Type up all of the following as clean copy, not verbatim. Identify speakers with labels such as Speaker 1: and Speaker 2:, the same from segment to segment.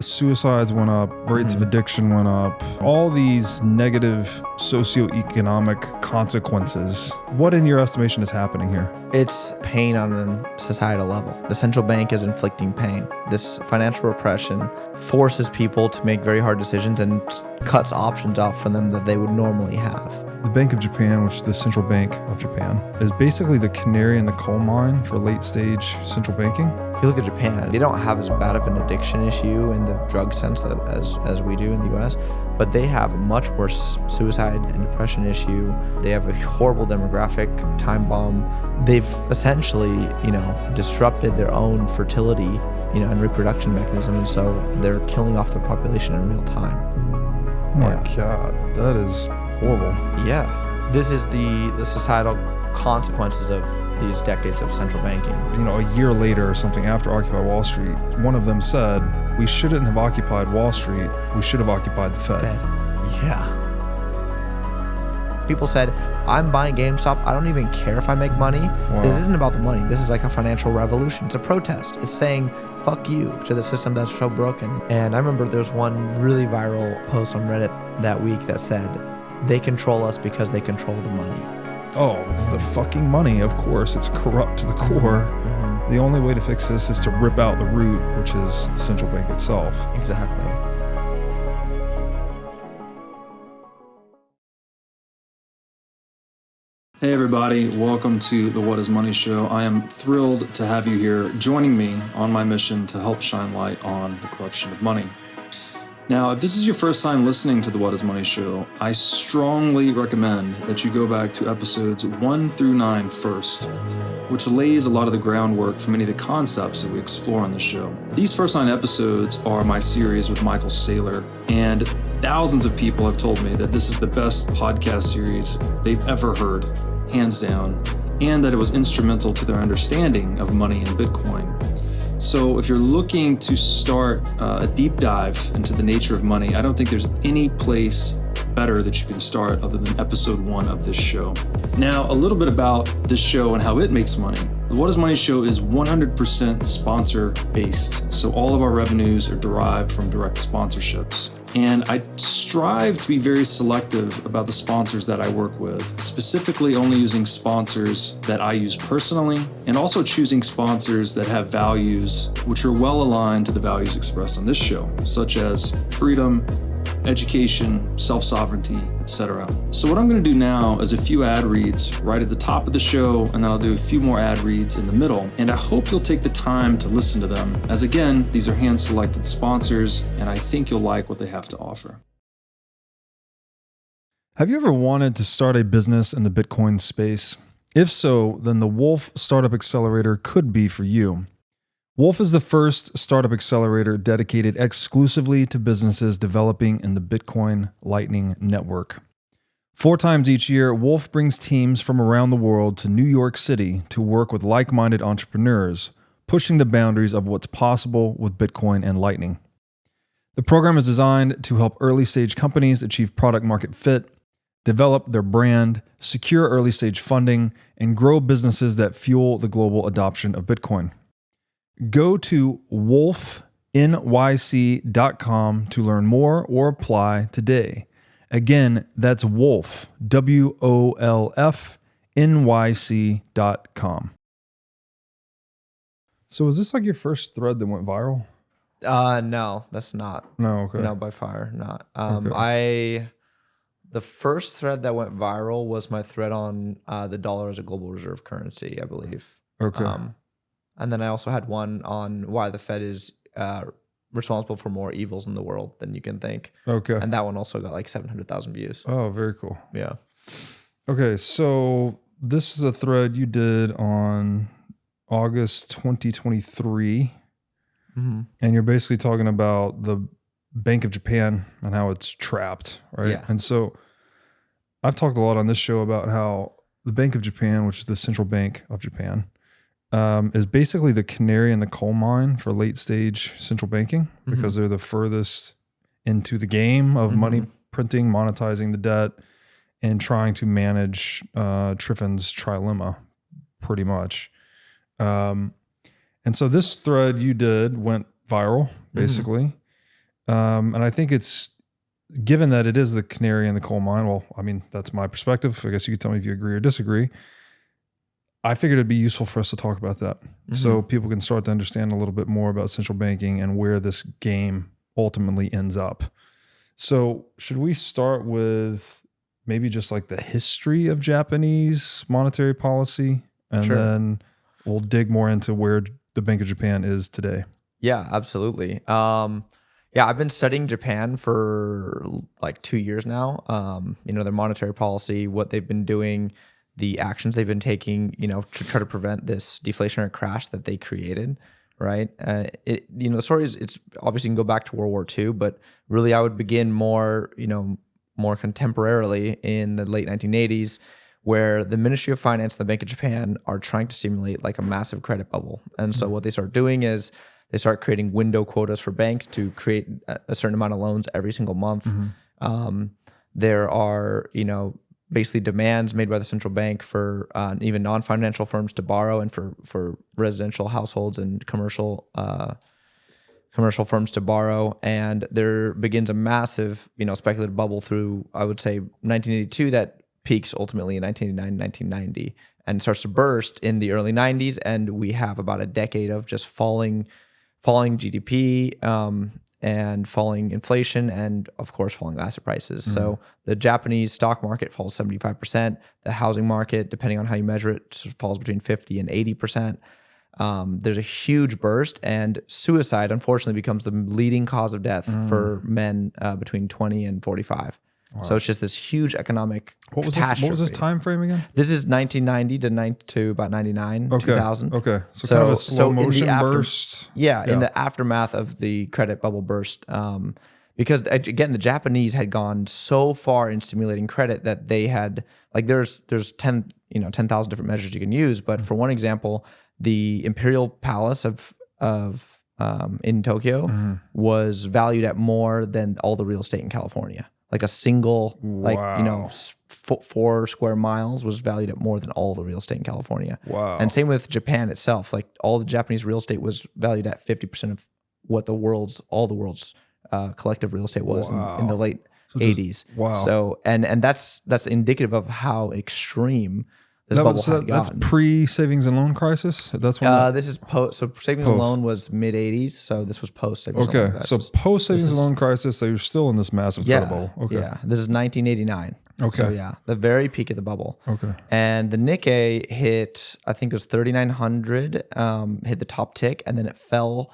Speaker 1: suicides went up, rates of addiction went up, all these negative socioeconomic consequences. What in your estimation is happening here?
Speaker 2: It's pain on a societal level. The central bank is inflicting pain. This financial repression forces people to make very hard decisions and cuts options out from them that they would normally have.
Speaker 1: The Bank of Japan, which is the central bank of Japan, is basically the canary in the coal mine for late stage central banking.
Speaker 2: If you look at Japan, they don't have as bad of an addiction issue in the drug sense as we do in the US, but they have a much worse suicide and depression issue. They have a horrible demographic time bomb. They've essentially, disrupted their own fertility, and reproduction mechanism, and so they're killing off their population in real time.
Speaker 1: Oh my God, that is horrible.
Speaker 2: Yeah. This is the societal consequences of these decades of central banking.
Speaker 1: A year later or something after Occupy Wall Street, one of them said, we shouldn't have occupied Wall Street, we should have occupied the Fed.
Speaker 2: Yeah. People said, I'm buying GameStop, I don't even care if I make money. Wow. This isn't about the money, this is like a financial revolution. It's a protest. It's saying, fuck you to the system that's so broken. And I remember there's one really viral post on Reddit that week that said, they control us because they control the money.
Speaker 1: Oh, it's the fucking money, of course. It's corrupt to the core. Mm-hmm. The only way to fix this is to rip out the root, which is the central bank itself.
Speaker 2: Exactly.
Speaker 1: Hey everybody, welcome to the What is Money Show. I am thrilled to have you here joining me on my mission to help shine light on the corruption of money. Now, if this is your first time listening to the What is Money Show, I strongly recommend that you go back to episodes 1 through 9 first, which lays a lot of the groundwork for many of the concepts that we explore on the show. These first 9 episodes are my series with Michael Saylor, and thousands of people have told me that this is the best podcast series they've ever heard, hands down, and that it was instrumental to their understanding of money and Bitcoin. So if you're looking to start a deep dive into the nature of money, I don't think there's any place better that you can start other than episode 1 of this show. Now, a little bit about this show and how it makes money. The What is Money Show is 100% sponsor based. So all of our revenues are derived from direct sponsorships. And I strive to be very selective about the sponsors that I work with, specifically only using sponsors that I use personally, and also choosing sponsors that have values which are well aligned to the values expressed on this show, such as freedom, education, self-sovereignty, etc. So what I'm going to do now is a few ad reads right at the top of the show, and then I'll do a few more ad reads in the middle. And I hope you'll take the time to listen to them, as again, these are hand-selected sponsors, and I think you'll like what they have to offer. Have you ever wanted to start a business in the Bitcoin space? If so, then the Wolf Startup Accelerator could be for you. Wolf is the first startup accelerator dedicated exclusively to businesses developing in the Bitcoin Lightning Network. 4 times each year, Wolf brings teams from around the world to New York City to work with like-minded entrepreneurs, pushing the boundaries of what's possible with Bitcoin and Lightning. The program is designed to help early-stage companies achieve product-market fit, develop their brand, secure early-stage funding, and grow businesses that fuel the global adoption of Bitcoin. Go to wolfnyc.com to learn more or apply today. Again, that's Wolf, WOLFNYC.com. So is this like your first thread that went viral?
Speaker 2: No, that's not.
Speaker 1: No, okay.
Speaker 2: No, by far not.
Speaker 1: Okay.
Speaker 2: The first thread that went viral was my thread on the dollar as a global reserve currency, I believe.
Speaker 1: Okay.
Speaker 2: And then I also had one on why the Fed is responsible for more evils in the world than you can think.
Speaker 1: Okay.
Speaker 2: And that one also got like 700,000 views.
Speaker 1: Oh, very cool.
Speaker 2: Yeah.
Speaker 1: Okay, so this is a thread you did on August 2023.
Speaker 2: Mm-hmm.
Speaker 1: And you're basically talking about the Bank of Japan and how it's trapped, right?
Speaker 2: Yeah.
Speaker 1: And so I've talked a lot on this show about how the Bank of Japan, which is the central bank of Japan, is basically the canary in the coal mine for late stage central banking, because they're the furthest into the game of money printing, monetizing the debt, and trying to manage Triffin's trilemma, pretty much. And so this thread you did went viral, basically. And I think it's, given that it is the canary in the coal mine, well, I mean, that's my perspective. I guess you could tell me if you agree or disagree. I figured it'd be useful for us to talk about that so people can start to understand a little bit more about central banking and where this game ultimately ends up. So should we start with maybe just like the history of Japanese monetary policy? And then we'll dig more into where the Bank of Japan is today.
Speaker 2: Yeah, absolutely. I've been studying Japan for like 2 years now. Their monetary policy, what they've been doing, the actions they've been taking, to try to prevent this deflationary crash that they created, right? The story is, it's obviously can go back to World War II, but really I would begin more contemporarily in the late 1980s, where the Ministry of Finance and the Bank of Japan are trying to simulate like a massive credit bubble. And so what they start doing is they start creating window quotas for banks to create a certain amount of loans every single month. There are, basically demands made by the central bank for even non-financial firms to borrow, and for residential households and commercial firms to borrow. And there begins a massive, speculative bubble through, I would say, 1982 that peaks ultimately in 1989, 1990, and starts to burst in the early 90s. And we have about a decade of just falling GDP, and falling inflation, and of course falling asset prices. So the Japanese stock market falls 75%. The housing market, depending on how you measure it, falls between 50 and 80%. There's a huge burst, and suicide unfortunately becomes the leading cause of death for men between 20 and 45. Wow. So it's just this huge economic catastrophe.
Speaker 1: What was this time frame again?
Speaker 2: This is 1990 to about 99, 2000.
Speaker 1: Okay. So kind of a slow motion burst.
Speaker 2: Yeah, in the aftermath of the credit bubble burst. Because again, the Japanese had gone so far in stimulating credit that they had, like, there's 10,000 different measures you can use. But for one example, the Imperial Palace in Tokyo was valued at more than all the real estate in California. Like a single, 4 square miles was valued at more than all the real estate in California.
Speaker 1: Wow.
Speaker 2: And same with Japan itself. Like all the Japanese real estate was valued at 50% of what all the world's collective real estate was in the late 80s.
Speaker 1: Wow.
Speaker 2: So, and that's indicative of how extreme this bubble had gotten.
Speaker 1: That's pre-savings and loan crisis? That's when
Speaker 2: this is post. So savings and loan was mid-80s. So this was post-savings and loan crisis.
Speaker 1: So post-savings and loan crisis, so you're still in this massive credit bubble. Okay.
Speaker 2: Yeah, this is 1989.
Speaker 1: Okay.
Speaker 2: So the very peak of the bubble.
Speaker 1: Okay.
Speaker 2: And the Nikkei hit, I think it was 3,900, hit the top tick, and then it fell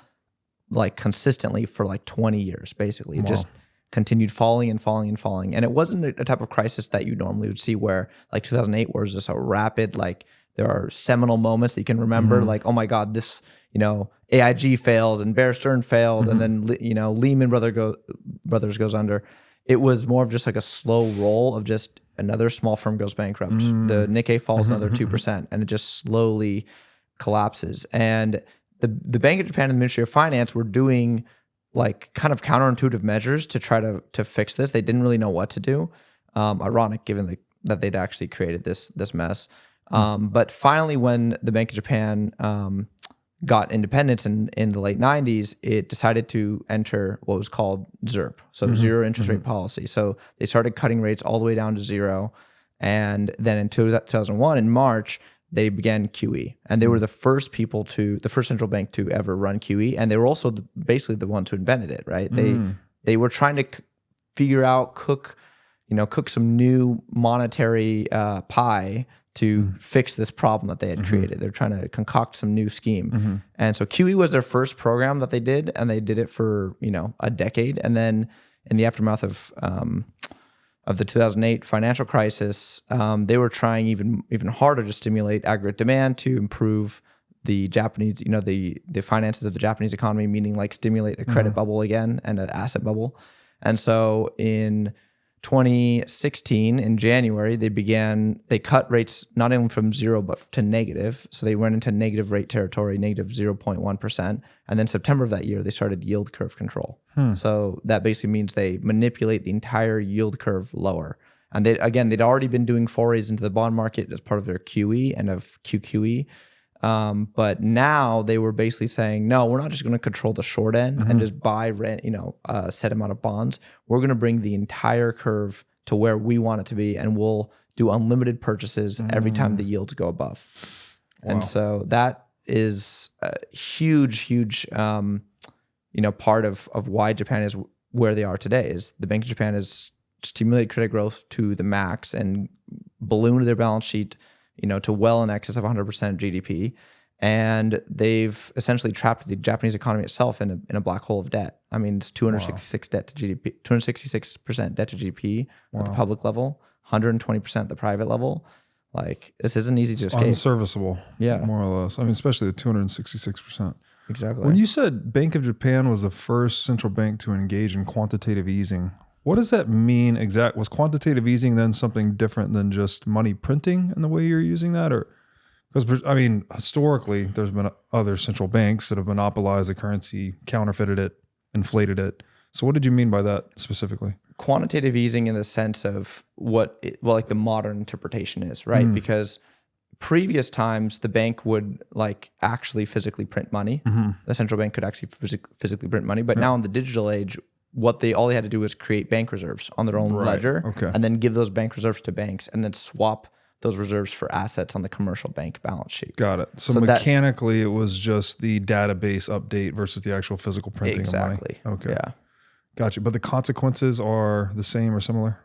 Speaker 2: like consistently for like 20 years, basically. It just continued falling and falling and falling. And it wasn't a type of crisis that you normally would see where like 2008 was just a rapid, like there are seminal moments that you can remember, like, oh my God, this, AIG fails and Bear Stearns failed, and then, Lehman Brothers goes under. It was more of just like a slow roll of just another small firm goes bankrupt. The Nikkei falls another 2%, and it just slowly collapses. And the Bank of Japan and the Ministry of Finance were doing like kind of counterintuitive measures to try to fix this. They didn't really know what to do. Ironic, given that they'd actually created this mess. But finally, when the Bank of Japan got independence in the late 90s, it decided to enter what was called ZIRP, so zero interest rate policy. So they started cutting rates all the way down to zero. And then in 2001, in March, they began QE, and they were the first central bank to ever run QE, and they were also basically the ones who invented it, right? They were trying to figure out, cook some new monetary pie to fix this problem that they had created. They're trying to concoct some new scheme, and so QE was their first program that they did, and they did it for a decade, and then in the aftermath of the 2008 financial crisis, they were trying even harder to stimulate aggregate demand to improve the Japanese, the finances of the Japanese economy, meaning like stimulate a credit bubble again and an asset bubble. And so in 2016, in January, they cut rates not only from zero, but to negative. So they went into negative rate territory, negative 0.1%. And then September of that year, they started yield curve control. So that basically means they manipulate the entire yield curve lower. And they'd already been doing forays into the bond market as part of their QE and of QQE. But now they were basically saying, no, we're not just going to control the short end and just buy a set amount of bonds. We're going to bring the entire curve to where we want it to be, and we'll do unlimited purchases every time the yields go above. Wow. And so that is a huge part of why Japan is where they are today. Is the Bank of Japan has stimulated credit growth to the max and ballooned their balance sheet, to well in excess of 100% of GDP, and they've essentially trapped the Japanese economy itself in a black hole of debt. I mean, it's 266 debt to GDP, 266% debt to GDP at the public level, 120% at the private level. Like, this isn't easy to escape.
Speaker 3: Unserviceable, more or less. I mean, especially the 266%.
Speaker 2: Exactly.
Speaker 3: When you said Bank of Japan was the first central bank to engage in quantitative easing, what does that mean exactly? Was quantitative easing then something different than just money printing in the way you're using that? Or because, I mean, historically, there's been other central banks that have monopolized the currency, counterfeited it, inflated it. So what did you mean by that specifically?
Speaker 2: Quantitative easing in the sense of like the modern interpretation is, right? Because previous times the bank would actually physically print money. The central bank could actually physically print money. But now in the digital age, all they had to do was create bank reserves on their own ledger, and then give those bank reserves to banks, and then swap those reserves for assets on the commercial bank balance sheet.
Speaker 3: Got it. So mechanically, it was just the database update versus the actual physical printing of money.
Speaker 2: Exactly.
Speaker 3: Okay.
Speaker 2: Yeah.
Speaker 3: Gotcha. But the consequences are the same or similar?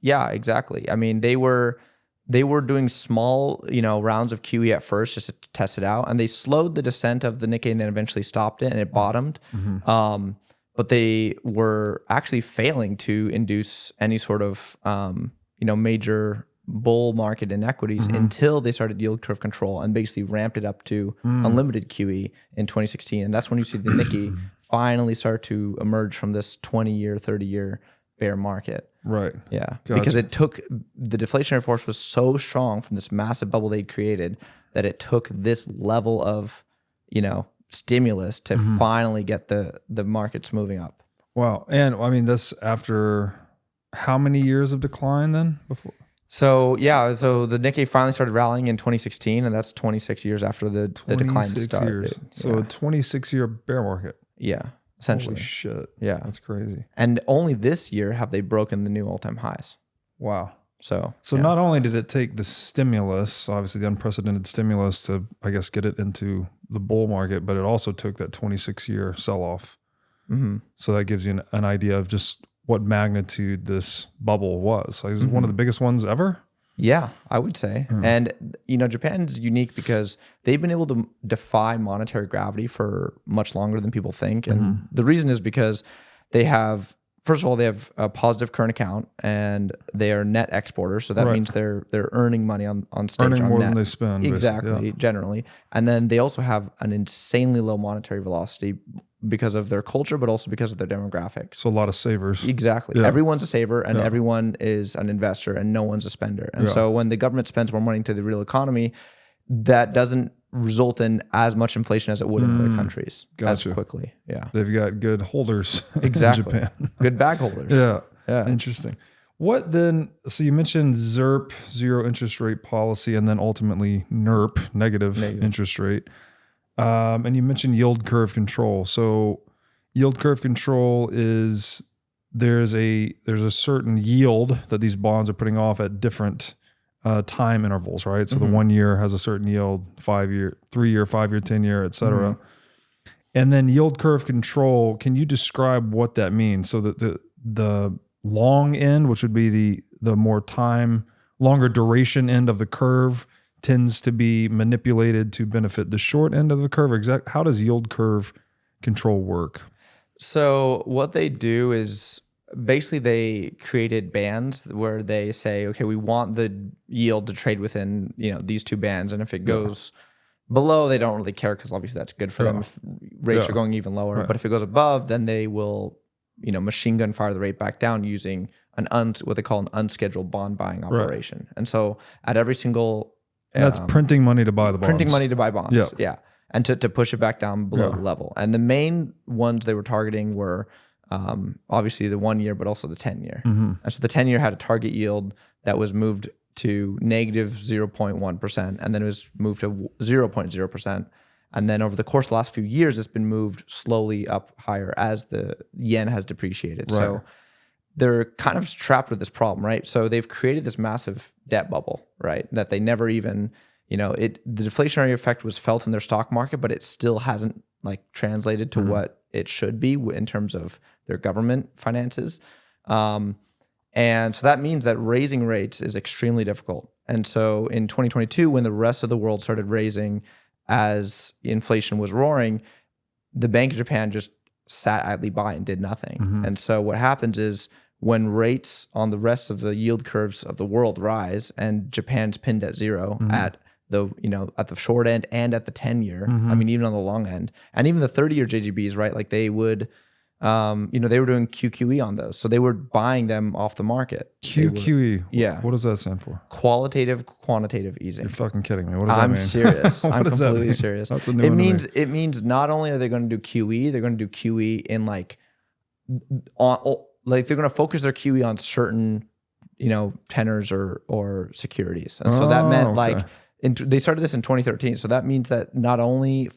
Speaker 2: Yeah, exactly. I mean, they were doing small, rounds of QE at first just to test it out, and they slowed the descent of the Nikkei and then eventually stopped it, and it bottomed. But they were actually failing to induce any sort of, major bull market in equities until they started yield curve control and basically ramped it up to unlimited QE in 2016. And that's when you see the Nikkei finally start to emerge from this 20-year, 30-year bear market.
Speaker 3: Right.
Speaker 2: Yeah. Gotcha. Because the deflationary force was so strong from this massive bubble they'd created that it took this level of, stimulus to finally get the markets moving up.
Speaker 3: Wow. And I mean, that's after how many years of decline then before?
Speaker 2: So the Nikkei finally started rallying in 2016, and that's 26 years after the decline started.
Speaker 3: So a 26-year bear market.
Speaker 2: Yeah, essentially.
Speaker 3: Holy shit.
Speaker 2: Yeah.
Speaker 3: That's crazy.
Speaker 2: And only this year have they broken the new all-time highs.
Speaker 3: Wow.
Speaker 2: So
Speaker 3: not only did it take the stimulus, obviously the unprecedented stimulus to, I guess, get it into the bull market, but it also took that 26-year sell-off. So that gives you an idea of just what magnitude this bubble was. Like, is it one of the biggest ones ever?
Speaker 2: Yeah, I would say. And, Japan's unique because they've been able to defy monetary gravity for much longer than people think. And the reason is because they have... First of all, they have a positive current account, and they are net exporters. So that means they're earning money on stage.
Speaker 3: Earning
Speaker 2: on
Speaker 3: more
Speaker 2: net.
Speaker 3: than they spend.
Speaker 2: Exactly, generally. And then they also have an insanely low monetary velocity because of their culture, but also because of their demographics.
Speaker 3: So a lot of savers.
Speaker 2: Exactly. Yeah. Everyone's a saver, and everyone is an investor, and no one's a spender. And so when the government spends more money into the real economy, that doesn't result in as much inflation as it would in other countries as quickly. Yeah.
Speaker 3: They've got good holders
Speaker 2: exactly.
Speaker 3: in Japan.
Speaker 2: Good bag holders.
Speaker 3: Yeah. Interesting. What then, so you mentioned ZIRP, zero interest rate policy, and then ultimately NIRP, negative interest rate. And you mentioned yield curve control. So yield curve control is there's a certain yield that these bonds are putting off at different time intervals, right? So the 1 year has a certain yield, 5 year, 3 year, 5 year, 10 year, et cetera. And then yield curve control, can you describe what that means? So that the long end, which would be the more longer duration end of the curve, tends to be manipulated to benefit the short end of the curve. How does yield curve control work?
Speaker 2: So what they do is basically they created bands where they say, okay, we want the yield to trade within these two bands, and if it goes below, they don't really care because obviously that's good for them if rates are going even lower. But if it goes above, then they will machine gun fire the rate back down using what they call an unscheduled bond buying operation. And so at every single
Speaker 3: that's printing money to buy the bonds.
Speaker 2: Printing money to buy bonds. Yeah. And to push it back down below the level. And the main ones they were targeting were obviously the 1 year, but also the 10 year. And so the 10 year had a target yield that was moved to negative 0.1%, and then it was moved to 0.0%. And then over the course of the last few years, it's been moved slowly up higher as the yen has depreciated.
Speaker 3: Right.
Speaker 2: So they're kind of trapped with this problem, right? So they've created this massive debt bubble, right? That they never even, the deflationary effect was felt in their stock market, but it still hasn't like translated to what it should be in terms of their government finances. And so that means that raising rates is extremely difficult. And so in 2022, when the rest of the world started raising as inflation was roaring, the Bank of Japan just sat idly by and did nothing. And so what happens is when rates on the rest of the yield curves of the world rise and Japan's pinned at zero at the short end and at the 10-year, I mean, even on the long end, and even the 30-year JGBs, right? Like they would, they were doing QQE on those. So they were buying them off the market.
Speaker 3: QQE?
Speaker 2: Yeah.
Speaker 3: What does that stand for?
Speaker 2: Qualitative Quantitative Easing.
Speaker 3: You're fucking kidding me. What does that mean?
Speaker 2: I'm serious. I'm
Speaker 3: does that
Speaker 2: completely
Speaker 3: mean?
Speaker 2: serious.
Speaker 3: That's a new one to me.
Speaker 2: It means not only are they going to do QE, they're going to do QE in they're going to focus their QE on certain, tenors or securities. And so that meant they started this in 2013. So that means that not only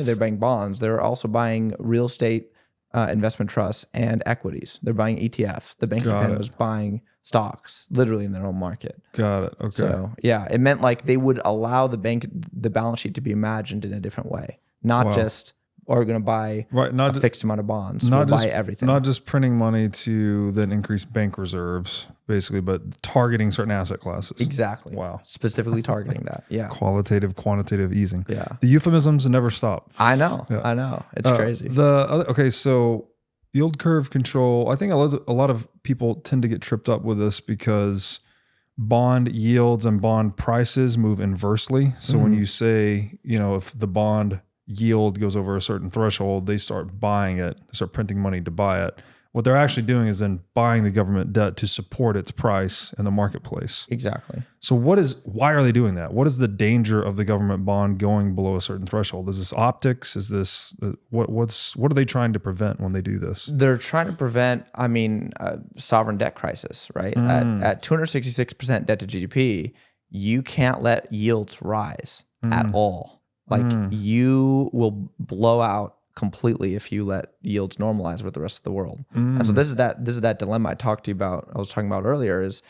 Speaker 2: they're buying bonds, they're also buying real estate investment trusts and equities. They're buying ETFs. The Bank of Japan was buying stocks literally in their own market.
Speaker 3: Got it. Okay.
Speaker 2: So yeah, it meant like they would allow the balance sheet to be imagined in a different way, not just are going to buy a fixed amount of bonds. We'll buy everything.
Speaker 3: Not just printing money to then increase bank reserves, basically, but targeting certain asset classes.
Speaker 2: Exactly.
Speaker 3: Wow.
Speaker 2: Specifically targeting that. Yeah.
Speaker 3: Qualitative, quantitative easing.
Speaker 2: Yeah.
Speaker 3: The euphemisms never stop.
Speaker 2: I know. Yeah. I know. It's crazy.
Speaker 3: So yield curve control. I think a lot of people tend to get tripped up with this because bond yields and bond prices move inversely. So when you say, if the bond yield goes over a certain threshold, they start buying it, they start printing money to buy it. What they're actually doing is then buying the government debt to support its price in the marketplace.
Speaker 2: Exactly.
Speaker 3: So why are they doing that? What is the danger of the government bond going below a certain threshold? Is this optics? Is this, what are they trying to prevent when they do this?
Speaker 2: They're trying to prevent, sovereign debt crisis, right? At 266% debt to GDP, you can't let yields rise at all. Like you will blow out completely if you let yields normalize with the rest of the world. And so this is that dilemma I was talking about earlier is,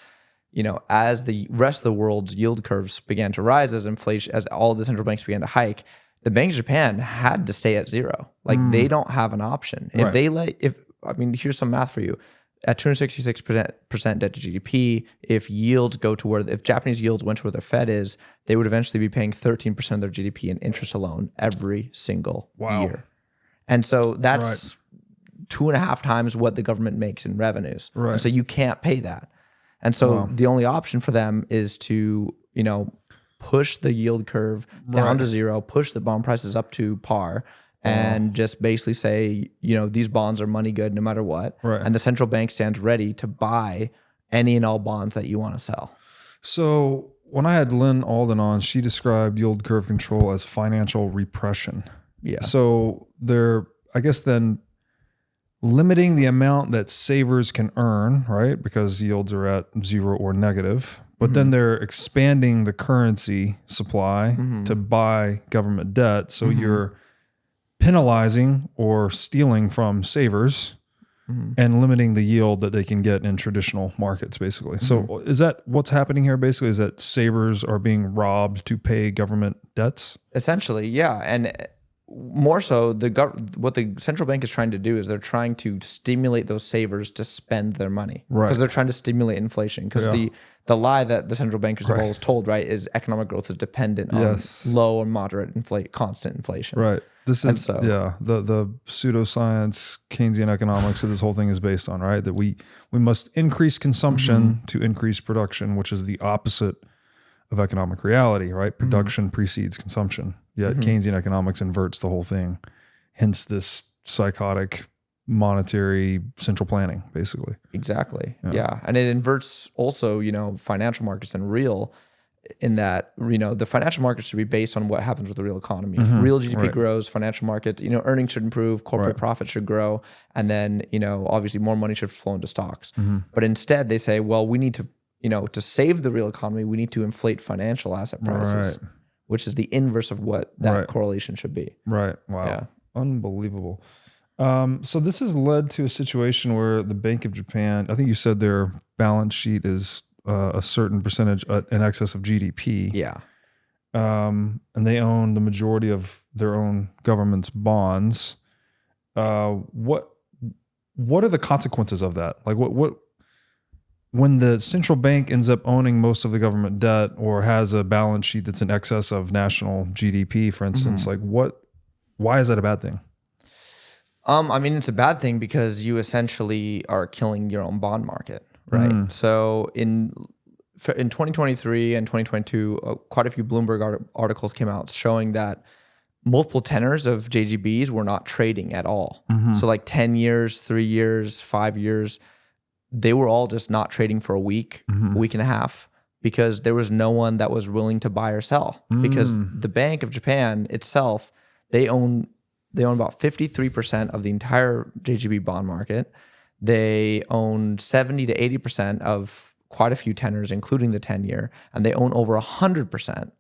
Speaker 2: as the rest of the world's yield curves began to rise as inflation, as all the central banks began to hike, the Bank of Japan had to stay at zero. Like they don't have an option. Here's some math for you. At 266% debt to GDP, if Japanese yields went to where their Fed is, they would eventually be paying 13% of their GDP in interest alone every single year. And so that's 2.5 times what the government makes in revenues.
Speaker 3: Right.
Speaker 2: And so you can't pay that. And so the only option for them is to, push the yield curve down to zero, push the bond prices up to par, and just basically say, these bonds are money good no matter what.
Speaker 3: Right.
Speaker 2: And the central bank stands ready to buy any and all bonds that you want to sell.
Speaker 3: So when I had Lynn Alden on, she described yield curve control as financial repression.
Speaker 2: Yeah.
Speaker 3: So they're, I guess then, limiting the amount that savers can earn, right? Because yields are at zero or negative. But then they're expanding the currency supply to buy government debt. So you're penalizing or stealing from savers and limiting the yield that they can get in traditional markets, basically. So is that what's happening here, basically? Is that savers are being robbed to pay government debts?
Speaker 2: Essentially, yeah. And more so, what the central bank is trying to do is they're trying to stimulate those savers to spend their money.
Speaker 3: Right.
Speaker 2: Because they're trying to stimulate inflation. Because the lie that the central bankers have always told, right, is economic growth is dependent on low or moderate constant inflation.
Speaker 3: Right. This is the pseudoscience Keynesian economics that this whole thing is based on, right? That we must increase consumption to increase production, which is the opposite of economic reality, right? Production precedes consumption. Yet Keynesian economics inverts the whole thing. Hence this psychotic monetary central planning, basically.
Speaker 2: Exactly. Yeah. And it inverts also, financial markets and real, in that, the financial markets should be based on what happens with the real economy. If real GDP grows, financial markets, earnings should improve, corporate profit should grow, and then, obviously more money should flow into stocks. But instead they say, well, we need to to save the real economy, we need to inflate financial asset prices, which is the inverse of what that correlation should be.
Speaker 3: Right. Wow. Yeah. Unbelievable. So this has led to a situation where the Bank of Japan, I think you said their balance sheet is a certain percentage in excess of GDP.
Speaker 2: Yeah.
Speaker 3: And they own the majority of their own government's bonds. What are the consequences of that? Like what when the central bank ends up owning most of the government debt or has a balance sheet that's in excess of national GDP, for instance, why is that a bad thing?
Speaker 2: I mean, it's a bad thing because you essentially are killing your own bond market, right? So in 2023 and 2022, quite a few Bloomberg articles came out showing that multiple tenors of JGBs were not trading at all. So like 10 years, 3 years, 5 years, they were all just not trading for a week and a half, because there was no one that was willing to buy or sell. Because the Bank of Japan itself, they own about 53% of the entire JGB bond market. They own 70 to 80% of quite a few tenors, including the 10-year, and they own over 100%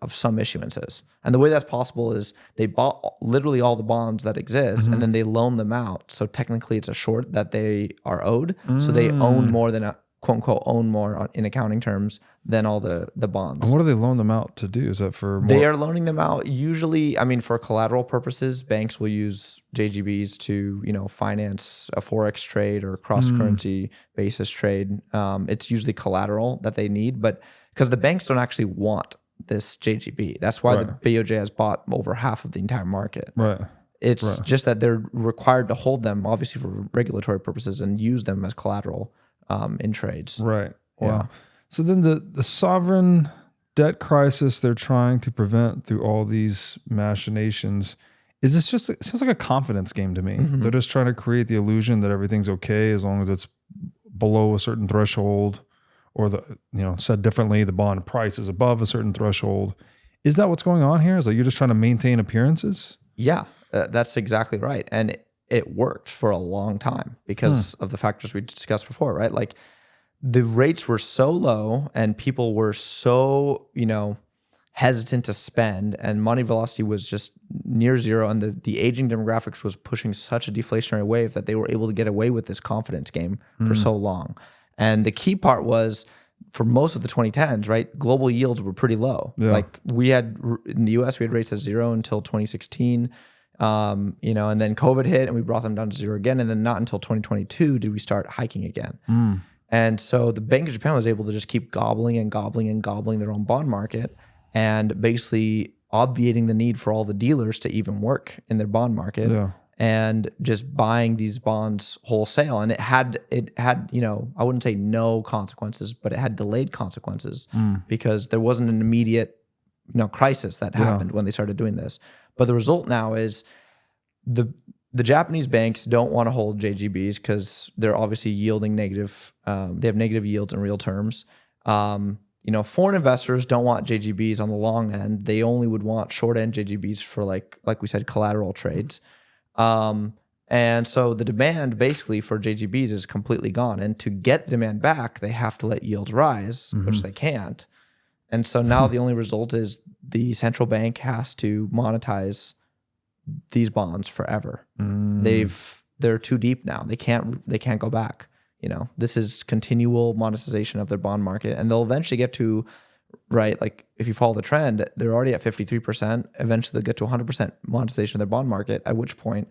Speaker 2: of some issuances. And the way that's possible is they bought literally all the bonds that exist and then they loan them out. So technically it's a short that they are owed. So they own more than quote unquote own more in accounting terms than all the bonds.
Speaker 3: And what do they loan them out to do? Is that for more?
Speaker 2: They are loaning them out usually, I mean, for collateral purposes. Banks will use JGBs to, finance a Forex trade or cross-currency basis trade. It's usually collateral that they need, but because the banks don't actually want this JGB. That's why the BOJ has bought over half of the entire market.
Speaker 3: Right.
Speaker 2: It's just that they're required to hold them, obviously for regulatory purposes, and use them as collateral in trades.
Speaker 3: Right. Wow.
Speaker 2: Yeah.
Speaker 3: So then the sovereign debt crisis they're trying to prevent through all these machinations, is this just, it sounds like a confidence game to me. They're just trying to create the illusion that everything's okay as long as it's below a certain threshold. Or said differently, the bond price is above a certain threshold. Is that what's going on here? Is like you're just trying to maintain appearances?
Speaker 2: Yeah, that's exactly right. And it worked for a long time because of the factors we discussed before, right? Like the rates were so low and people were so, hesitant to spend, and money velocity was just near zero, and the aging demographics was pushing such a deflationary wave that they were able to get away with this confidence game for so long. And the key part was, for most of the 2010s, right, global yields were pretty low. Yeah. Like we had, in the US, we had rates at zero until 2016, and then COVID hit and we brought them down to zero again. And then not until 2022 did we start hiking again. And so the Bank of Japan was able to just keep gobbling and gobbling and gobbling their own bond market, and basically obviating the need for all the dealers to even work in their bond market. Yeah. And just buying these bonds wholesale. And it had, I wouldn't say no consequences, but it had delayed consequences because there wasn't an immediate, crisis that happened when they started doing this. But the result now is the Japanese banks don't want to hold JGBs because they're obviously yielding negative. They have negative yields in real terms. Foreign investors don't want JGBs on the long end. They only would want short end JGBs for like we said, collateral trades. And so the demand basically for JGBs is completely gone. And to get the demand back, they have to let yields rise, which they can't. And so now the only result is the central bank has to monetize these bonds forever. They're too deep now. They can't go back. This is continual monetization of their bond market, and they'll eventually get to, right, like if you follow the trend, they're already at 53%. Eventually they'll get to 100% monetization of their bond market, at which point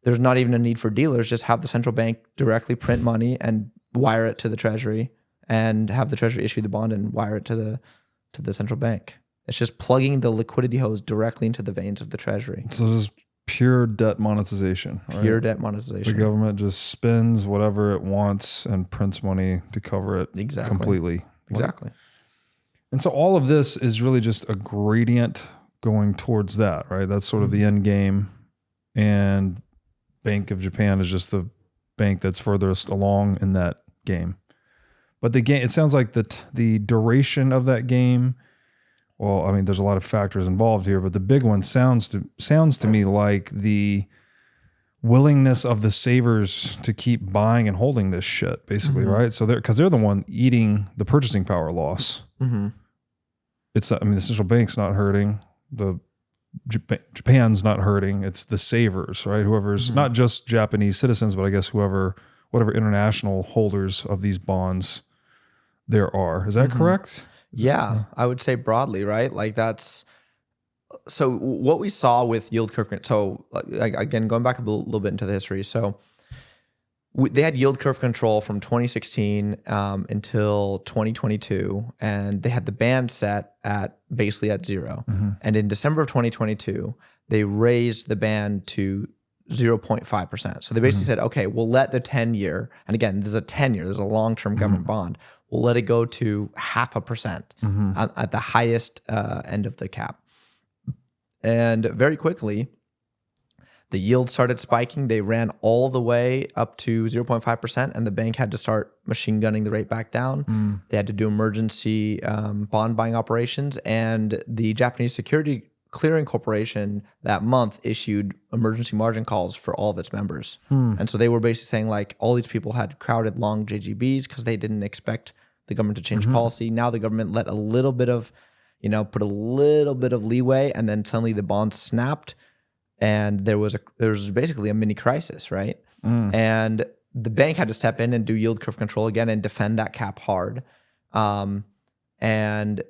Speaker 2: there's not even a need for dealers. Just have the central bank directly print money and wire it to the treasury, and have the treasury issue the bond and wire it to the central bank. It's just plugging the liquidity hose directly into the veins of the treasury.
Speaker 3: So this is pure debt monetization, right?
Speaker 2: Pure debt monetization.
Speaker 3: The government just spends whatever it wants and prints money to cover it completely.
Speaker 2: Exactly.
Speaker 3: And so all of this is really just a gradient going towards that, right? That's sort of the end game. And Bank of Japan is just the bank that's furthest along in that game. But the game, it sounds like the duration of that game, well, I mean, there's a lot of factors involved here, but the big one sounds to me like willingness of the savers to keep buying and holding this shit, basically, right? So because they're the one eating the purchasing power loss. It's, I mean, the central bank's not hurting, Japan's not hurting. It's the savers, right? Whoever's not just Japanese citizens, but I guess whatever international holders of these bonds there are. Is that correct?
Speaker 2: Yeah, I would say broadly, right? Like so what we saw with yield curve. So again, going back a little bit into the history. So they had yield curve control from 2016 until 2022, and they had the band set at basically at 0. And in December of 2022, they raised the band to 0.5%. So they basically said, okay, we'll let the 10-year, and again, there's a 10-year, there's a long-term government bond, we'll let it go to 0.5% at the highest end of the cap. And very quickly, the yield started spiking. They ran all the way up to 0.5%, and the bank had to start machine gunning the rate back down. They had to do emergency bond buying operations, and the Japanese Security Clearing Corporation that month issued emergency margin calls for all of its members. And so they were basically saying, like, all these people had crowded long JGBs because they didn't expect the government to change policy. Now the government let a little bit of, put a little bit of leeway, and then suddenly the bonds snapped. And there was basically a mini crisis, right? And the bank had to step in and do yield curve control again and defend that cap hard. And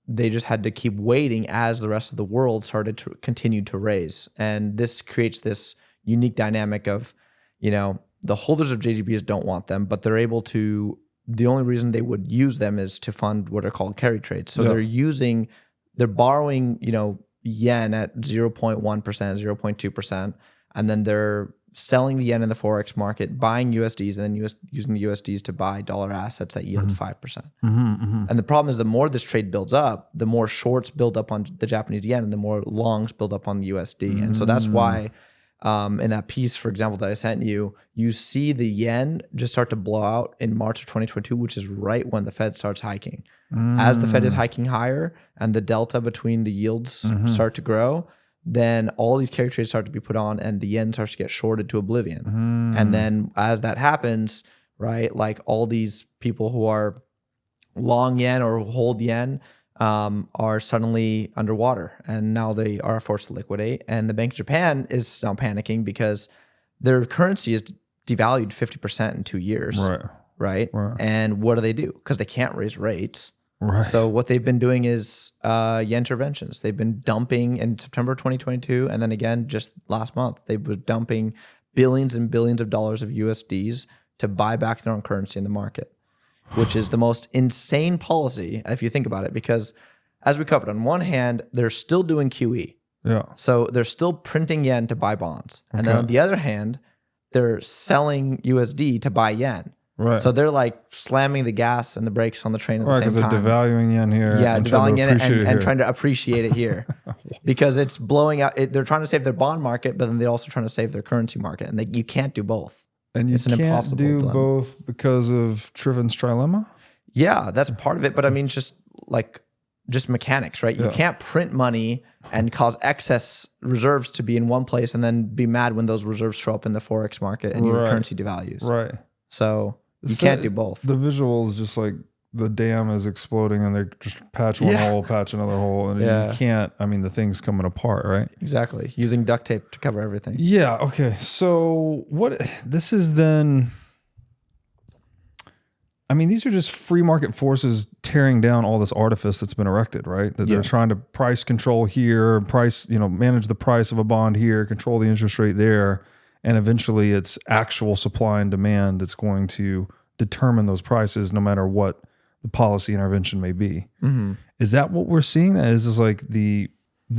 Speaker 2: they just had to keep waiting as the rest of the world started to continue to raise. And this creates this unique dynamic of, the holders of JGBs don't want them, but they're able to, the only reason they would use them is to fund what are called carry trades. So they're borrowing, yen at 0.1%, 0.2%, and then they're selling the yen in the forex market, buying USDs, and then using the USDs to buy dollar assets that yield 5%. And the problem is, the more this trade builds up, the more shorts build up on the Japanese yen, and the more longs build up on the USD. And so that's why in that piece, for example, that I sent you, you see the yen just start to blow out in March of 2022, which is right when the Fed starts hiking. As the Fed is hiking higher and the delta between the yields start to grow, then all these carry trades start to be put on, and the yen starts to get shorted to oblivion. And then as that happens, right, like all these people who are long yen or hold yen are suddenly underwater, and now they are forced to liquidate. And the Bank of Japan is now panicking because their currency is devalued 50% in 2 years. Right. And what do? Because they can't raise rates. So what they've been doing is yen interventions. They've been dumping in September 2022, and then again just last month they were dumping billions and billions of dollars of USDs to buy back their own currency in the market, which is the most insane policy if you think about it. Because as we covered, on one hand, they're still doing QE. So they're still printing yen to buy bonds, and then on the other hand, they're selling USD to buy yen. So they're like slamming the gas and the brakes on the train at the same time.
Speaker 3: Because they're devaluing yen here.
Speaker 2: Yeah, devaluing yen and trying to appreciate it here. Because it's blowing out. They're trying to save their bond market, but then they're also trying to save their currency market. And you can't do both.
Speaker 3: And you can't do both because of Triffin's trilemma?
Speaker 2: Yeah, that's part of it. But I mean, just mechanics, right? You can't print money and cause excess reserves to be in one place and then be mad when those reserves show up in the forex market and your currency devalues. So you can't do both.
Speaker 3: The visual is just like the dam is exploding and they just patch one hole, patch another hole. And you can't, I mean, the thing's coming apart, right?
Speaker 2: Exactly. Using duct tape to cover everything.
Speaker 3: Yeah. Okay. So this is then, I mean, these are just free market forces tearing down all this artifice that's been erected, right? That they're trying to price control here, manage the price of a bond here, control the interest rate there. And eventually it's actual supply and demand that's going to determine those prices no matter what the policy intervention may be. Is that what we're seeing? That is this like the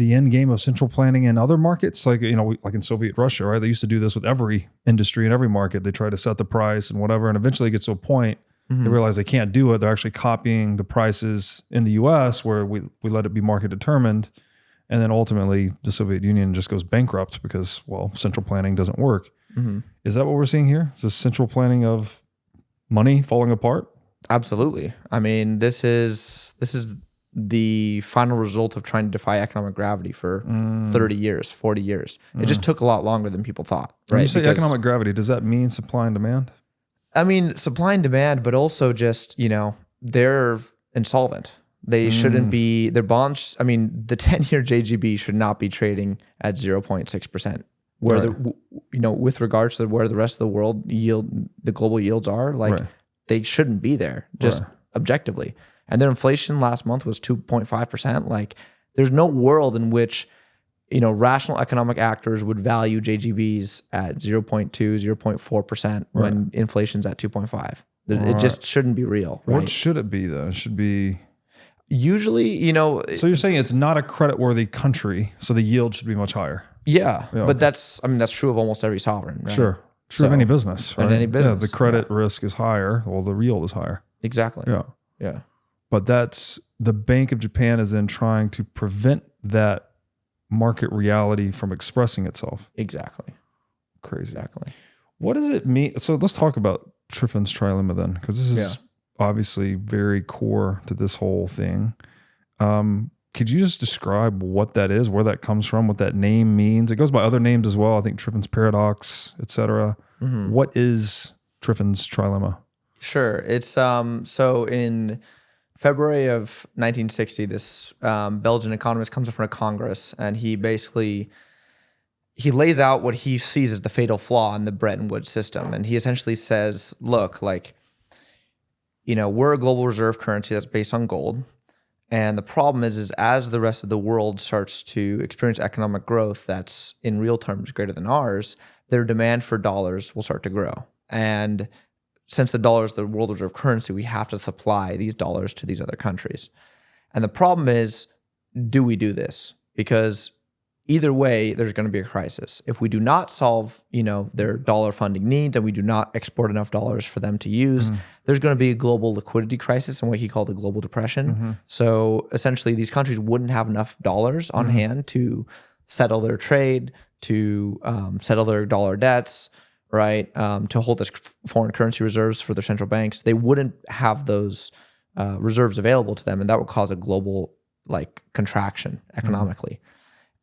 Speaker 3: end game of central planning in other markets? Like, like in Soviet Russia, right? They used to do this with every industry and every market. They try to set the price and whatever. And eventually it gets to a point they realize they can't do it. They're actually copying the prices in the US where we let it be market determined. And then ultimately the Soviet Union just goes bankrupt because, central planning doesn't work. Is that what we're seeing here? Is this central planning of money falling apart?
Speaker 2: Absolutely. I mean, this is the final result of trying to defy economic gravity for 30 years, 40 years. It just took a lot longer than people thought.
Speaker 3: When
Speaker 2: right?
Speaker 3: you say economic gravity, does that mean supply and demand?
Speaker 2: I mean, supply and demand, but also just, they're insolvent. They shouldn't be, their bonds, I mean, the 10-year JGB should not be trading at 0.6%. Where with regards to where the rest of the world the global yields are, they shouldn't be there, just objectively. And their inflation last month was 2.5%. Like, there's no world in which, rational economic actors would value JGBs at 0.2, 0.4% when inflation's at 2.5. It just shouldn't be real. Right?
Speaker 3: What should it be then? It should be
Speaker 2: usually,
Speaker 3: So you're saying it's not a credit-worthy country, so the yield should be much higher.
Speaker 2: Yeah, but that's true of almost every sovereign, right?
Speaker 3: Sure. True of any business, right?
Speaker 2: In any business.
Speaker 3: Yeah, the credit risk is higher, well, the yield is higher.
Speaker 2: Exactly.
Speaker 3: Yeah. But that's the Bank of Japan is then trying to prevent that market reality from expressing itself.
Speaker 2: Exactly.
Speaker 3: Crazy.
Speaker 2: Exactly.
Speaker 3: What does it mean? So let's talk about Triffin's trilemma then, because this is obviously very core to this whole thing. Could you just describe what that is, where that comes from, what that name means? It goes by other names as well. I think Triffin's paradox, etc. What is Triffin's trilemma?
Speaker 2: Sure. It's so in February of 1960, this Belgian economist comes in front of Congress, and he lays out what he sees as the fatal flaw in the Bretton Woods system. And he essentially says, look, we're a global reserve currency that's based on gold. And the problem is as the rest of the world starts to experience economic growth that's in real terms greater than ours, their demand for dollars will start to grow. And since the dollar is the world reserve currency, we have to supply these dollars to these other countries. And the problem is, do we do this? Because either way, there's going to be a crisis. If we do not solve, their dollar funding needs and we do not export enough dollars for them to use, there's going to be a global liquidity crisis and what he called the global depression. So essentially, these countries wouldn't have enough dollars on hand to settle their trade, to settle their dollar debts, right? To hold as foreign currency reserves for their central banks. They wouldn't have those reserves available to them, and that would cause a global contraction economically.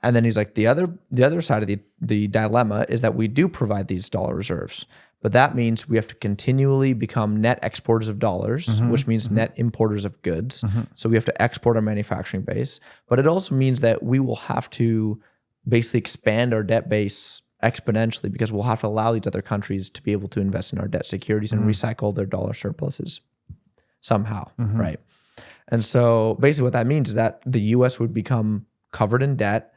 Speaker 2: And then he's like, the other side of the dilemma is that we do provide these dollar reserves, but that means we have to continually become net exporters of dollars, which means net importers of goods. So we have to export our manufacturing base, but it also means that we will have to basically expand our debt base exponentially because we'll have to allow these other countries to be able to invest in our debt securities and recycle their dollar surpluses somehow, right? And so basically what that means is that the U.S. would become covered in debt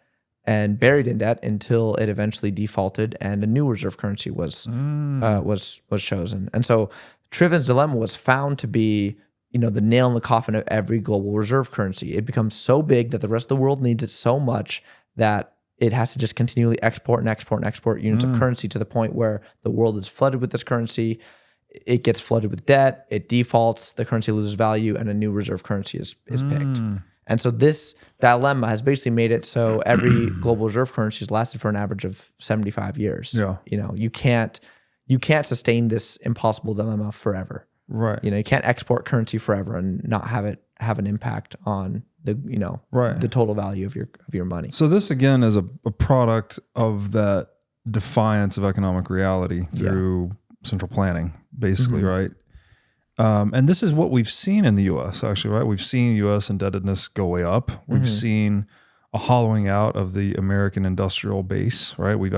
Speaker 2: and buried in debt until it eventually defaulted and a new reserve currency was chosen. And so Triffin's dilemma was found to be, the nail in the coffin of every global reserve currency. It becomes so big that the rest of the world needs it so much that it has to just continually export units of currency to the point where the world is flooded with this currency. It gets flooded with debt, it defaults, the currency loses value, and a new reserve currency is picked. And so this dilemma has basically made it so every global reserve currency has lasted for an average of 75 years. Yeah. You can't sustain this impossible dilemma forever.
Speaker 3: Right.
Speaker 2: You can't export currency forever and not have it have an impact on the the total value of your money.
Speaker 3: So this again is a product of that defiance of economic reality through central planning, basically, right? And this is what we've seen in the U.S. actually, right? We've seen U.S. indebtedness go way up. We've seen a hollowing out of the American industrial base, right? We've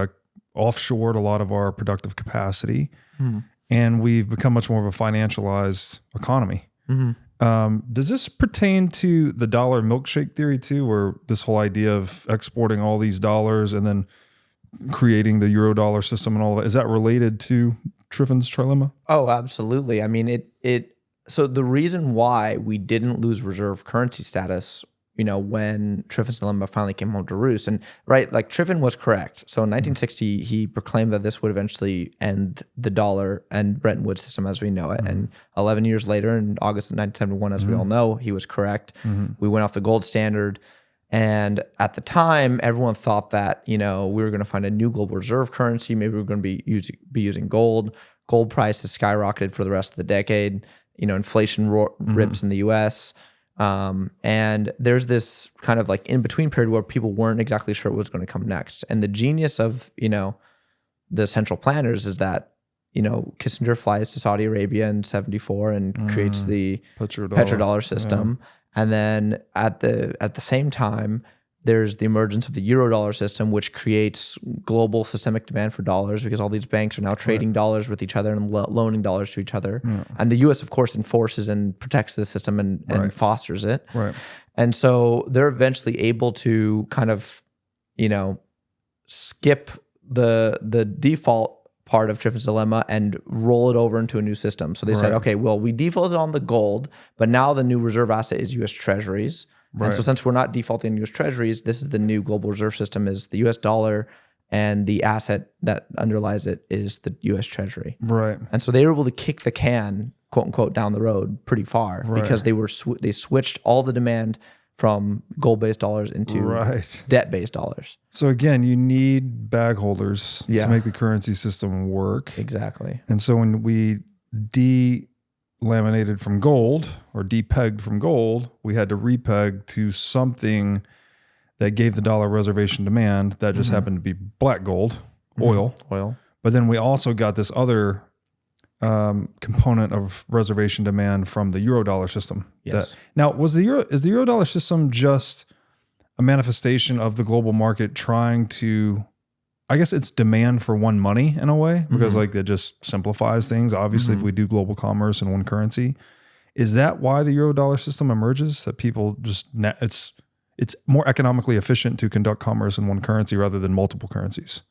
Speaker 3: offshored a lot of our productive capacity, and we've become much more of a financialized economy. Does this pertain to the dollar milkshake theory too, where this whole idea of exporting all these dollars and then creating the Eurodollar system and all of that, is that related to Triffin's trilemma?
Speaker 2: Oh, absolutely. I mean, so the reason why we didn't lose reserve currency status, when Triffin's dilemma finally came home to roost, and Triffin was correct. So in 1960, he proclaimed that this would eventually end the dollar and Bretton Woods system as we know it. And 11 years later, in August of 1971, as we all know, he was correct. We went off the gold standard. And at the time, everyone thought that, we were going to find a new global reserve currency. Maybe we were going to be using gold. Gold prices skyrocketed for the rest of the decade. Inflation rips in the U.S. And there's this kind of like in between period where people weren't exactly sure what was going to come next. And the genius of, the central planners is that, Kissinger flies to Saudi Arabia in 1974 and creates the petrodollar system. Yeah. And then at the same time, there's the emergence of the Eurodollar system, which creates global systemic demand for dollars because all these banks are now trading dollars with each other and loaning dollars to each other. Yeah. And the U.S., of course, enforces and protects the system and fosters it. Right. And so they're eventually able to kind of, skip the default part of Triffin's dilemma and roll it over into a new system. So they said, okay, well, we defaulted on the gold, but now the new reserve asset is U.S. Treasuries. Right. And so since we're not defaulting U.S. Treasuries, this is the new global reserve system is the U.S. dollar, and the asset that underlies it is the U.S. Treasury. Right. And so they were able to kick the can, quote unquote, down the road pretty far because they switched all the demand from gold-based dollars into debt-based dollars.
Speaker 3: So again, you need bag holders to make the currency system work.
Speaker 2: Exactly.
Speaker 3: And so when we laminated from gold or depegged from gold, we had to repeg to something that gave the dollar reservation demand that just happened to be black gold, oil. But then we also got this other component of reservation demand from the Eurodollar system.
Speaker 2: Yes.
Speaker 3: Now, is the Eurodollar system just a manifestation of the global market trying to, I guess it's demand for one money in a way, because like it just simplifies things. Obviously, if we do global commerce in one currency, is that why the Eurodollar system emerges? That people just, it's more economically efficient to conduct commerce in one currency rather than multiple currencies.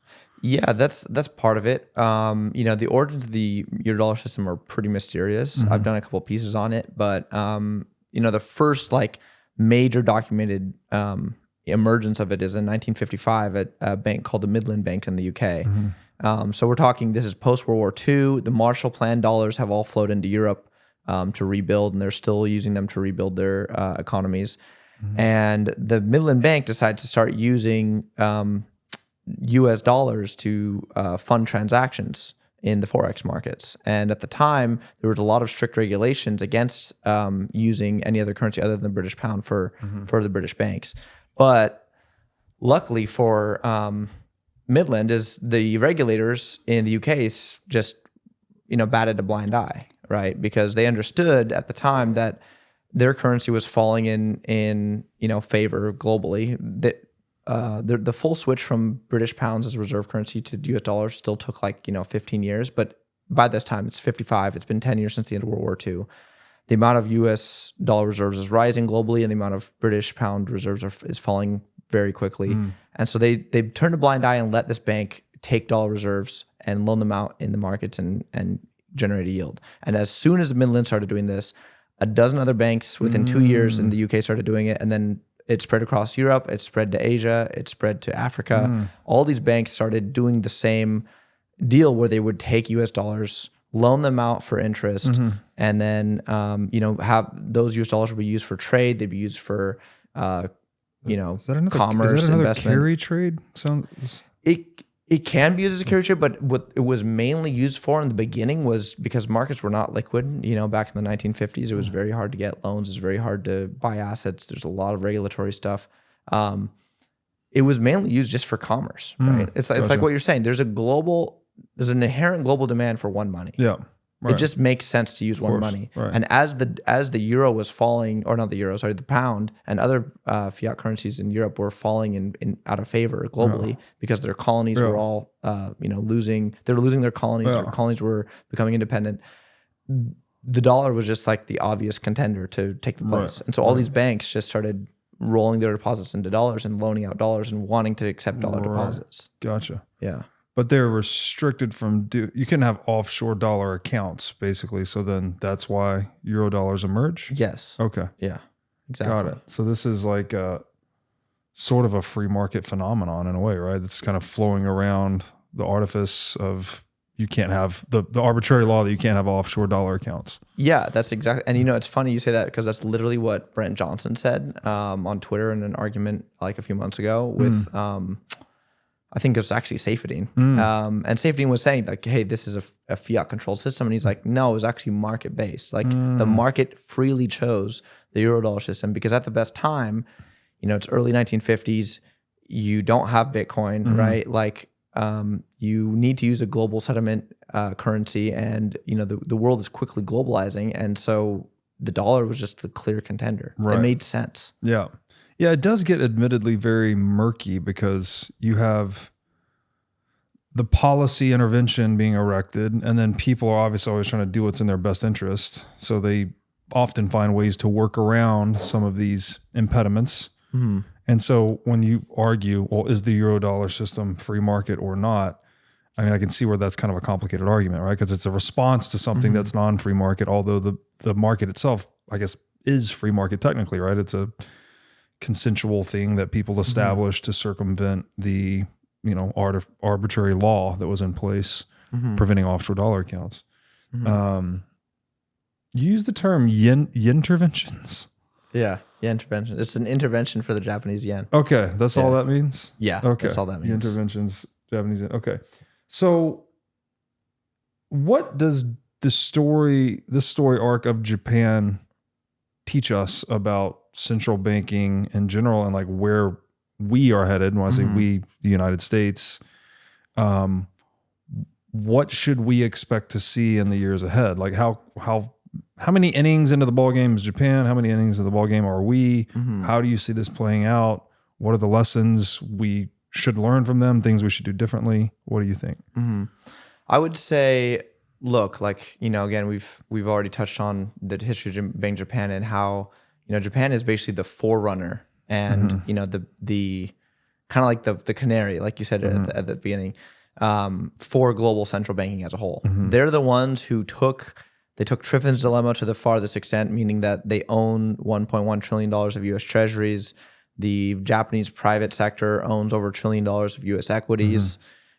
Speaker 2: Yeah, that's part of it. The origins of the Eurodollar system are pretty mysterious. I've done a couple pieces on it, but the first like major documented emergence of it is in 1955 at a bank called the Midland Bank in the UK. So we're talking, this is post-World War II. The Marshall Plan dollars have all flowed into Europe to rebuild, and they're still using them to rebuild their economies. And the Midland Bank decides to start using U.S. dollars to fund transactions in the Forex markets. And at the time, there was a lot of strict regulations against using any other currency other than the British pound for the British banks. But luckily for Midland, is the regulators in the UK just batted a blind eye, right? Because they understood at the time that their currency was falling in favor globally. That the full switch from British pounds as reserve currency to US dollars still took 15 years, but by this time it's 55. It's been 10 years since the end of World War II. The amount of US dollar reserves is rising globally, and the amount of British pound reserves is falling very quickly. And so they turned a blind eye and let this bank take dollar reserves and loan them out in the markets and generate a yield. And as soon as the Midland started doing this, a dozen other banks within 2 years in the UK started doing it, and then it spread across Europe, it spread to Asia, it spread to Africa. All these banks started doing the same deal where they would take US dollars, loan them out for interest, and then have those US dollars would be used for trade. They'd be used for commerce,
Speaker 3: is that another
Speaker 2: investment.
Speaker 3: Carry trade?
Speaker 2: It can be used as a carry trade, but what it was mainly used for in the beginning was because markets were not liquid. Back in the 1950s, it was very hard to get loans. It was very hard to buy assets. There's a lot of regulatory stuff. It was mainly used just for commerce, right? It's like what you're saying. There's an inherent global demand for one money.
Speaker 3: Yeah. Right.
Speaker 2: It just makes sense to use one money. Right. And as the euro was falling, or not the euro, sorry, the pound and other fiat currencies in Europe were falling in out of favor globally because their colonies were all losing. They were losing their colonies. Their colonies were becoming independent. The dollar was just like the obvious contender to take the place. And so all these banks just started rolling their deposits into dollars and loaning out dollars and wanting to accept dollar deposits.
Speaker 3: Gotcha.
Speaker 2: Yeah.
Speaker 3: But they're restricted from you can have offshore dollar accounts basically. So then that's why Eurodollars emerge?
Speaker 2: Yes.
Speaker 3: Okay.
Speaker 2: Yeah. Exactly.
Speaker 3: Got it. So this is like a sort of a free market phenomenon in a way, right? It's kind of flowing around the artifice of you can't have the arbitrary law that you can't have offshore dollar accounts.
Speaker 2: Yeah, that's exactly. And it's funny you say that because that's literally what Brent Johnson said on Twitter in an argument like a few months ago with I think it was actually Safedine. And Safedine was saying like, hey, this is a fiat controlled system. And he's like, no, it was actually market based. Like the market freely chose the Eurodollar system because at the best time, it's early 1950s. You don't have Bitcoin, right? Like you need to use a global settlement currency, and the world is quickly globalizing, and so the dollar was just the clear contender. Right. It made sense.
Speaker 3: Yeah. Yeah, it does get admittedly very murky because you have the policy intervention being erected, and then people are obviously always trying to do what's in their best interest. So they often find ways to work around some of these impediments. And so when you argue, well, is the Eurodollar system free market or not? I mean, I can see where that's kind of a complicated argument, right? Because it's a response to something that's non-free market, although the market itself, I guess, is free market technically, right? It's a consensual thing that people established to circumvent the arbitrary law that was in place preventing offshore dollar accounts. You use the term yen interventions.
Speaker 2: Yeah, yen intervention. It's an intervention for the Japanese yen.
Speaker 3: Okay, that's all that means?
Speaker 2: Yeah,
Speaker 3: okay.
Speaker 2: That's all that means.
Speaker 3: Interventions, Japanese yen. Okay. So what does this story arc of Japan teach us about central banking in general and like where we are headed? When I say we, the United States, what should we expect to see in the years ahead? Like how many innings into the ball game is Japan? How many innings of the ball game are we? How do you see this playing out? What are the lessons we should learn from them? Things we should do differently? What do you think?
Speaker 2: I would say, look, like, again, we've already touched on the history of Bank Japan and how, Japan is basically the forerunner and, the kind of like the canary, like you said at the beginning, for global central banking as a whole. They're the ones who took Triffin's dilemma to the farthest extent, meaning that they own $1.1 trillion of U.S. treasuries. The Japanese private sector owns over $1 trillion of U.S. equities.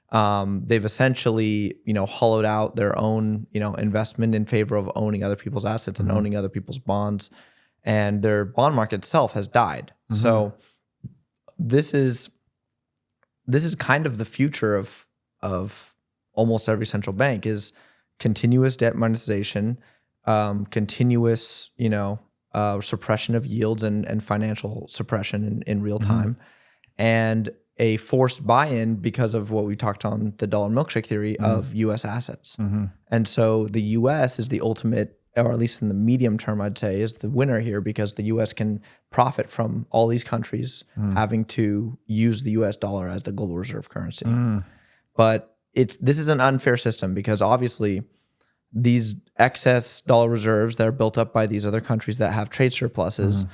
Speaker 2: They've essentially, hollowed out their own, investment in favor of owning other people's assets and owning other people's bonds. And their bond market itself has died. So this is kind of the future of almost every central bank is continuous debt monetization, continuous, suppression of yields and financial suppression in real time, and a forced buy-in because of what we talked on the dollar milkshake theory of U.S. assets. And so the U.S. is the ultimate, or at least in the medium term, I'd say, is the winner here because the U.S. can profit from all these countries having to use the U.S. dollar as the global reserve currency. But this is an unfair system because obviously these excess dollar reserves that are built up by these other countries that have trade surpluses,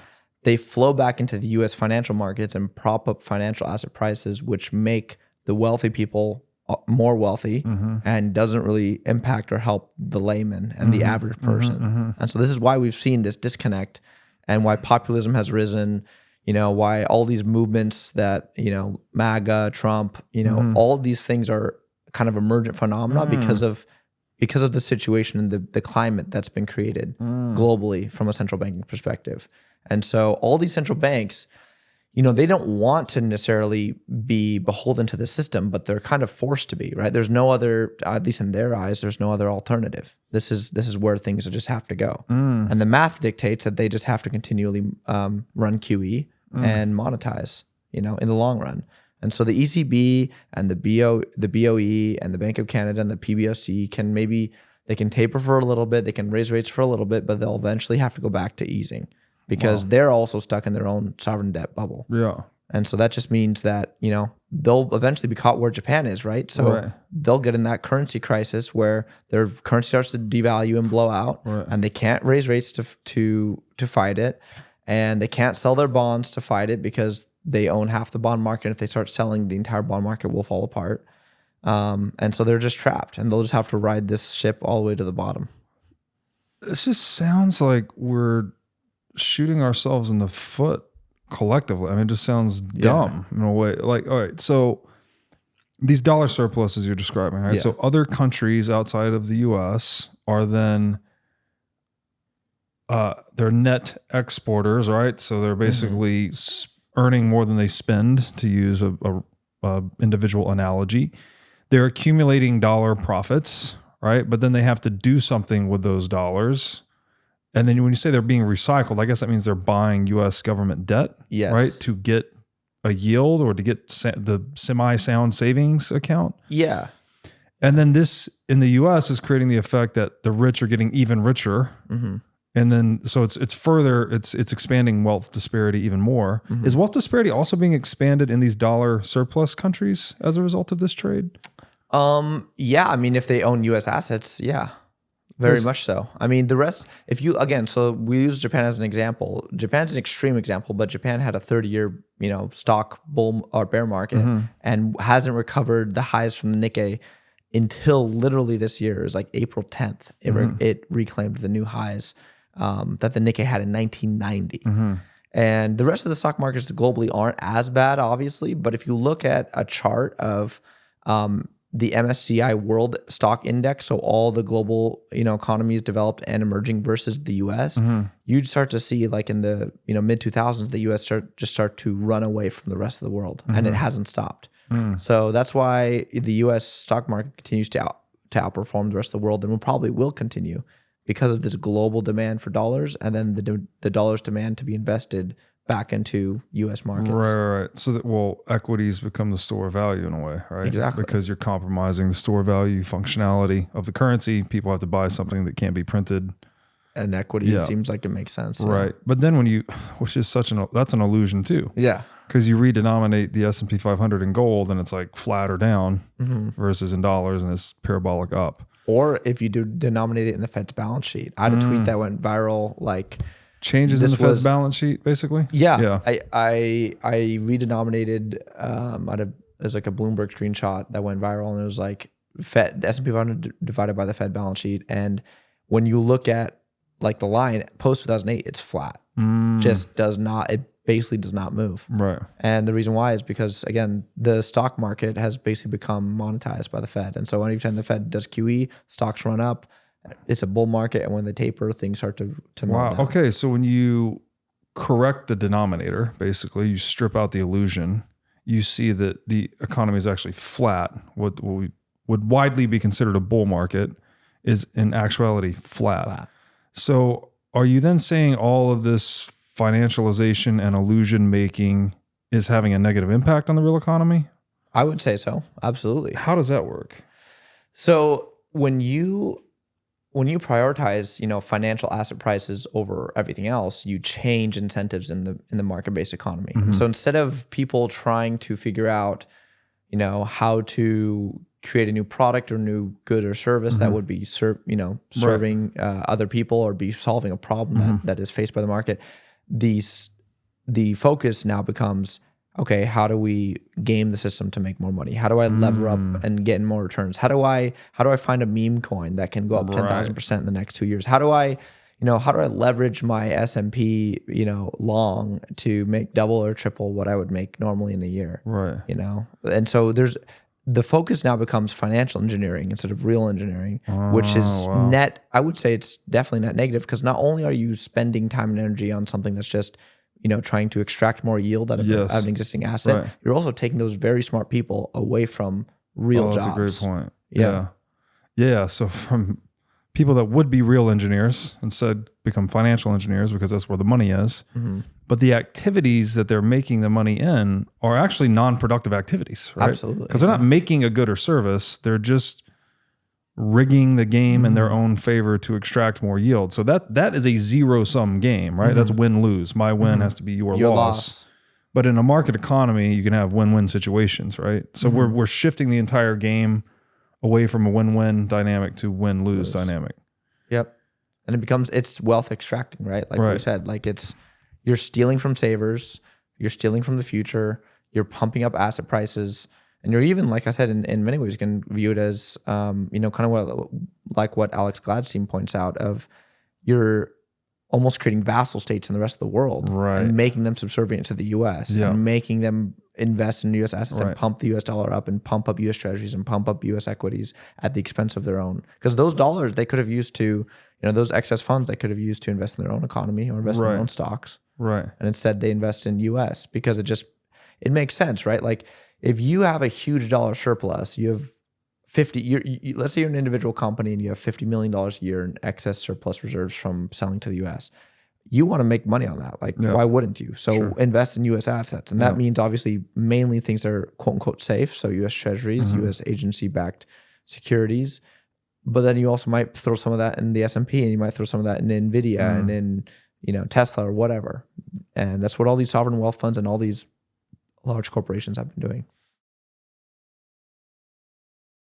Speaker 2: they flow back into the U.S. financial markets and prop up financial asset prices, which make the wealthy people more wealthy and doesn't really impact or help the layman and the average person. And so this is why we've seen this disconnect and why populism has risen, why all these movements that, MAGA, Trump, all these things are kind of emergent phenomena because of the situation and the climate that's been created globally from a central banking perspective. And so all these central banks, they don't want to necessarily be beholden to the system, but they're kind of forced to be, right? There's no other, at least in their eyes, there's no other alternative. This is where things just have to go. And the math dictates that they just have to continually run QE and monetize, in the long run. And so the ECB and the BOE and the Bank of Canada and the PBOC they can taper for a little bit, they can raise rates for a little bit, but they'll eventually have to go back to easing because they're also stuck in their own sovereign debt bubble. Yeah. And so that just means that, they'll eventually be caught where Japan is, right? So they'll get in that currency crisis where their currency starts to devalue and blow out and they can't raise rates to fight it. And they can't sell their bonds to fight it because they own half the bond market. If they start selling, the entire bond market will fall apart. And so they're just trapped and they'll just have to ride this ship all the way to the bottom.
Speaker 3: This just sounds like we're shooting ourselves in the foot collectively. I mean, it just sounds dumb in a way. Like, all right, so these dollar surpluses you're describing, right? So other countries outside of the U.S. are then they're net exporters, right? So they're basically earning more than they spend, to use a individual analogy. They're accumulating dollar profits, right? But then they have to do something with those dollars. And then when you say they're being recycled, I guess that means they're buying U.S. government debt, right? To get a yield or to get the semi-sound savings account.
Speaker 2: Yeah.
Speaker 3: And then this in the U.S. is creating the effect that the rich are getting even richer. Mm-hmm. And then, so it's expanding wealth disparity even more. Mm-hmm. Is wealth disparity also being expanded in these dollar surplus countries as a result of this trade?
Speaker 2: Yeah. I mean, if they own U.S. assets, yeah, very much so. I mean, the rest, so we use Japan as an example. Japan's an extreme example, but Japan had a 30-year, stock bull or bear market and hasn't recovered the highs from the Nikkei until literally this year. It was like April 10th. It reclaimed the new highs that the Nikkei had in 1990. And the rest of the stock markets globally aren't as bad, obviously. But if you look at a chart of the MSCI World Stock Index, so all the global economies developed and emerging versus the US, you'd start to see like in the mid 2000s, the US start to run away from the rest of the world, and it hasn't stopped. So that's why the US stock market continues to outperform the rest of the world, and will continue because of this global demand for dollars, and then the dollars demand to be invested back into U.S. markets.
Speaker 3: Right. So that, equities become the store of value in a way, right?
Speaker 2: Exactly.
Speaker 3: Because you're compromising the store value functionality of the currency. People have to buy something that can't be printed.
Speaker 2: And equity seems like it makes sense.
Speaker 3: Right. But then which is that's an illusion too.
Speaker 2: Yeah.
Speaker 3: Because you redenominate the S&P 500 in gold and it's like flat or down versus in dollars and it's parabolic up.
Speaker 2: Or if you do denominate it in the Fed's balance sheet. I had a tweet that went viral, like
Speaker 3: changes in the Fed's balance sheet, basically.
Speaker 2: Yeah. I redenominated it was like a Bloomberg screenshot that went viral, and it was like the S&P 500 divided by the Fed balance sheet. And when you look at like the line post 2008, it's flat. It basically does not move.
Speaker 3: Right.
Speaker 2: And the reason why is because, again, the stock market has basically become monetized by the Fed. And so anytime the Fed does QE, stocks run up. It's a bull market. And when they taper, things start to melt down.
Speaker 3: Okay. So when you correct the denominator, basically, you strip out the illusion, you see that the economy is actually flat. What would widely be considered a bull market is in actuality flat. So are you then saying all of this financialization and illusion making is having a negative impact on the real economy?
Speaker 2: I would say so. Absolutely.
Speaker 3: How does that work?
Speaker 2: So when you prioritize, financial asset prices over everything else, you change incentives in the market-based economy. So instead of people trying to figure out, how to create a new product or new good or service that would be serving other people or be solving a problem that is faced by the market, the focus now becomes, okay, how do we game the system to make more money? How do I lever up and get more returns? How do I find a meme coin that can go up 10,000% in the next 2 years? How do I leverage my S&P, long to make double or triple what I would make normally in a year?
Speaker 3: Right.
Speaker 2: And so the focus now becomes financial engineering instead of real engineering, which is net. I would say it's definitely net negative, because not only are you spending time and energy on something that's just, trying to extract more yield out of an existing asset, you're also taking those very smart people away from real jobs.
Speaker 3: That's a great point. Yeah. So from people that would be real engineers instead become financial engineers because that's where the money is. But the activities that they're making the money in are actually non-productive activities, right?
Speaker 2: Absolutely.
Speaker 3: Because they're not making a good or service. They're just rigging the game in their own favor to extract more yield. So that is a zero-sum game, right? That's win-lose. My win has to be your loss. But in a market economy, you can have win-win situations, right? So we're shifting the entire game away from a win-win dynamic to win-lose dynamic.
Speaker 2: Yep. And it's wealth extracting, right? Like we said, like you're stealing from savers, you're stealing from the future, you're pumping up asset prices, and you're even, like I said, in many ways, you can view it as, kind of what Alex Gladstein points out of you're almost creating vassal states in the rest of the world, and making them subservient to the U.S. and making them invest in U.S. assets and pump the U.S. dollar up and pump up U.S. treasuries and pump up U.S. equities at the expense of their own. Because those dollars they could have used to, those excess funds they could have used to invest in their own economy or invest in their own stocks.
Speaker 3: Right.
Speaker 2: And instead they invest in U.S. because it makes sense, right? Like if you have a huge dollar surplus, you have 50, let's say you're an individual company and you have $50 million a year in excess surplus reserves from selling to the US. You want to make money on that. Like, why wouldn't you? So invest in US assets. And that means obviously mainly things that are quote unquote safe. So US treasuries, US agency backed securities. But then you also might throw some of that in the S&P, and you might throw some of that in NVIDIA and in, you know, Tesla or whatever. And that's what all these sovereign wealth funds and all these large corporations have been doing.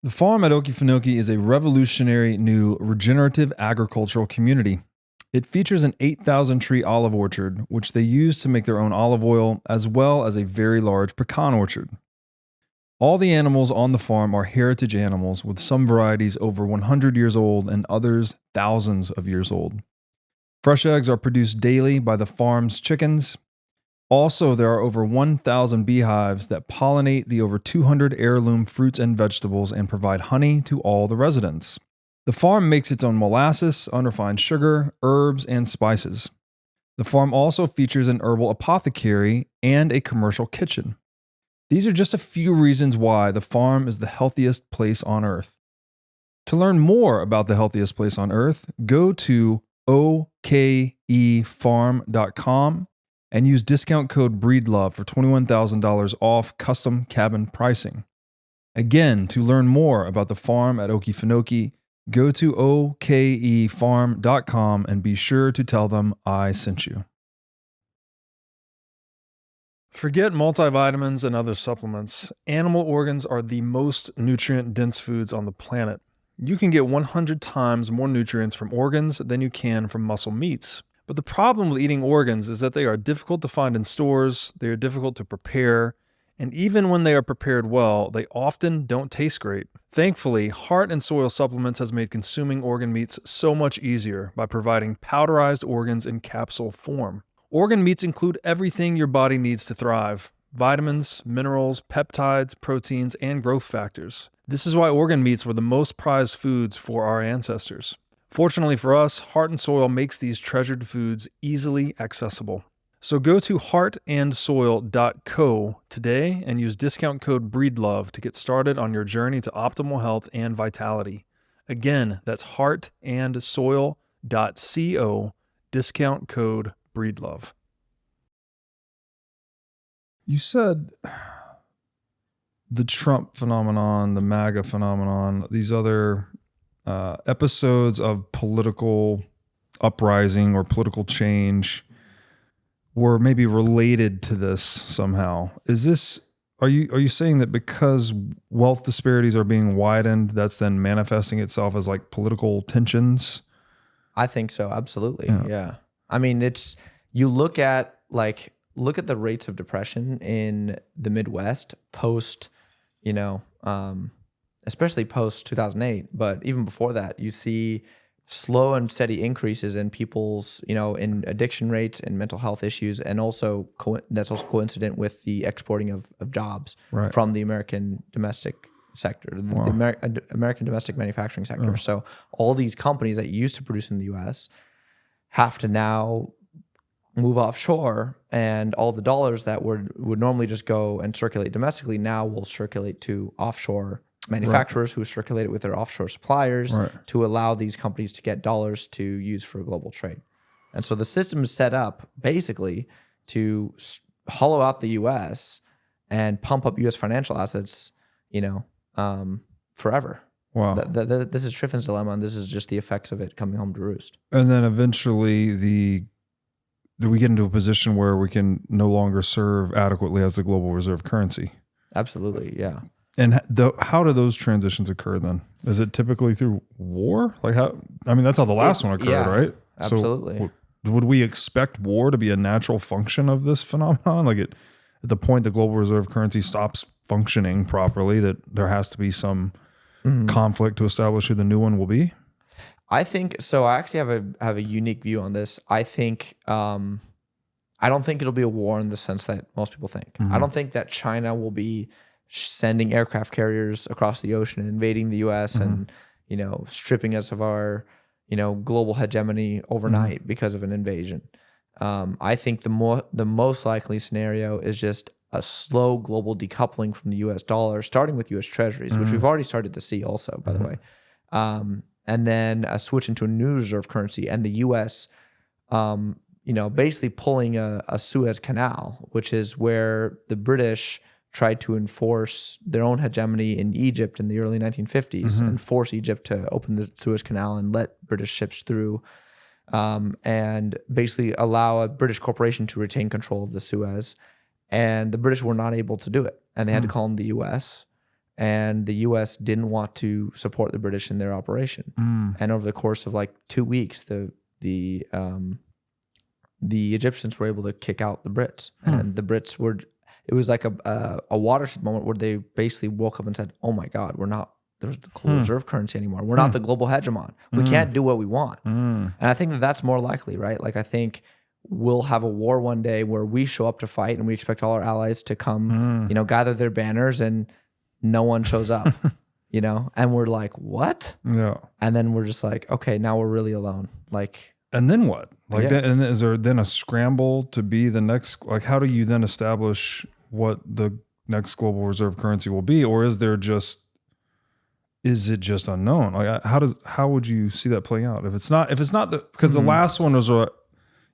Speaker 1: The farm at Okefenokee is a revolutionary new regenerative agricultural community. It features an 8,000 tree olive orchard, which they use to make their own olive oil, as well as a very large pecan orchard. All the animals on the farm are heritage animals, with some varieties over 100 years old and others thousands of years old. Fresh eggs are produced daily by the farm's chickens. Also, there are over 1,000 beehives that pollinate the over 200 heirloom fruits and vegetables and provide honey to all the residents. The farm makes its own molasses, unrefined sugar, herbs, and spices. The farm also features an herbal apothecary and a commercial kitchen. These are just a few reasons why the farm is the healthiest place on earth. To learn more about the healthiest place on earth, go to okefarm.com and use discount code BREEDLOVE for $21,000 off custom cabin pricing. Again, to learn more about the farm at Okefenokee, go to okefarm.com and be sure to tell them I sent you. Forget multivitamins and other supplements. Animal organs are the most nutrient-dense foods on the planet. You can get 100 times more nutrients from organs than you can from muscle meats. But the problem with eating organs is that they are difficult to find in stores, they are difficult to prepare, and even when they are prepared well, they often don't taste great. Thankfully, Heart and Soil Supplements has made consuming organ meats so much easier by providing powderized organs in capsule form. Organ meats include everything your body needs to thrive: vitamins, minerals, peptides, proteins, and growth factors. This is why organ meats were the most prized foods for our ancestors. Fortunately for us, Heart and Soil makes these treasured foods easily accessible. So go to heartandsoil.co today and use discount code BREEDLOVE to get started on your journey to optimal health and vitality. Again, that's heartandsoil.co, discount code BREEDLOVE. You said the Trump phenomenon, the MAGA phenomenon, these other episodes of political uprising or political change were maybe related to this somehow. Are you saying that because wealth disparities are being widened, that's then manifesting itself as like political tensions?
Speaker 2: I think so, absolutely. Yeah. I mean, look at the rates of depression in the Midwest post, especially post 2008, but even before that, you see slow and steady increases in people's, in addiction rates and mental health issues, and also that's also coincident with the exporting of jobs from the American domestic sector, the American domestic manufacturing sector. So all these companies that used to produce in the U.S. have to now move offshore, and all the dollars that would normally just go and circulate domestically now will circulate to offshore manufacturers who circulate it with their offshore suppliers to allow these companies to get dollars to use for global trade. And so the system is set up basically to hollow out the U.S. and pump up U.S. financial assets, forever.
Speaker 1: Wow.
Speaker 2: This is Triffin's dilemma, and this is just the effects of it coming home to roost.
Speaker 1: And then eventually do we get into a position where we can no longer serve adequately as the global reserve currency?
Speaker 2: Absolutely, yeah.
Speaker 1: And how do those transitions occur then? Is it typically through war? Like that's how the last one occurred, right?
Speaker 2: Absolutely.
Speaker 1: So would we expect war to be a natural function of this phenomenon? Like at the point the global reserve currency stops functioning properly, that there has to be some conflict to establish who the new one will be?
Speaker 2: I think so. I actually have a unique view on this. I think I don't think it'll be a war in the sense that most people think. I don't think that China will be sending aircraft carriers across the ocean and invading the U.S. and stripping us of our global hegemony overnight because of an invasion. I think the most likely scenario is just a slow global decoupling from the US dollar, starting with US treasuries, which we've already started to see also, by the way. And then a switch into a new reserve currency, and the US, basically pulling a Suez Canal, which is where the British tried to enforce their own hegemony in Egypt in the early 1950s and force Egypt to open the Suez Canal and let British ships through, and basically allow a British corporation to retain control of the Suez. And the British were not able to do it, and they had to call in the US. And the U.S. didn't want to support the British in their operation. And over the course of like 2 weeks, the Egyptians were able to kick out the Brits. And the Brits were, it was like a watershed moment where they basically woke up and said, oh my God, there's the global reserve currency anymore. We're not the global hegemon. We can't do what we want. And I think that that's more likely, right? Like I think we'll have a war one day where we show up to fight and we expect all our allies to come, gather their banners, and no one shows up, and we're like, what? Yeah. And then we're just like, okay, now we're really alone. Like,
Speaker 3: and then what? Like, and is there then a scramble to be the next? Like, how do you then establish what the next global reserve currency will be, or is it just unknown? Like, how would you see that playing out if it's not because the last one was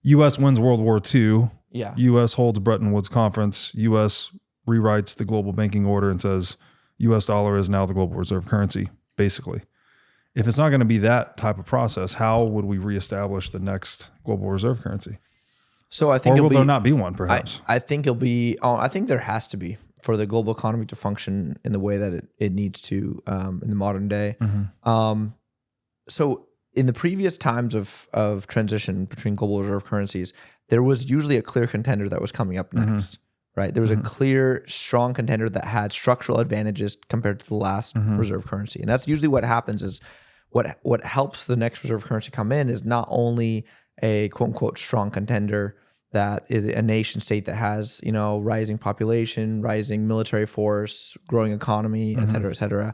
Speaker 3: U.S. wins World War II.
Speaker 2: Yeah.
Speaker 3: U.S. holds Bretton Woods Conference. U.S. rewrites the global banking order and says U.S. dollar is now the global reserve currency, basically. If it's not going to be that type of process, how would we reestablish the next global reserve currency?
Speaker 2: So I think,
Speaker 3: or will there not be one, perhaps?
Speaker 2: I think it'll be. I think there has to be for the global economy to function in the way that it needs to in the modern day. So in the previous times of transition between global reserve currencies, there was usually a clear contender that was coming up next. Right, there was a clear, strong contender that had structural advantages compared to the last reserve currency, and that's usually what happens. Is what helps the next reserve currency come in is not only a quote unquote strong contender that is a nation state that has rising population, rising military force, growing economy, et cetera,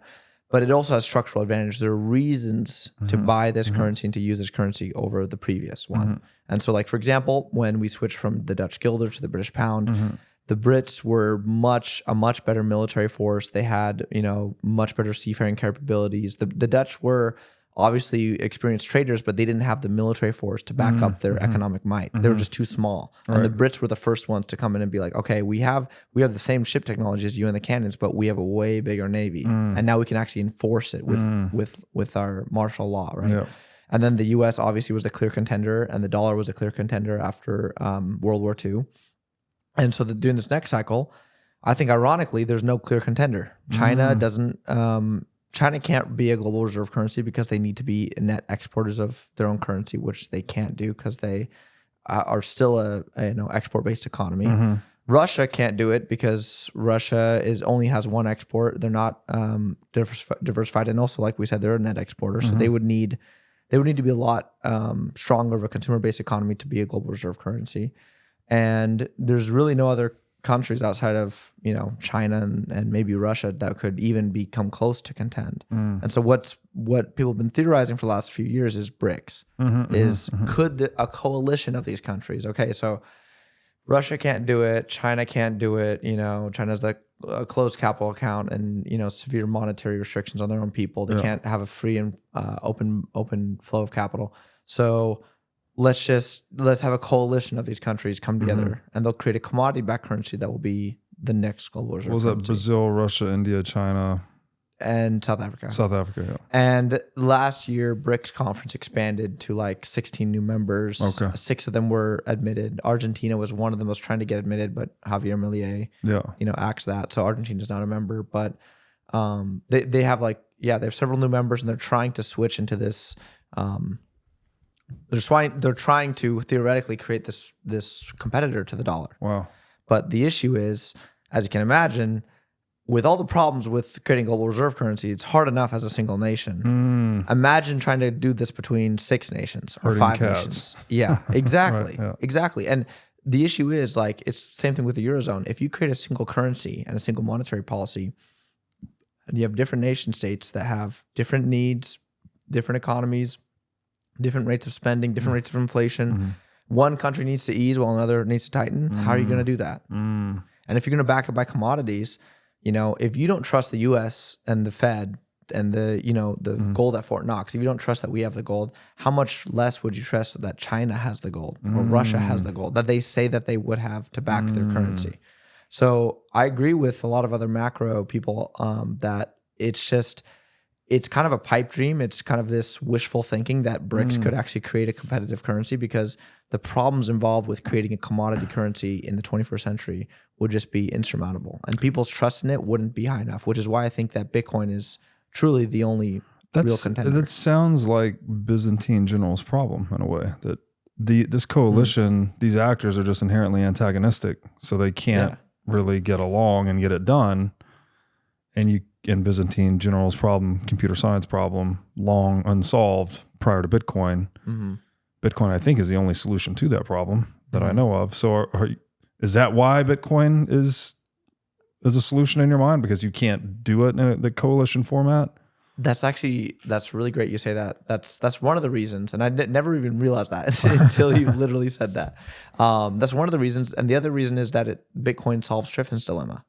Speaker 2: but it also has structural advantage. There are reasons to buy this currency and to use this currency over the previous one. And so, like for example, when we switched from the Dutch guilder to the British pound. The Brits were a much better military force. They had, much better seafaring capabilities. The Dutch were obviously experienced traders, but they didn't have the military force to back up their economic might. They were just too small. Right. And the Brits were the first ones to come in and be like, okay, we have the same ship technology as you and the cannons, but we have a way bigger navy, and now we can actually enforce it with our martial law, right? Yeah. And then the U.S. obviously was the clear contender, and the dollar was a clear contender after World War II. And so during this next cycle, I think ironically, there's no clear contender. China doesn't. China can't be a global reserve currency because they need to be net exporters of their own currency, which they can't do because they are still a export-based economy. Russia can't do it because Russia only has one export. They're not diversified, and also, like we said, they're a net exporter, so they would need to be a lot stronger of a consumer-based economy to be a global reserve currency. And there's really no other countries outside of China and maybe Russia that could even become close to contend. And so what people have been theorizing for the last few years is BRICS. Could a coalition of these countries? Okay, so Russia can't do it, China can't do it. China's like a closed capital account and severe monetary restrictions on their own people. They can't have a free and open flow of capital. So let's have a coalition of these countries come together, and they'll create a commodity-backed currency that will be the next global reserve currency. What was that? Brazil,
Speaker 3: Russia, India, China,
Speaker 2: and South Africa.
Speaker 3: South Africa, yeah.
Speaker 2: And last year, BRICS conference expanded to like 16 new members. Okay. 6 of them were admitted. Argentina was one of them, was trying to get admitted, but Javier Milei, axed that. So Argentina's not a member, but they have they have several new members, and they're trying to switch into this. They're trying to theoretically create this competitor to the dollar.
Speaker 3: Wow.
Speaker 2: But the issue is, as you can imagine, with all the problems with creating global reserve currency, it's hard enough as a single nation. Imagine trying to do this between 6 nations or 5 nations. Yeah, exactly. Right, yeah. Exactly. And the issue is it's the same thing with the Eurozone. If you create a single currency and a single monetary policy, and you have different nation states that have different needs, different economies, different rates of spending, different rates of inflation. One country needs to ease while another needs to tighten. How are you going to do that? And And if you're going to back it by commodities, if you don't trust the U.S. and the Fed and the gold at Fort Knox, if you don't trust that we have the gold, how much less would you trust that China has the gold or Russia has the gold that they say that they would have to back their currency? So I agree with a lot of other macro people that it's kind of a pipe dream. It's kind of this wishful thinking that BRICS could actually create a competitive currency, because the problems involved with creating a commodity currency in the 21st century would just be insurmountable. And people's trust in it wouldn't be high enough, which is why I think that Bitcoin is truly the only real contender.
Speaker 3: That sounds like Byzantine generals' problem in a way, that this coalition, these actors are just inherently antagonistic, so they can't really get along and get it done. And Byzantine generals' problem, computer science problem, long unsolved prior to Bitcoin. Bitcoin, I think, is the only solution to that problem that I know of. So is that why Bitcoin is a solution in your mind? Because you can't do it in the coalition format?
Speaker 2: That's really great you say that. That's one of the reasons, and I never even realized that until you literally said that. That's one of the reasons, and the other reason is that Bitcoin solves Triffin's dilemma.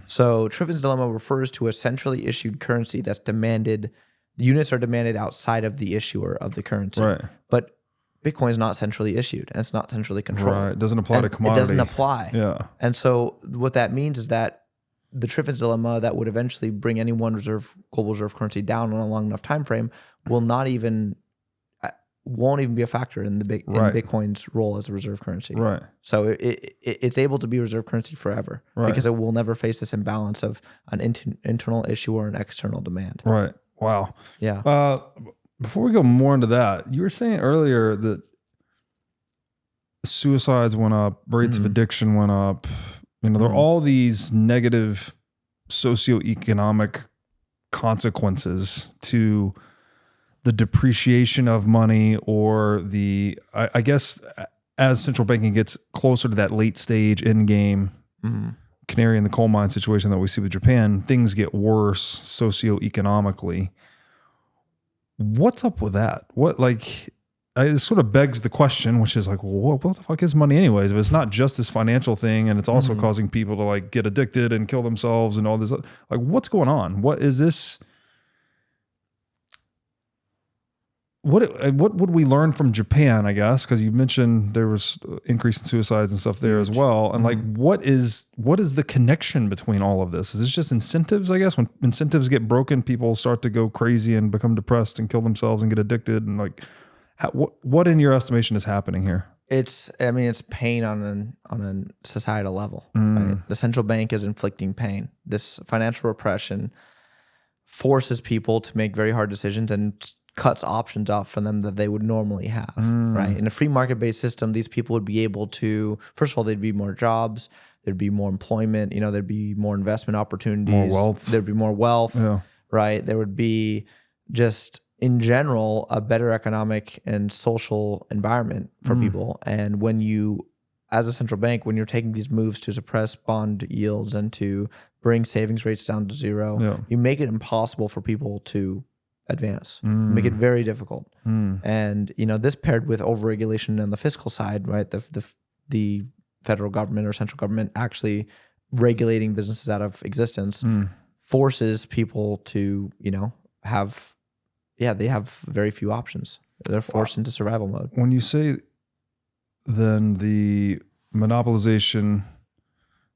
Speaker 2: So Triffin's dilemma refers to a centrally issued currency that's demanded. The units are demanded outside of the issuer of the currency,
Speaker 3: right?
Speaker 2: But Bitcoin is not centrally issued, and it's not centrally controlled.
Speaker 3: Right, it doesn't apply to commodity.
Speaker 2: It doesn't apply.
Speaker 3: Yeah, and
Speaker 2: so what that means is that the Triffin's dilemma that would eventually bring any one global reserve currency down on a long enough time frame won't even be a factor in Bitcoin's role as a reserve currency.
Speaker 3: Right.
Speaker 2: So it's able to be reserve currency forever, because it will never face this imbalance of an internal issue or an external demand.
Speaker 3: Right. Wow.
Speaker 2: Yeah.
Speaker 3: Before we go more into that, you were saying earlier that suicides went up, rates of addiction went up. There are all these negative socioeconomic consequences to the depreciation of money, or I guess as central banking gets closer to that late stage Endgame canary in the coal mine situation that we see with Japan, things get worse socioeconomically. What's up with that? It sort of begs the question, which is like, well, what the fuck is money anyways? If it's not just this financial thing, and it's also causing people to get addicted and kill themselves and all this, what's going on? What is this? What would we learn from Japan, I guess? Because you mentioned there was increase in suicides and stuff there as well. And what is the connection between all of this? Is this just incentives, I guess? When incentives get broken, people start to go crazy and become depressed and kill themselves and get addicted, and what in your estimation is happening here?
Speaker 2: It's pain on a societal level. Right? The central bank is inflicting pain. This financial repression forces people to make very hard decisions and cuts options off from them that they would normally have. Right? In a free market-based system, these people would be able to, first of all, there'd be more jobs, there'd be more employment, there'd be more investment opportunities,
Speaker 3: more wealth.
Speaker 2: There'd be more wealth, right? There would be just, in general, a better economic and social environment for people. And when you, as a central bank, when you're taking these moves to suppress bond yields and to bring savings rates down to zero, you make it impossible for people to advance. You make it very difficult. And this paired with overregulation on the fiscal side, right? The federal government or central government actually regulating businesses out of existence forces people to have. Yeah, they have very few options. They're forced into survival mode.
Speaker 3: When you say then the monopolization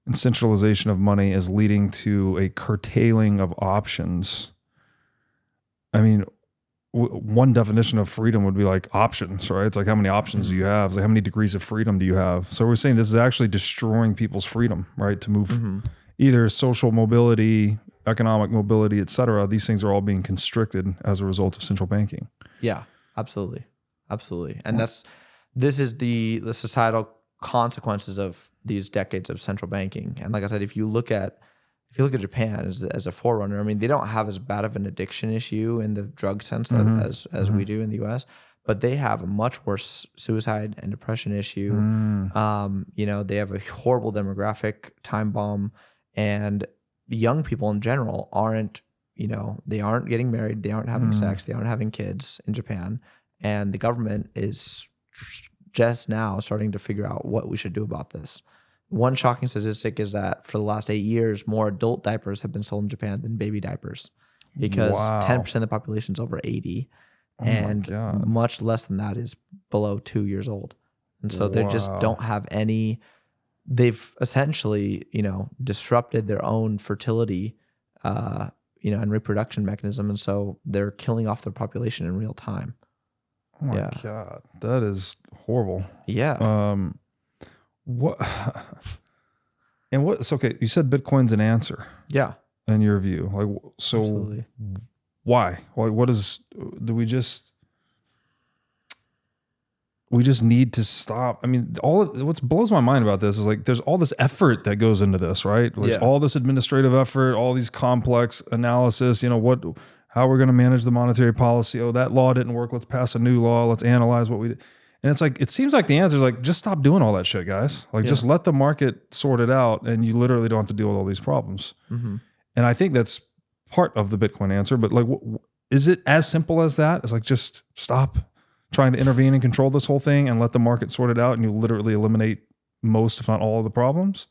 Speaker 3: and centralization of money is leading to a curtailing of options, one definition of freedom would be options, right? It's how many options do you have? It's how many degrees of freedom do you have? So we're saying this is actually destroying people's freedom, right? To move either social mobility, economic mobility, et cetera. These things are all being constricted as a result of central banking.
Speaker 2: Yeah, absolutely. And this is the societal consequences of these decades of central banking. And like I said, if you look at Japan as a forerunner, they don't have as bad of an addiction issue in the drug sense as we do in the US, but they have a much worse suicide and depression issue. They have a horrible demographic time bomb, and young people in general aren't getting married, they aren't having sex, they aren't having kids in Japan, and the government is just now starting to figure out what we should do about this. one shocking statistic is that for the last 8 years, more adult diapers have been sold in Japan than baby diapers, because 10% of the population is over 80, and much less than that is below 2 years old. And so they just don't have any. They've essentially, disrupted their own fertility, and reproduction mechanism, and so they're killing off their population in real time.
Speaker 3: Oh my God, that is horrible.
Speaker 2: Yeah.
Speaker 3: What? And what's okay? You said Bitcoin's an answer.
Speaker 2: Yeah.
Speaker 3: In your view, like, so
Speaker 2: Absolutely.
Speaker 3: Why? Like, what is? Do we just need to stop? I mean, what blows my mind about this is like there's all this effort that goes into this, right? Like all this administrative effort, all these complex analysis. How we're going to manage the monetary policy. Oh, that law didn't work. Let's pass a new law. Let's analyze what we did. And it's like, it seems like the answer is like, just stop doing all that shit, guys. Like, just let the market sort it out, and you literally don't have to deal with all these problems. Mm-hmm. And I think that's part of the Bitcoin answer. But like, is it as simple as that? It's like, just stop trying to intervene and control this whole thing and let the market sort it out, and you literally eliminate most, if not all, of the problems?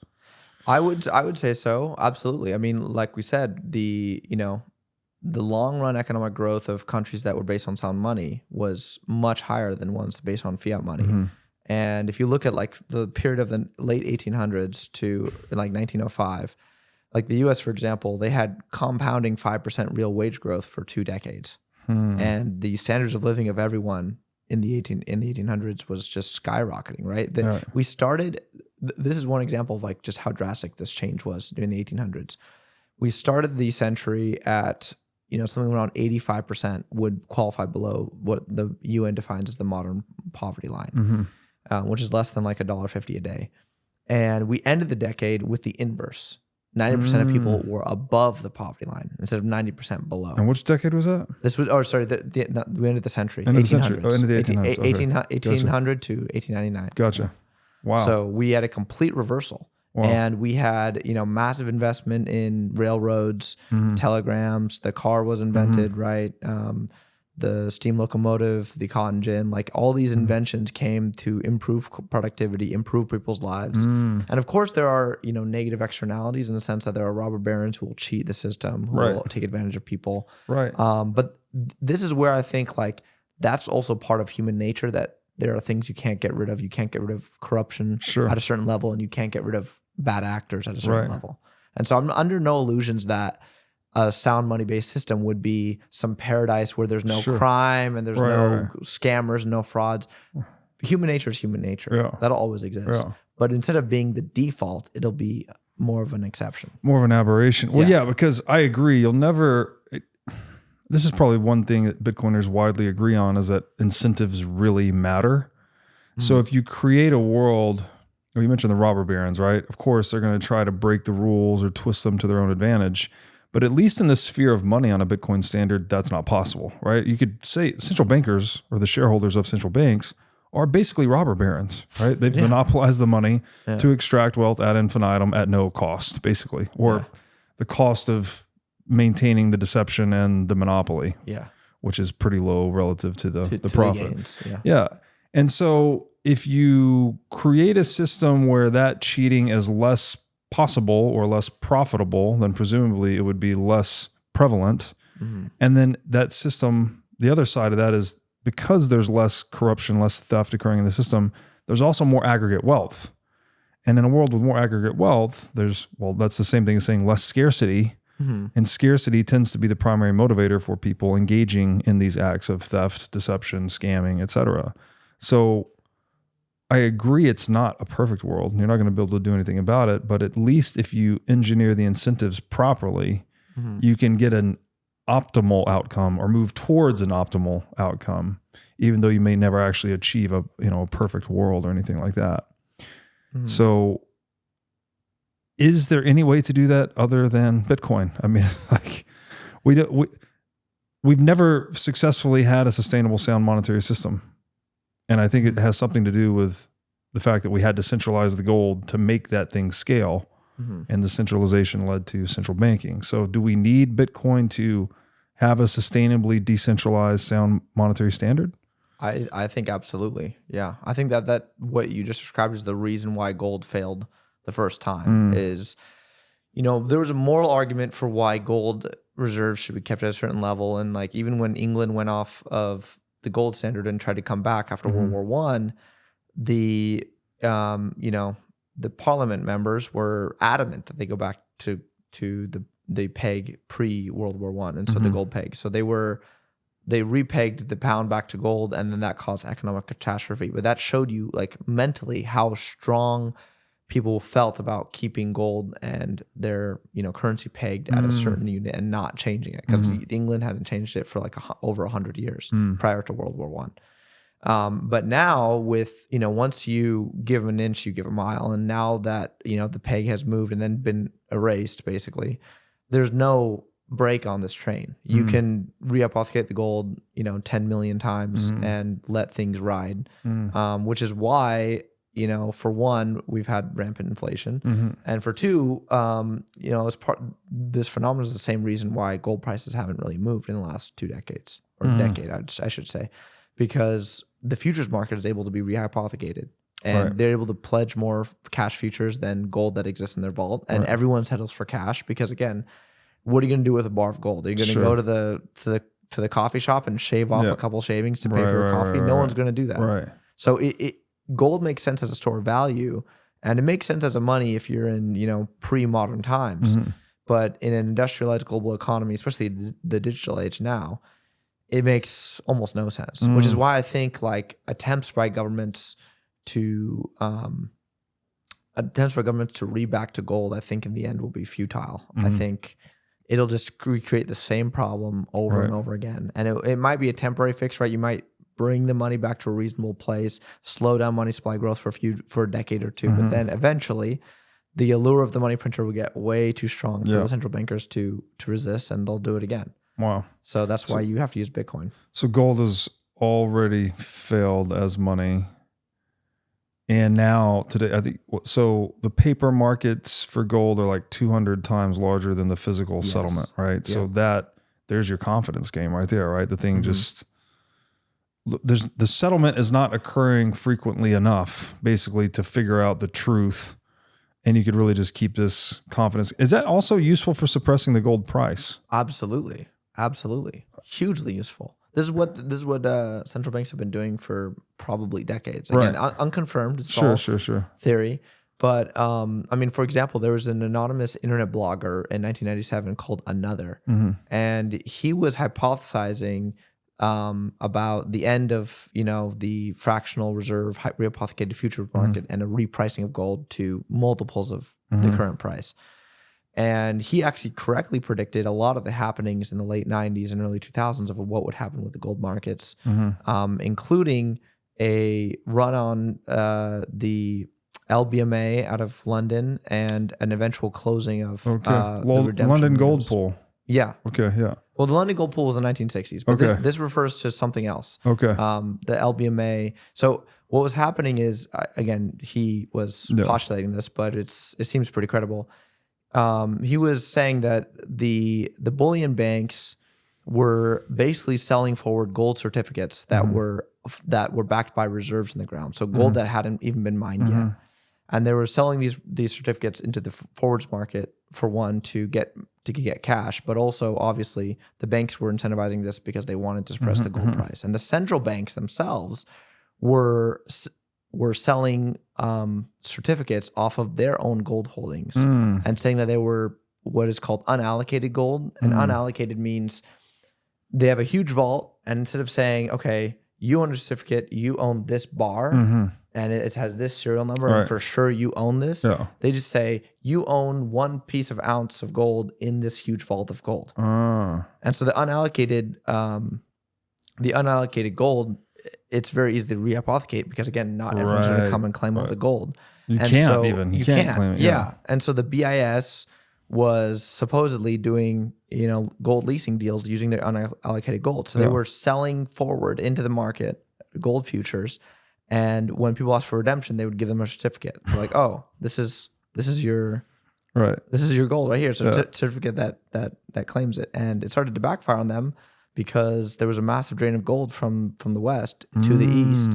Speaker 2: I would say so. Absolutely. I mean, like we said, the long run economic growth of countries that were based on sound money was much higher than ones based on fiat money. Mm-hmm. And if you look at like the period of the late 1800s to like 1905, like the US, for example, they had compounding 5% real wage growth for 2 decades. And the standards of living of everyone in the 1800s was just skyrocketing, right? We started, this is one example of like just how drastic this change was during the 1800s. We started the century at something around 85% would qualify below what the UN defines as the modern poverty line, which is less than like $1.50 a day. And we ended the decade with the inverse. 90% of people were above the poverty line instead of 90% below.
Speaker 3: And which decade was that?
Speaker 2: This was, we ended the century.
Speaker 3: End of the
Speaker 2: 1800s.
Speaker 3: century. Oh, end of the 1800s.
Speaker 2: 1800 to 1899.
Speaker 3: Gotcha. Wow.
Speaker 2: So we had a complete reversal. Wow. And we had, massive investment in railroads, telegrams. The car was invented, right? The steam locomotive, the cotton gin, like all these inventions came to improve productivity, improve people's lives. And of course, there are, negative externalities in the sense that there are robber barons who will cheat the system, who will take advantage of people.
Speaker 3: Right.
Speaker 2: But this is where I think like that's also part of human nature, that there are things you can't get rid of. You can't get rid of corruption at a certain level, and you can't get rid of bad actors at a certain level. And so I'm under no illusions that a sound money-based system would be some paradise where there's no crime and there's no scammers, no frauds. Human nature is human nature. Yeah. That'll always exist. Yeah. But instead of being the default, it'll be more of an exception.
Speaker 3: More of an aberration. Well, yeah, because I agree. This is probably one thing that Bitcoiners widely agree on, is that incentives really matter. So if you create a world, you mentioned the robber barons, right? Of course, they're going to try to break the rules or twist them to their own advantage. But at least in the sphere of money on a Bitcoin standard, that's not possible, right? You could say central bankers, or the shareholders of central banks, are basically robber barons, right? They've monopolized the money to extract wealth ad infinitum at no cost, basically, or the cost of maintaining the deception and the monopoly, which is pretty low relative to the profit.
Speaker 2: Gains,
Speaker 3: And so if you create a system where that cheating is less possible or less profitable, then presumably it would be less prevalent. And then that system, the other side of that is, because there's less corruption, less theft occurring in the system, there's also more aggregate wealth. And in a world with more aggregate wealth, that's the same thing as saying less scarcity. And scarcity tends to be the primary motivator for people engaging in these acts of theft, deception, scamming, etc. So I agree it's not a perfect world. You're not going to be able to do anything about it, but at least if you engineer the incentives properly, you can get an optimal outcome or move towards an optimal outcome, even though you may never actually achieve a perfect world or anything like that. So is there any way to do that other than Bitcoin? I mean, like we've never successfully had a sustainable sound monetary system. And I think it has something to do with the fact that we had to centralize the gold to make that thing scale. And the centralization led to central banking. So do we need Bitcoin to have a sustainably decentralized sound monetary standard?
Speaker 2: I think absolutely. Yeah. I think that what you just described is the reason why gold failed the first time is, there was a moral argument for why gold reserves should be kept at a certain level. And like, even when England went off of the gold standard and tried to come back after World War I, the parliament members were adamant that they go back to the peg pre-World War I, and so the gold peg. So they repegged the pound back to gold, and then that caused economic catastrophe. But that showed you, like, mentally how strong people felt about keeping gold and their currency pegged at a certain unit and not changing it, because England hadn't changed it for like over 100 years prior to World War I. But now with, once you give an inch, you give a mile. And now that, the peg has moved and then been erased, basically, there's no break on this train. You can reapothecate the gold, 10 million times and let things ride, which is why, for one, we've had rampant inflation. And for two, this phenomenon is the same reason why gold prices haven't really moved in the last 2 decades, or decade, I should say, because the futures market is able to be rehypothecated, and they're able to pledge more cash futures than gold that exists in their vault. And everyone settles for cash because, again, what are you going to do with a bar of gold? Are you going to go to the coffee shop and shave off a couple shavings to pay for your coffee? No one's going to do that.
Speaker 3: Right.
Speaker 2: So gold makes sense as a store of value, and it makes sense as a money if you're in pre-modern times. But in an industrialized global economy, especially the digital age now, it makes almost no sense, which is why I think like attempts by governments to reback to gold, I think in the end will be futile. I think it'll just recreate the same problem over and over again. And it might be a temporary fix, right? You might bring the money back to a reasonable place, slow down money supply growth for a decade or two, but then eventually the allure of the money printer will get way too strong for the central bankers to resist, and they'll do it again.
Speaker 3: Wow.
Speaker 2: So that's why you have to use Bitcoin.
Speaker 3: So gold has already failed as money. And now today, I think, so the paper markets for gold are like 200 times larger than the physical settlement, right? Yeah. So there's your confidence game right there, right? The thing the settlement is not occurring frequently enough, basically, to figure out the truth. And you could really just keep this confidence. Is that also useful for suppressing the gold price?
Speaker 2: Absolutely. Hugely useful. This is what central banks have been doing for probably decades. Again, unconfirmed. It's all theory. But for example, there was an anonymous internet blogger in 1997 called Another, and he was hypothesizing about the end of the fractional reserve reapothecated future market and a repricing of gold to multiples of the current price. And he actually correctly predicted a lot of the happenings in the late 90s and early 2000s of what would happen with the gold markets, including a run on the LBMA out of London and an eventual closing of the redemption
Speaker 3: London
Speaker 2: windows.
Speaker 3: Gold Pool.
Speaker 2: Yeah.
Speaker 3: Okay, yeah.
Speaker 2: Well, the London Gold Pool was the 1960s, but this refers to something else.
Speaker 3: Okay.
Speaker 2: The LBMA. So what was happening is, again, he was postulating this, but it seems pretty credible. He was saying that the bullion banks were basically selling forward gold certificates that were backed by reserves in the ground. So gold that hadn't even been mined yet. And they were selling these certificates into the forwards market, for one, to get cash, but also obviously the banks were incentivizing this because they wanted to suppress the gold price. And the central banks themselves were selling certificates off of their own gold holdings and saying that they were what is called unallocated gold. And unallocated means they have a huge vault, and instead of saying, okay, you own a certificate, you own this bar, and it has this serial number, and for sure you own this. Yeah. They just say, you own 1 piece of ounce of gold in this huge vault of gold. And so the unallocated gold, it's very easy to reapothecate because, again, not everyone's going to come and claim all the gold.
Speaker 3: You can't claim it.
Speaker 2: Yeah. And so the BIS was supposedly doing, gold leasing deals using their unallocated gold. So they were selling forward into the market gold futures, and when people asked for redemption, they would give them a certificate. They're like, "Oh, this is your this is your gold right here. It's a certificate that claims it." And it started to backfire on them because there was a massive drain of gold from the west to the east,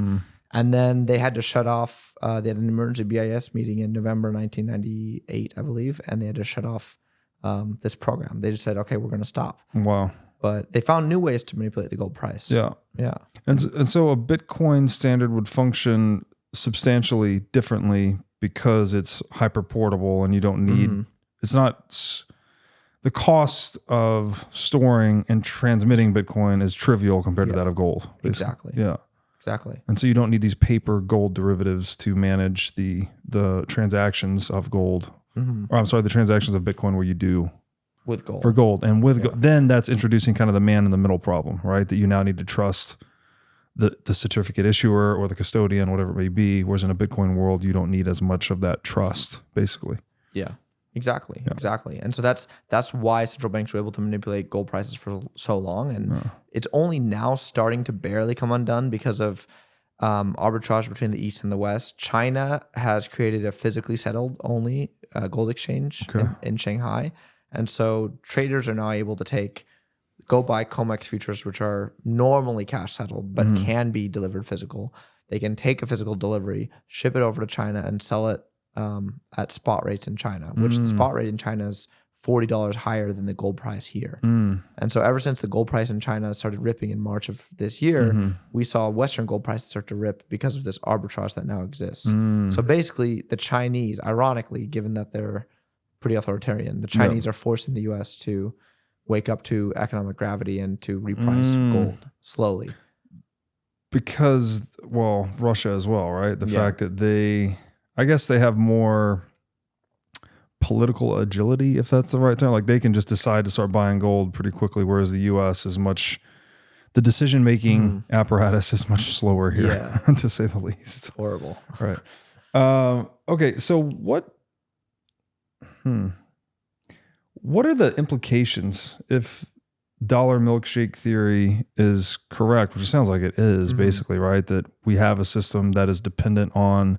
Speaker 2: And then they had to shut off, they had an emergency BIS meeting in November 1998, I believe, and they had to shut off this program. They just said, okay, we're going to stop.
Speaker 3: Wow.
Speaker 2: But they found new ways to manipulate the gold price.
Speaker 3: Yeah.
Speaker 2: Yeah.
Speaker 3: And so a Bitcoin standard would function substantially differently because it's hyper portable and you don't need, it's not, the cost of storing and transmitting Bitcoin is trivial compared to that of gold. Basically.
Speaker 2: Exactly.
Speaker 3: Yeah.
Speaker 2: Exactly.
Speaker 3: And so you don't need these paper gold derivatives to manage the transactions of gold. Or I'm sorry, the transactions of Bitcoin where you do
Speaker 2: with gold.
Speaker 3: For gold. And with gold, then that's introducing kind of the man in the middle problem, right? That you now need to trust the certificate issuer or the custodian, whatever it may be. Whereas in a Bitcoin world, you don't need as much of that trust, basically.
Speaker 2: Yeah. Exactly. And so that's why central banks were able to manipulate gold prices for so long. And it's only now starting to barely come undone because of arbitrage between the East and the West. China has created a physically settled only gold exchange in Shanghai. And so traders are now able to go buy COMEX futures, which are normally cash settled, but can be delivered physical. They can take a physical delivery, ship it over to China, and sell it at spot rates in China, which the spot rate in China is $40 higher than the gold price here. And so ever since the gold price in China started ripping in March of this year, we saw Western gold prices start to rip because of this arbitrage that now exists. So basically the Chinese, ironically, given that they're pretty authoritarian, the Chinese are forcing the US to wake up to economic gravity and to reprice gold slowly.
Speaker 3: Because, well, Russia as well, right? The fact that I guess they have more political agility, if that's the right term. Like they can just decide to start buying gold pretty quickly, whereas the US is the decision-making apparatus is much slower here, to say the least.
Speaker 2: Horrible.
Speaker 3: Right. Okay, so what are the implications if dollar milkshake theory is correct, which it sounds like it is basically, right? That we have a system that is dependent on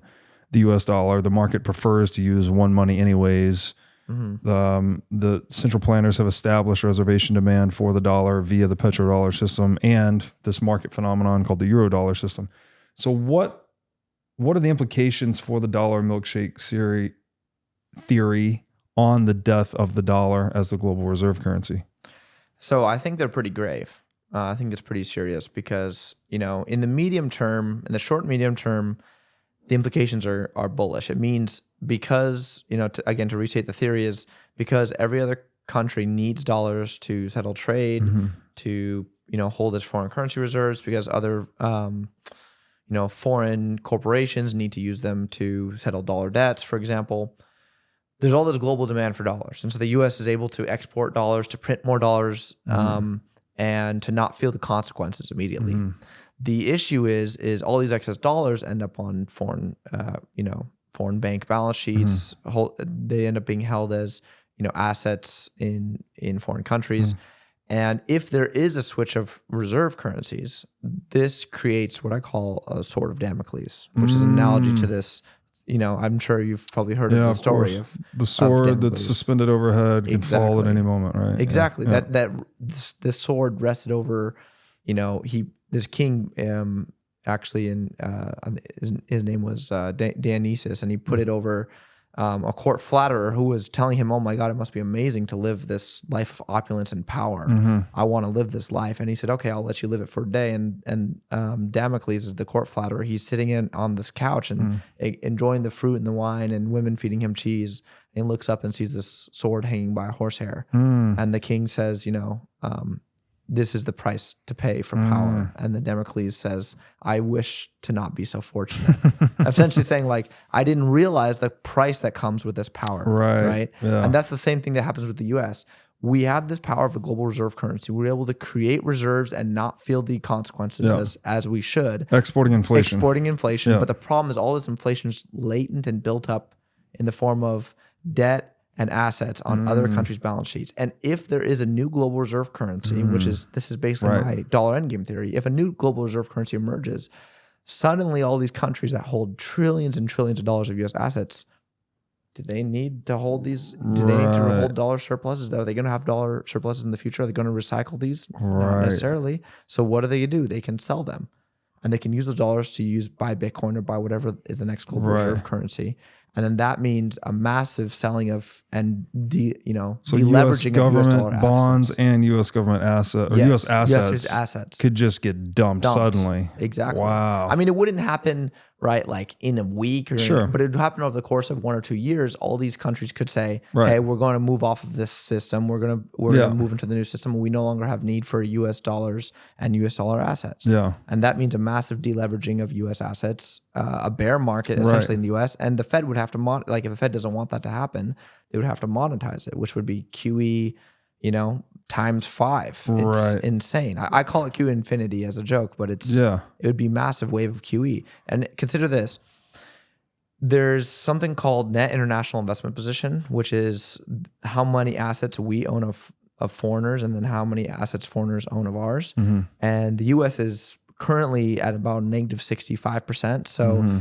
Speaker 3: the US dollar. The market prefers to use one money anyways. The central planners have established reservation demand for the dollar via the petrodollar system and this market phenomenon called the Eurodollar system. So what are the implications for the dollar milkshake theory on the death of the dollar as the global reserve currency?
Speaker 2: So I think they're pretty grave. I think it's pretty serious because, in the short and medium term, the implications are bullish. It means because, to restate the theory is because every other country needs dollars to settle trade, to, hold its foreign currency reserves, because other, foreign corporations need to use them to settle dollar debts, for example. There's all this global demand for dollars. And so the U.S. is able to export dollars, to print more dollars, and to not feel the consequences immediately. The issue is all these excess dollars end up on foreign bank balance sheets. They end up being held as, assets in foreign countries. And if there is a switch of reserve currencies, this creates what I call a sword of Damocles, which is an analogy to this. I'm sure you've probably heard of the story of
Speaker 3: the sword that's suspended overhead can fall at any moment, right?
Speaker 2: Exactly. This sword rested over, this king actually his name was Dionysus, and he put it over a court flatterer who was telling him, "Oh my God, it must be amazing to live this life of opulence and power. I want to live this life." And he said, "Okay, I'll let you live it for a day." And Damocles is the court flatterer. He's sitting on this couch and enjoying the fruit and the wine, and women feeding him cheese. And he looks up and sees this sword hanging by a horsehair. And the king says, "This is the price to pay for power." And the Damocles says, "I wish to not be so fortunate." Essentially saying, like, I didn't realize the price that comes with this power. Right.
Speaker 3: Yeah.
Speaker 2: And that's the same thing that happens with the US. We have this power of the global reserve currency. We're able to create reserves and not feel the consequences as we should.
Speaker 3: Exporting inflation. Yeah.
Speaker 2: But the problem is all this inflation is latent and built up in the form of debt and assets on other countries' balance sheets. And if there is a new global reserve currency, this is basically my dollar endgame theory, if a new global reserve currency emerges, suddenly all these countries that hold trillions and trillions of dollars of US assets, do they need to hold these? Do they need to hold dollar surpluses? Are they going to have dollar surpluses in the future? Are they going to recycle these? Not necessarily. So what do? They can sell them. and they can use those dollars to buy Bitcoin or buy whatever is the next global reserve currency. And then that means a massive selling of deleveraging of US dollar
Speaker 3: bonds
Speaker 2: assets.
Speaker 3: and US government US assets could just get dumped suddenly.
Speaker 2: Exactly.
Speaker 3: Wow.
Speaker 2: I mean, it wouldn't happen right like in a week but it would happen over the course of 1 or 2 years. All these countries could say, hey, we're going to move off of this system. We're going to move into the new system. We no longer have need for US dollars and US dollar assets.
Speaker 3: Yeah.
Speaker 2: And that means a massive deleveraging of US assets, a bear market essentially in the US. And the Fed would have to if the Fed doesn't want that to happen, they would have to monetize it, which would be QE, times 5. It's insane. I call it QE infinity as a joke, but it would be massive wave of QE. And consider this. There's something called net international investment position, which is how many assets we own of foreigners and then how many assets foreigners own of ours. Mm-hmm. And the US is currently at about negative 65%. So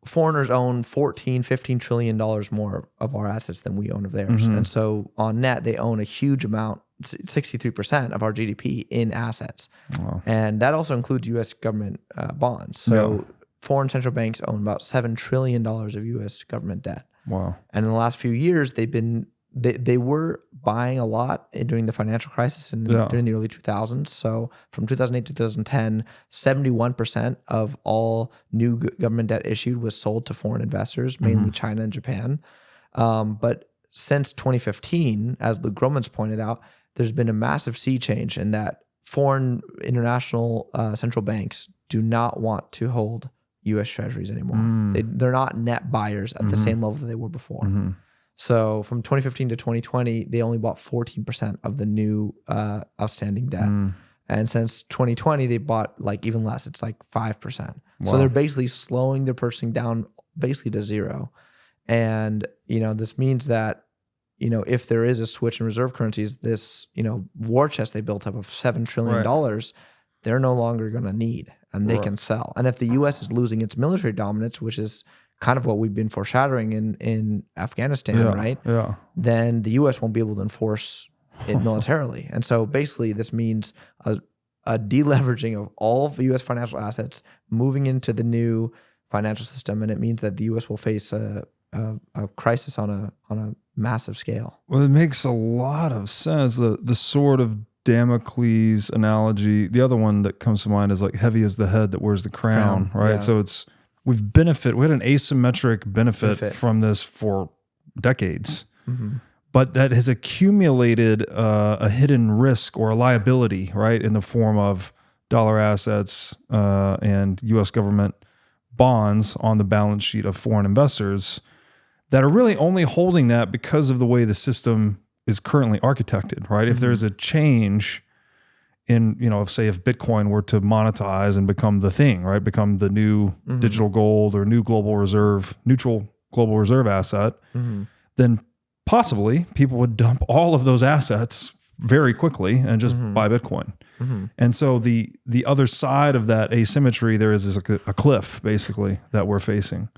Speaker 2: foreigners own $14-15 trillion more of our assets than we own of theirs. Mm-hmm. And so on net, they own a huge amount, 63% of our GDP in assets. Wow. And that also includes U.S. government bonds. So foreign central banks own about $7 trillion of U.S. government debt.
Speaker 3: Wow.
Speaker 2: And in the last few years, they were buying a lot during the financial crisis and during the early 2000s. So from 2008 to 2010, 71% of all new government debt issued was sold to foreign investors, mainly China and Japan. But since 2015, as Luke Groman's pointed out, there's been a massive sea change in that foreign international central banks do not want to hold U.S. treasuries anymore. They're not net buyers at the same level that they were before. So from 2015 to 2020, they only bought 14% of the new outstanding debt. And since 2020, they bought even less. It's 5%. Wow. So they're basically slowing their purchasing down basically to zero. And, this means that, if there is a switch in reserve currencies, this, war chest they built up of $7 trillion, they're no longer going to need and they can sell. And if the U.S. is losing its military dominance, which is kind of what we've been foreshadowing in Afghanistan, right? Yeah. Then the U.S. won't be able to enforce it militarily. And so basically this means a deleveraging of all of the U.S. financial assets moving into the new financial system. And it means that the U.S. will face a crisis on a massive scale.
Speaker 3: Well, it makes a lot of sense. The sort of Damocles analogy, the other one that comes to mind is heavy is the head that wears the crown, right? Yeah. So we had an asymmetric benefit from this for decades, but that has accumulated a hidden risk or a liability, right, in the form of dollar assets and U.S. government bonds on the balance sheet of foreign investors that are really only holding that because of the way the system is currently architected, right? If there's a change in, if Bitcoin were to monetize and become the thing, right? Become the new digital gold or neutral global reserve asset, then possibly people would dump all of those assets very quickly and just buy Bitcoin. And so the other side of that asymmetry, there is a cliff basically that we're facing.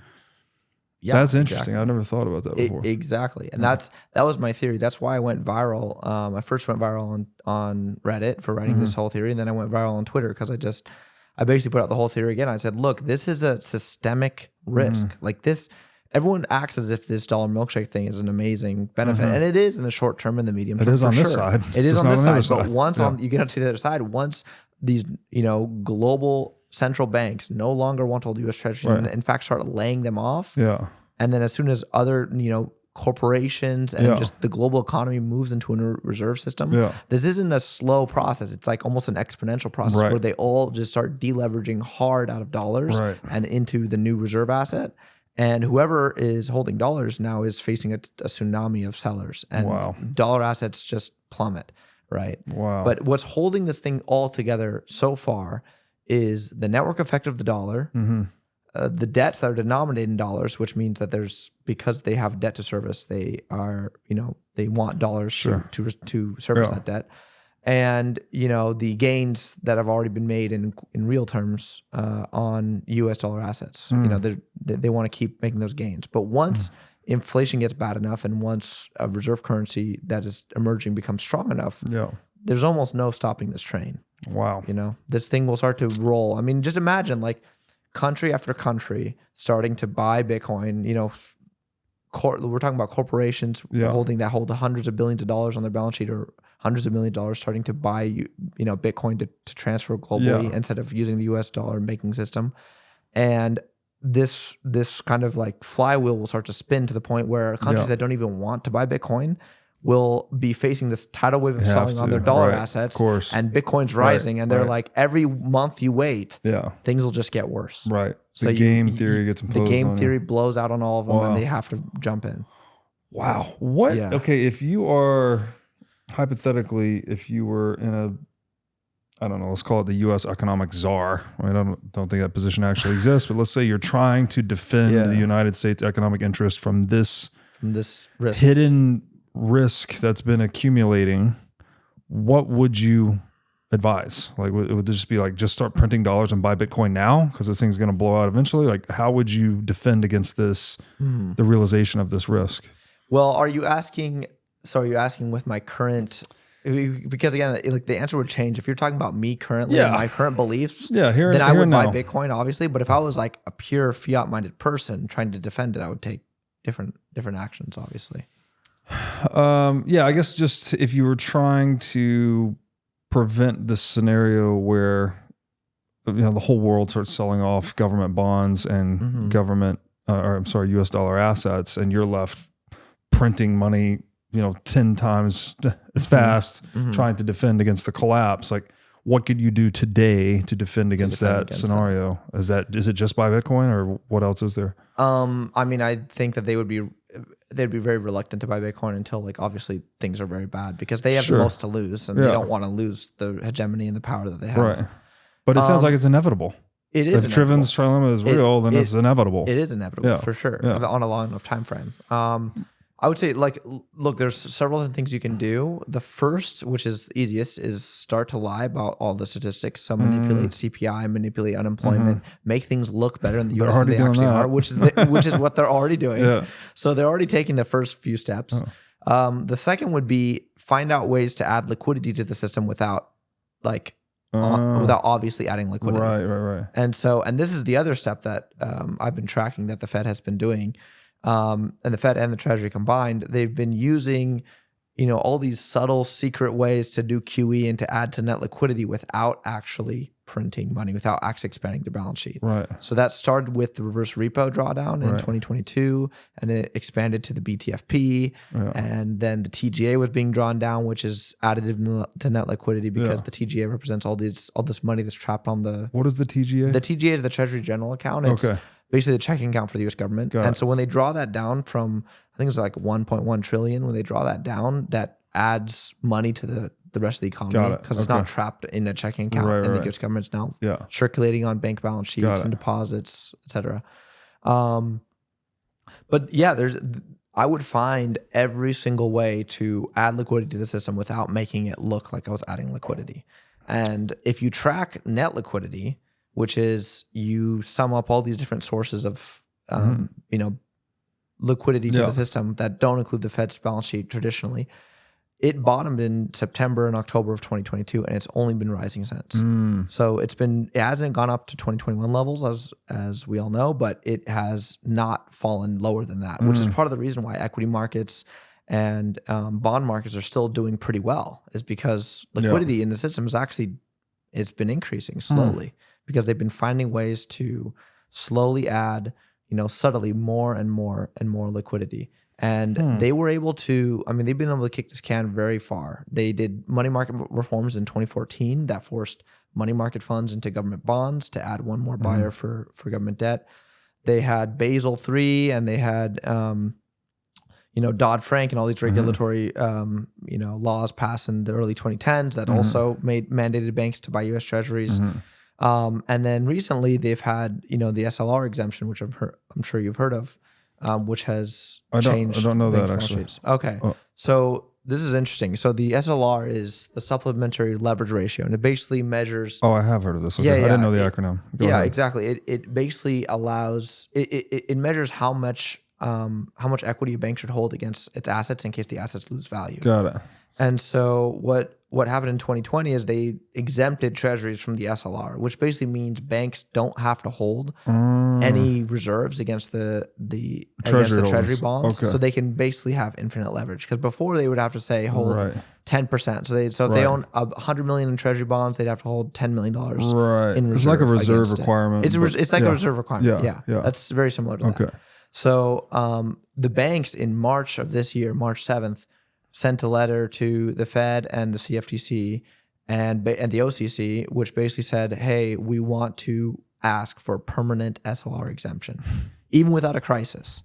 Speaker 3: Yeah, that's interesting. I've never thought about that before.
Speaker 2: Exactly. And that was my theory. That's why I went viral. I first went viral on Reddit for writing this whole theory. And then I went viral on Twitter because I basically put out the whole theory again. I said, look, this is a systemic risk. Everyone acts as if this dollar milkshake thing is an amazing benefit. And it is in the short term and the medium term.
Speaker 3: It is on this side.
Speaker 2: It is on this side. But once you get to the other side, once these, global central banks no longer want to hold U.S. treasuries and in fact start laying them off. Yeah. And then as soon as other, corporations and just the global economy moves into a reserve system, this isn't a slow process. It's almost an exponential process where they all just start deleveraging hard out of dollars and into the new reserve asset. And whoever is holding dollars now is facing a tsunami of sellers and dollar assets just plummet, right? Wow. But what's holding this thing all together so far is the network effect of the dollar, the debts that are denominated in dollars, which means that because they have debt to service, they are, they want dollars to service that debt. And, the gains that have already been made in real terms on US dollar assets, they want to keep making those gains. But once inflation gets bad enough and once a reserve currency that is emerging becomes strong enough, there's almost no stopping this train.
Speaker 3: Wow.
Speaker 2: This thing will start to roll. I mean, just imagine like country after country starting to buy Bitcoin. We're talking about corporations hold hundreds of billions of dollars on their balance sheet, or hundreds of millions of dollars starting to buy Bitcoin to transfer globally instead of using the US dollar making system. And this kind of like flywheel will start to spin to the point where countries that don't even want to buy Bitcoin will be facing this tidal wave of selling on their dollar assets,
Speaker 3: of course.
Speaker 2: And Bitcoin's rising, and they're like, every month you wait, things will just get worse.
Speaker 3: Right. So game theory gets imposed.
Speaker 2: The game theory blows out on all of them, and they have to jump in.
Speaker 3: Wow. What? Yeah. Okay, if you are, hypothetically, if you were in a, I don't know, let's call it the U.S. economic czar. Right? I don't think that position actually exists, but let's say you're trying to defend the United States economic interest from this
Speaker 2: risk.
Speaker 3: Hidden risk that's been accumulating. What would you advise? Like, would it just be like, just start printing dollars and buy Bitcoin now because this thing's going to blow out eventually? Like, how would you defend against this, the realization of this risk?
Speaker 2: Well, are you asking with my current, because again, like the answer would change if you're talking about me currently and my current beliefs.
Speaker 3: Yeah,
Speaker 2: then I would buy Bitcoin, obviously. But if I was like a pure fiat-minded person trying to defend it, I would take different actions, obviously.
Speaker 3: I guess just if you were trying to prevent this scenario where the whole world starts selling off government bonds and US dollar assets, and you're left printing money 10 times as fast, trying to defend against the collapse. Like, what could you do today to defend against that scenario? Is it just buy Bitcoin, or what else is there?
Speaker 2: I mean, I think that they'd be very reluctant to buy Bitcoin until, like, obviously things are very bad, because they have the most to lose, and they don't want to lose the hegemony and the power that they have. Right.
Speaker 3: But it sounds like it's inevitable.
Speaker 2: It is.
Speaker 3: If Triffin's trilemma is real, then it's inevitable.
Speaker 2: It is inevitable for sure on a long enough time frame. I would say, like, look, there's several other things you can do. The first, which is easiest, is start to lie about all the statistics. So manipulate CPI, manipulate unemployment, make things look better in the US than they actually are, which is what they're already doing. Yeah. So they're already taking the first few steps. The second would be find out ways to add liquidity to the system without obviously adding liquidity.
Speaker 3: Right.
Speaker 2: And this is the other step that I've been tracking that the Fed has been doing. And the Fed and the Treasury combined, they've been using, all these subtle secret ways to do QE and to add to net liquidity without actually printing money, without actually expanding their balance sheet.
Speaker 3: Right.
Speaker 2: So that started with the reverse repo drawdown in 2022, and it expanded to the BTFP, and then the TGA was being drawn down, which is additive to net liquidity because the TGA represents all this money that's trapped on the.
Speaker 3: What is the TGA?
Speaker 2: The TGA is the Treasury General Account. It's basically the checking account for the U.S. government. So when they draw that down from, I think it's like 1.1 trillion, when they draw that down, that adds money to the rest of the economy, because it's not trapped in a checking account, and the U.S. government's now circulating on bank balance sheets and deposits, etc. But yeah, I would find every single way to add liquidity to the system without making it look like I was adding liquidity. And if you track net liquidity, which is you sum up all these different sources of liquidity to the system that don't include the Fed's balance sheet traditionally. It bottomed in September and October of 2022, and it's only been rising since. So it hasn't gone up to 2021 levels, as we all know, but it has not fallen lower than that, which is part of the reason why equity markets and bond markets are still doing pretty well, is because liquidity in the system it's been increasing slowly. Because they've been finding ways to slowly add, subtly more and more and more liquidity. And they were able to, they've been able to kick this can very far. They did money market reforms in 2014 that forced money market funds into government bonds to add one more buyer for government debt. They had Basel III, and they had, Dodd-Frank and all these regulatory, laws passed in the early 2010s that also mandated banks to buy U.S. Treasuries. And then recently they've had, the SLR exemption, which I'm sure you've heard of, which has changed.
Speaker 3: I don't know that actually.
Speaker 2: Okay. So this is interesting. So the SLR is the supplementary leverage ratio, and it basically measures.
Speaker 3: Oh, I have heard of this. Okay. I didn't know the acronym. Go ahead.
Speaker 2: Exactly. It basically allows, it measures how much equity a bank should hold against its assets in case the assets lose value.
Speaker 3: Got it.
Speaker 2: And so what what happened in 2020 is they exempted treasuries from the SLR, which basically means banks don't have to hold any reserves against the treasury bonds.
Speaker 3: Okay.
Speaker 2: So they can basically have infinite leverage. Because before they would have to say hold 10%. So if they own $100 million in treasury bonds, they'd have to hold $10 million in reserve.
Speaker 3: It's like a reserve requirement.
Speaker 2: It's like a reserve requirement.
Speaker 3: Yeah.
Speaker 2: That's very similar to that. So the banks in March of this year, March 7th, sent a letter to the Fed and the CFTC and the OCC, which basically said, hey, we want to ask for permanent SLR exemption, even without a crisis.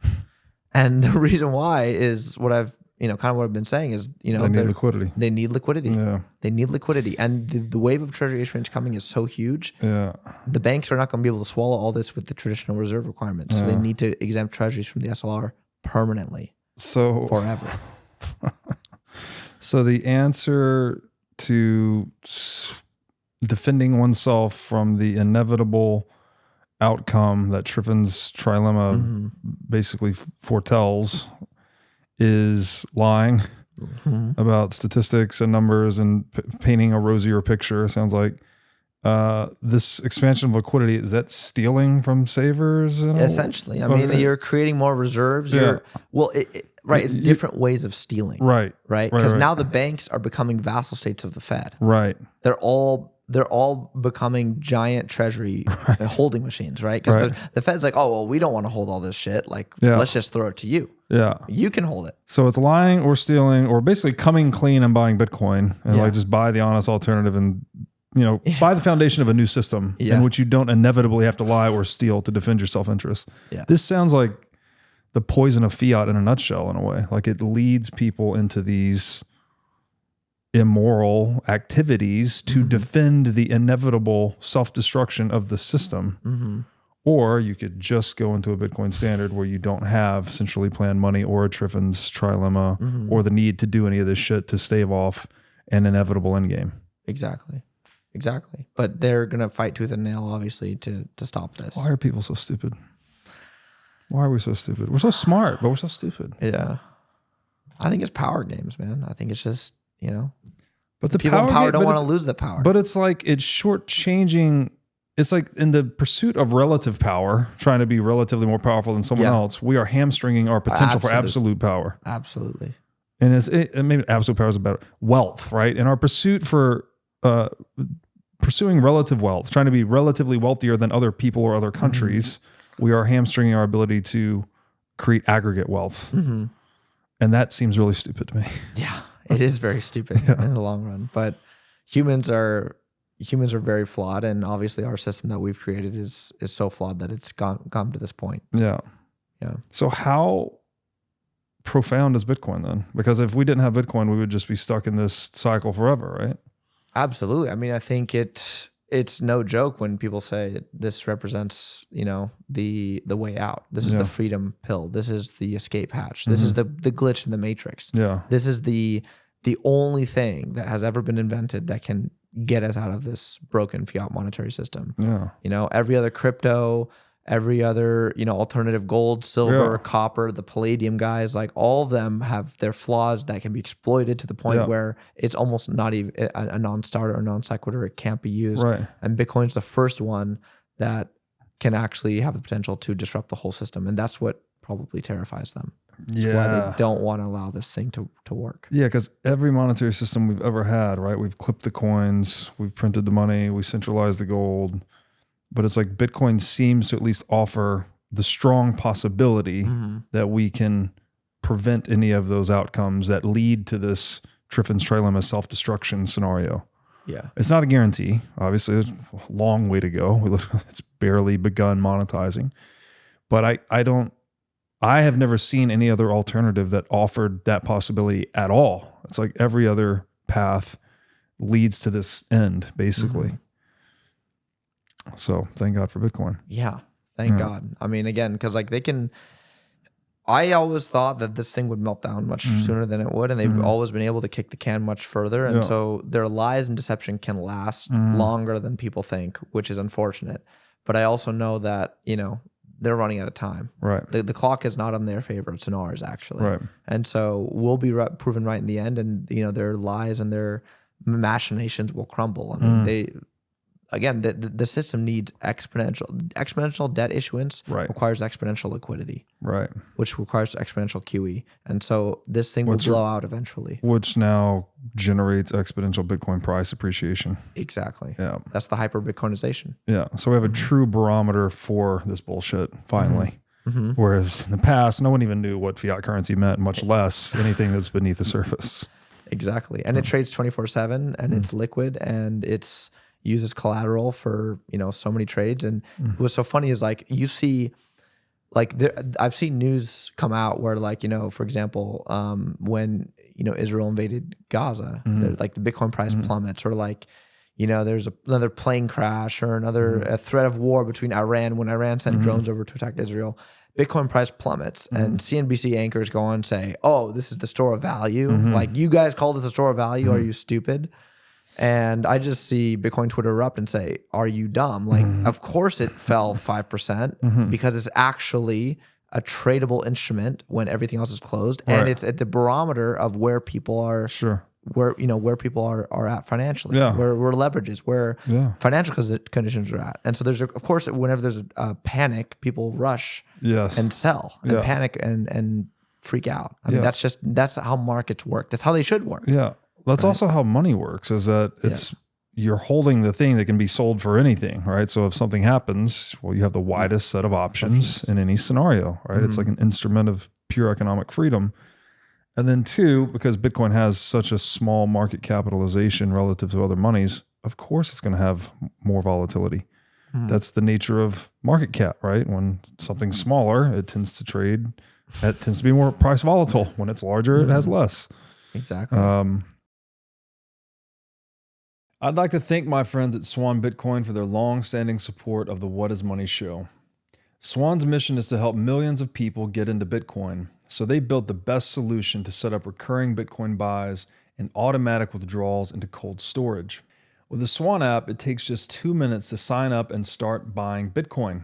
Speaker 2: And the reason why is what I've, kind of what I've been saying is,
Speaker 3: they need liquidity.
Speaker 2: They need liquidity.
Speaker 3: Yeah.
Speaker 2: They need liquidity. And the wave of treasury issuance coming is so huge.
Speaker 3: Yeah.
Speaker 2: The banks are not going to be able to swallow all this with the traditional reserve requirements. So they need to exempt treasuries from the SLR permanently.
Speaker 3: So
Speaker 2: forever.
Speaker 3: So the answer to defending oneself from the inevitable outcome that Triffin's trilemma basically foretells is lying about statistics and numbers and painting a rosier picture. It sounds like this expansion of liquidity, is that stealing from savers?
Speaker 2: Essentially. I mean, you're creating more reserves. It's different ways of stealing.
Speaker 3: Right.
Speaker 2: Because now the banks are becoming vassal states of the Fed.
Speaker 3: Right.
Speaker 2: They're all becoming giant treasury holding machines, right? Because the Fed's like, oh, well, we don't want to hold all this shit. Like, let's just throw it to you.
Speaker 3: Yeah.
Speaker 2: You can hold it.
Speaker 3: So it's lying or stealing or basically coming clean and buying Bitcoin and like just buy the honest alternative and, buy the foundation of a new system in which you don't inevitably have to lie or steal to defend your self-interest. Yeah. This sounds like the poison of fiat in a nutshell in a way. Like it leads people into these immoral activities to defend the inevitable self-destruction of the system. Or you could just go into a Bitcoin standard where you don't have centrally planned money or a Triffin's trilemma or the need to do any of this shit to stave off an inevitable endgame.
Speaker 2: Exactly. But they're going to fight tooth and nail, obviously, to stop this.
Speaker 3: Why are people so stupid? Why are we so stupid? We're so smart, but we're so stupid.
Speaker 2: Yeah. I think it's power games, man. I think it's just,
Speaker 3: But the
Speaker 2: people in power don't want to lose the power.
Speaker 3: But it's like it's shortchanging. It's like in the pursuit of relative power, trying to be relatively more powerful than someone else, we are hamstringing our potential for absolute power.
Speaker 2: Absolutely.
Speaker 3: And maybe absolute power is better. Wealth, right? In our pursuit for pursuing relative wealth, trying to be relatively wealthier than other people or other countries, we are hamstringing our ability to create aggregate wealth. And that seems really stupid to me.
Speaker 2: Yeah, it is very stupid in the long run. But humans are very flawed, and obviously our system that we've created is so flawed that it's come to this point.
Speaker 3: Yeah. So how profound is Bitcoin then? Because if we didn't have Bitcoin, we would just be stuck in this cycle forever, right?
Speaker 2: Absolutely. I mean, I think it's no joke when people say this represents, the way out. This is the freedom pill. This is the escape hatch. This is the glitch in the matrix. Yeah. This is the only thing that has ever been invented that can get us out of this broken fiat monetary system. Yeah. Every other crypto, every other, alternative gold, silver, copper, the palladium guys, like all of them have their flaws that can be exploited to the point where it's almost not even a non-starter or non-sequitur. It can't be used. Right. And Bitcoin's the first one that can actually have the potential to disrupt the whole system. And that's what probably terrifies them. That's why they don't want to allow this thing to work.
Speaker 3: Yeah, because every monetary system we've ever had, right? We've clipped the coins, we've printed the money, we centralized the gold. But it's like Bitcoin seems to at least offer the strong possibility that we can prevent any of those outcomes that lead to this Triffin's trilemma self-destruction scenario. Yeah. It's not a guarantee. Obviously, there's a long way to go. It's barely begun monetizing. But I have never seen any other alternative that offered that possibility at all. It's like every other path leads to this end, basically. So thank God for Bitcoin.
Speaker 2: Yeah, thank God. I mean, again, because like I always thought that this thing would melt down much sooner than it would, and they've always been able to kick the can much further. And so their lies and deception can last longer than people think, which is unfortunate. But I also know that, they're running out of time. Right. The clock is not in their favor. It's in ours, actually. Right. And so we'll be proven right in the end. And, their lies and their machinations will crumble. I mean, the system needs exponential debt issuance requires exponential liquidity, which requires exponential QE, and so this thing will blow out eventually,
Speaker 3: which now generates exponential Bitcoin price appreciation.
Speaker 2: Exactly.
Speaker 3: Yeah,
Speaker 2: that's the hyper Bitcoinization.
Speaker 3: Yeah, so we have a true barometer for this bullshit finally. Whereas in the past, no one even knew what fiat currency meant, much less anything that's beneath the surface.
Speaker 2: Exactly, and it trades 24/7, and it's liquid, and it's uses collateral for, so many trades. And what's so funny is like you see, like I've seen news come out where like, for example, when, Israel invaded Gaza, like the Bitcoin price plummets, or like, there's another plane crash or a threat of war between Iran when Iran sent drones over to attack Israel. Bitcoin price plummets, and CNBC anchors go on and say, "Oh, this is the store of value. Like, you guys call this a store of value? Are you stupid?" And I just see Bitcoin Twitter erupt and say, "Are you dumb?" Like, of course it fell 5% because it's actually a tradable instrument when everything else is closed, and it's at the barometer of where people are. Where people are at financially, where leverages, where financial conditions are at. And so there's of course, whenever there's a panic, people rush and sell and panic and freak out. I mean, that's how markets work. That's how they should work.
Speaker 3: Yeah. That's also how money works, is that you're holding the thing that can be sold for anything, right? So if something happens, well, you have the widest set of options in any scenario, right? It's like an instrument of pure economic freedom. And then two, because Bitcoin has such a small market capitalization relative to other monies, of course it's going to have more volatility. That's the nature of market cap, right? When something's smaller, it tends to trade, it tends to be more price volatile. When it's larger, it has less.
Speaker 2: Exactly.
Speaker 1: I'd like to thank my friends at Swan Bitcoin for their long-standing support of the What is Money show. Swan's mission is to help millions of people get into Bitcoin, so they built the best solution to set up recurring Bitcoin buys and automatic withdrawals into cold storage. With the Swan app, it takes just 2 minutes to sign up and start buying Bitcoin.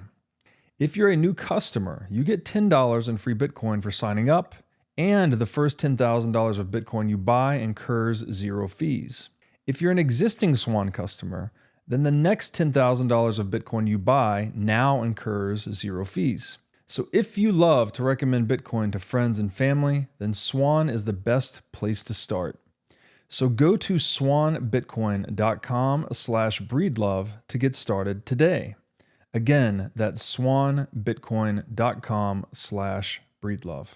Speaker 1: If you're a new customer, you get $10 in free Bitcoin for signing up, and the first $10,000 of Bitcoin you buy incurs 0 fees. If you're an existing Swan customer, then the next $10,000 of Bitcoin you buy now incurs 0 fees. So if you love to recommend Bitcoin to friends and family, then Swan is the best place to start. So go to swanbitcoin.com/breedlove to get started today. Again, that's swanbitcoin.com/breedlove.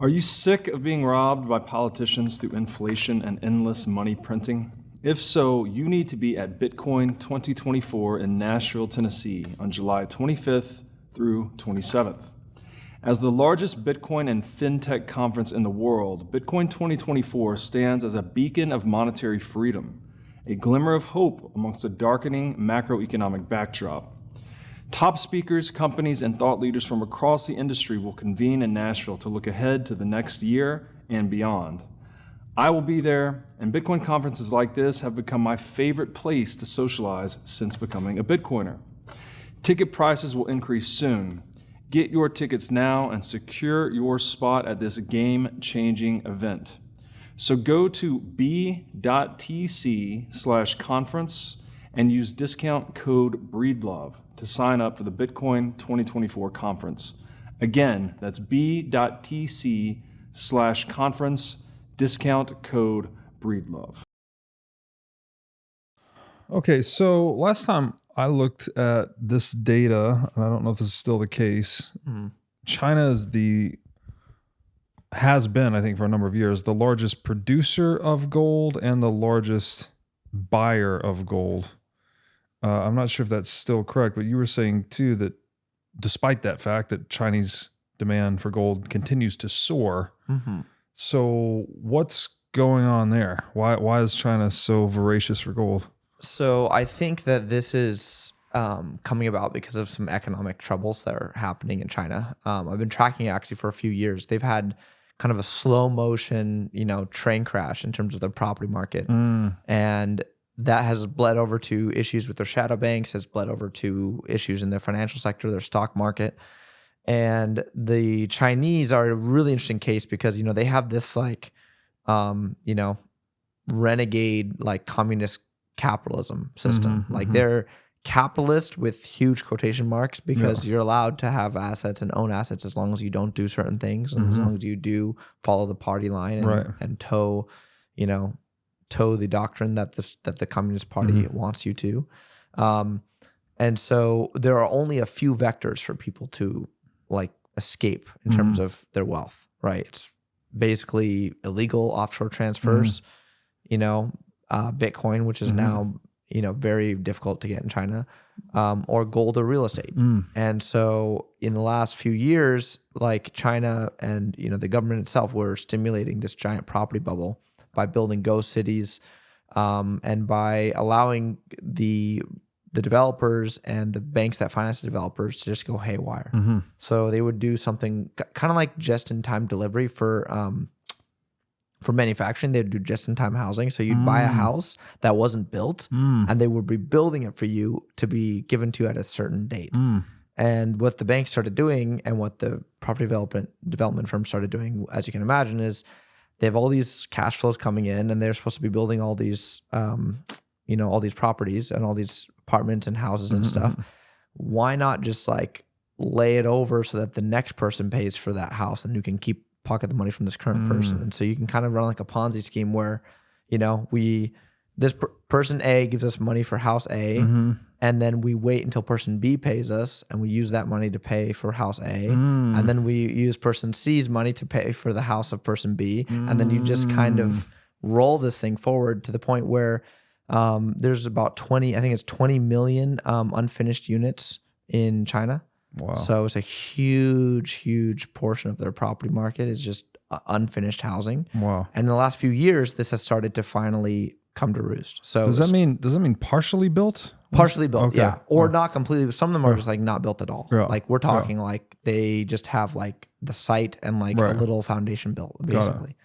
Speaker 1: Are you sick of being robbed by politicians through inflation and endless money printing? If so, you need to be at Bitcoin 2024 in Nashville, Tennessee on July 25th through 27th. As the largest Bitcoin and fintech conference in the world, Bitcoin 2024 stands as a beacon of monetary freedom, a glimmer of hope amongst a darkening macroeconomic backdrop. Top speakers, companies, and thought leaders from across the industry will convene in Nashville to look ahead to the next year and beyond. I will be there, and Bitcoin conferences like this have become my favorite place to socialize since becoming a Bitcoiner. Ticket prices will increase soon. Get your tickets now and secure your spot at this game-changing event. So go to b.tc/conference and use discount code BREEDLOVE to sign up for the Bitcoin 2024 conference. Again, that's b.tc/conference, discount code BREEDLOVE.
Speaker 3: Okay, so last time I looked at this data, and I don't know if this is still the case, China has been, I think, for a number of years, the largest producer of gold and the largest buyer of gold. I'm not sure if that's still correct, but you were saying too that despite that fact that Chinese demand for gold continues to soar. So what's going on there? Why is China so voracious for gold?
Speaker 2: So I think that this is coming about because of some economic troubles that are happening in China. I've been tracking it actually for a few years. They've had kind of a slow motion, train crash in terms of their property market. And that has bled over to issues with their shadow banks, has bled over to issues in their financial sector, their stock market. And the Chinese are a really interesting case because, they have this like you know, renegade like communist capitalism system. Like they're capitalist with huge quotation marks because you're allowed to have assets and own assets as long as you don't do certain things and as long as you do follow the party line and toe the doctrine that the Communist Party wants you to. And so there are only a few vectors for people to like escape in terms of their wealth, right? It's basically illegal offshore transfers, you know, Bitcoin, which is now, you know, very difficult to get in China, or gold or real estate. And so in the last few years, like China and, you know, the government itself were stimulating this giant property bubble by building ghost cities, and by allowing the developers and the banks that finance the developers to just go haywire. So they would do something kind of like just-in-time delivery for manufacturing. They'd do just-in-time housing. So you'd buy a house that wasn't built, and they would be building it for you to be given to you at a certain date. And what the banks started doing, and what the property development firms started doing, as you can imagine, is they have all these cash flows coming in, and they're supposed to be building all these, you know, all these properties and all these apartments and houses and stuff. Why not just like lay it over so that the next person pays for that house and you can pocket the money from this current person? And so you can kind of run like a Ponzi scheme where, you know, person A gives us money for house A, and then we wait until person B pays us, and we use that money to pay for house A, and then we use person C's money to pay for the house of person B, and then you just kind of roll this thing forward to the point where there's about 20 million unfinished units in China.
Speaker 3: Wow.
Speaker 2: So it's a huge portion of their property market is just unfinished housing.
Speaker 3: Wow.
Speaker 2: And in the last few years, this has started to finally come to roost. So
Speaker 3: does that mean partially built?
Speaker 2: Partially built,
Speaker 3: Okay.
Speaker 2: yeah. Or not completely. Some of them are just like not built at all.
Speaker 3: Yeah.
Speaker 2: Like we're talking like they just have like the site and like a little foundation built, basically.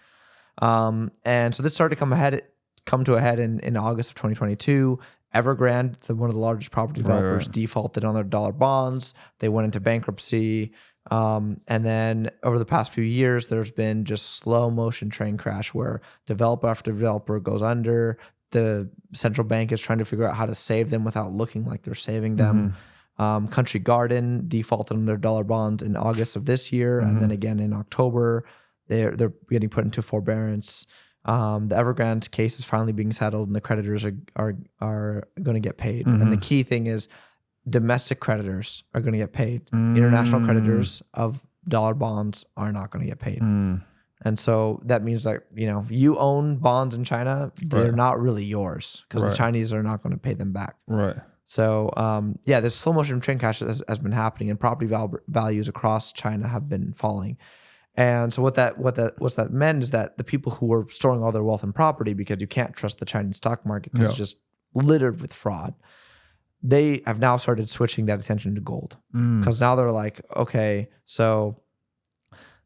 Speaker 2: And so this started to come to a head in August of 2022. Evergrande, one of the largest property developers, defaulted on their dollar bonds. They went into bankruptcy. And then over the past few years, there's been just slow motion train crash where developer after developer goes under. The central bank is trying to figure out how to save them without looking like they're saving them. Country Garden defaulted on their dollar bonds in August of this year. And then again in October, they're getting put into forbearance. The Evergrande case is finally being settled, and the creditors are going to get paid. And the key thing is domestic creditors are going to get paid. International creditors of dollar bonds are not going to get paid. And so that means that, you know, you own bonds in China, they're not really yours because the Chinese are not going to pay them back. Right. So, this slow motion train crash has been happening, and property values across China have been falling. And so what's that meant is that the people who were storing all their wealth in property, because you can't trust the Chinese stock market because it's just littered with fraud, they have now started switching that attention to gold. Because now they're like, okay, so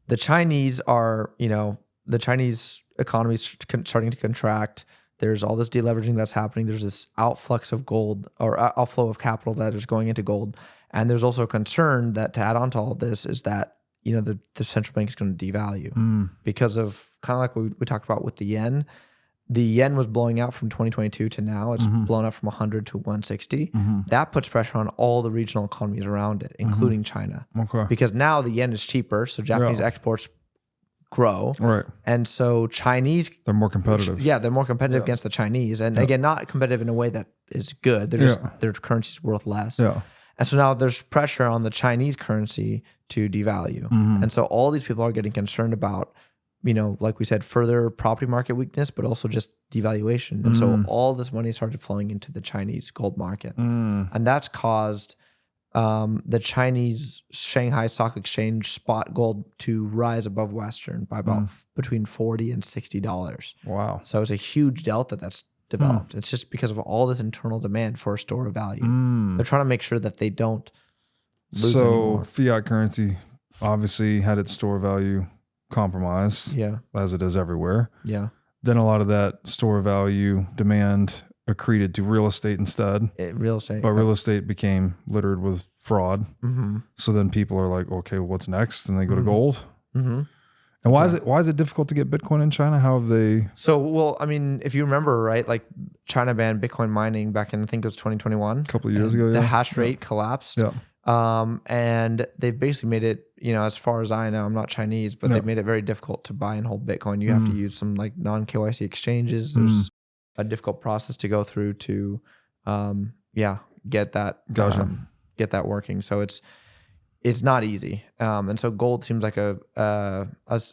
Speaker 2: the Chinese are, you know, the Chinese economy is starting to contract. There's all this deleveraging that's happening. There's this outflux of gold or outflow of capital that is going into gold. And there's also a concern that to add on to all this is that, you know, the central bank is going to devalue because of kind of like what we talked about with the yen. The yen was blowing out from 2022 to now. It's blown up from 100 to 160. That puts pressure on all the regional economies around it, including China. Okay. Because now the yen is cheaper, so Japanese exports grow. Right. And so Chinese...
Speaker 3: They're more competitive.
Speaker 2: They're more competitive against the Chinese. And again, not competitive in a way that is good. They're just, their currency's worth less. Yeah. And so now there's pressure on the Chinese currency to devalue. And so all these people are getting concerned about, you know, like we said, further property market weakness, but also just devaluation. And so all this money started flowing into the Chinese gold market. And that's caused the Chinese Shanghai Stock Exchange spot gold to rise above Western by about between $40 and $60. Wow. So it's a huge delta that's developed. It's just because of all this internal demand for a store of value. They're trying to make sure that they don't lose anymore.
Speaker 3: Fiat currency obviously had its store value compromised, as it is everywhere. Yeah. Then a lot of that store value demand accreted to real estate instead.
Speaker 2: Real estate.
Speaker 3: But real estate became littered with fraud. So then people are like, okay, what's next? And they go to gold. And why is it difficult to get Bitcoin in China? How have they?
Speaker 2: So, well, I mean, if you remember, right, like China banned Bitcoin mining back in, I think it was 2021.
Speaker 3: A couple of years ago,
Speaker 2: the hash rate collapsed.
Speaker 3: Yeah.
Speaker 2: And they've basically made it, as far as I know, I'm not Chinese, but they've made it very difficult to buy and hold Bitcoin. You have to use some like non-KYC exchanges. There's a difficult process to go through to, get that, get that working. So it's not easy. And so gold seems like a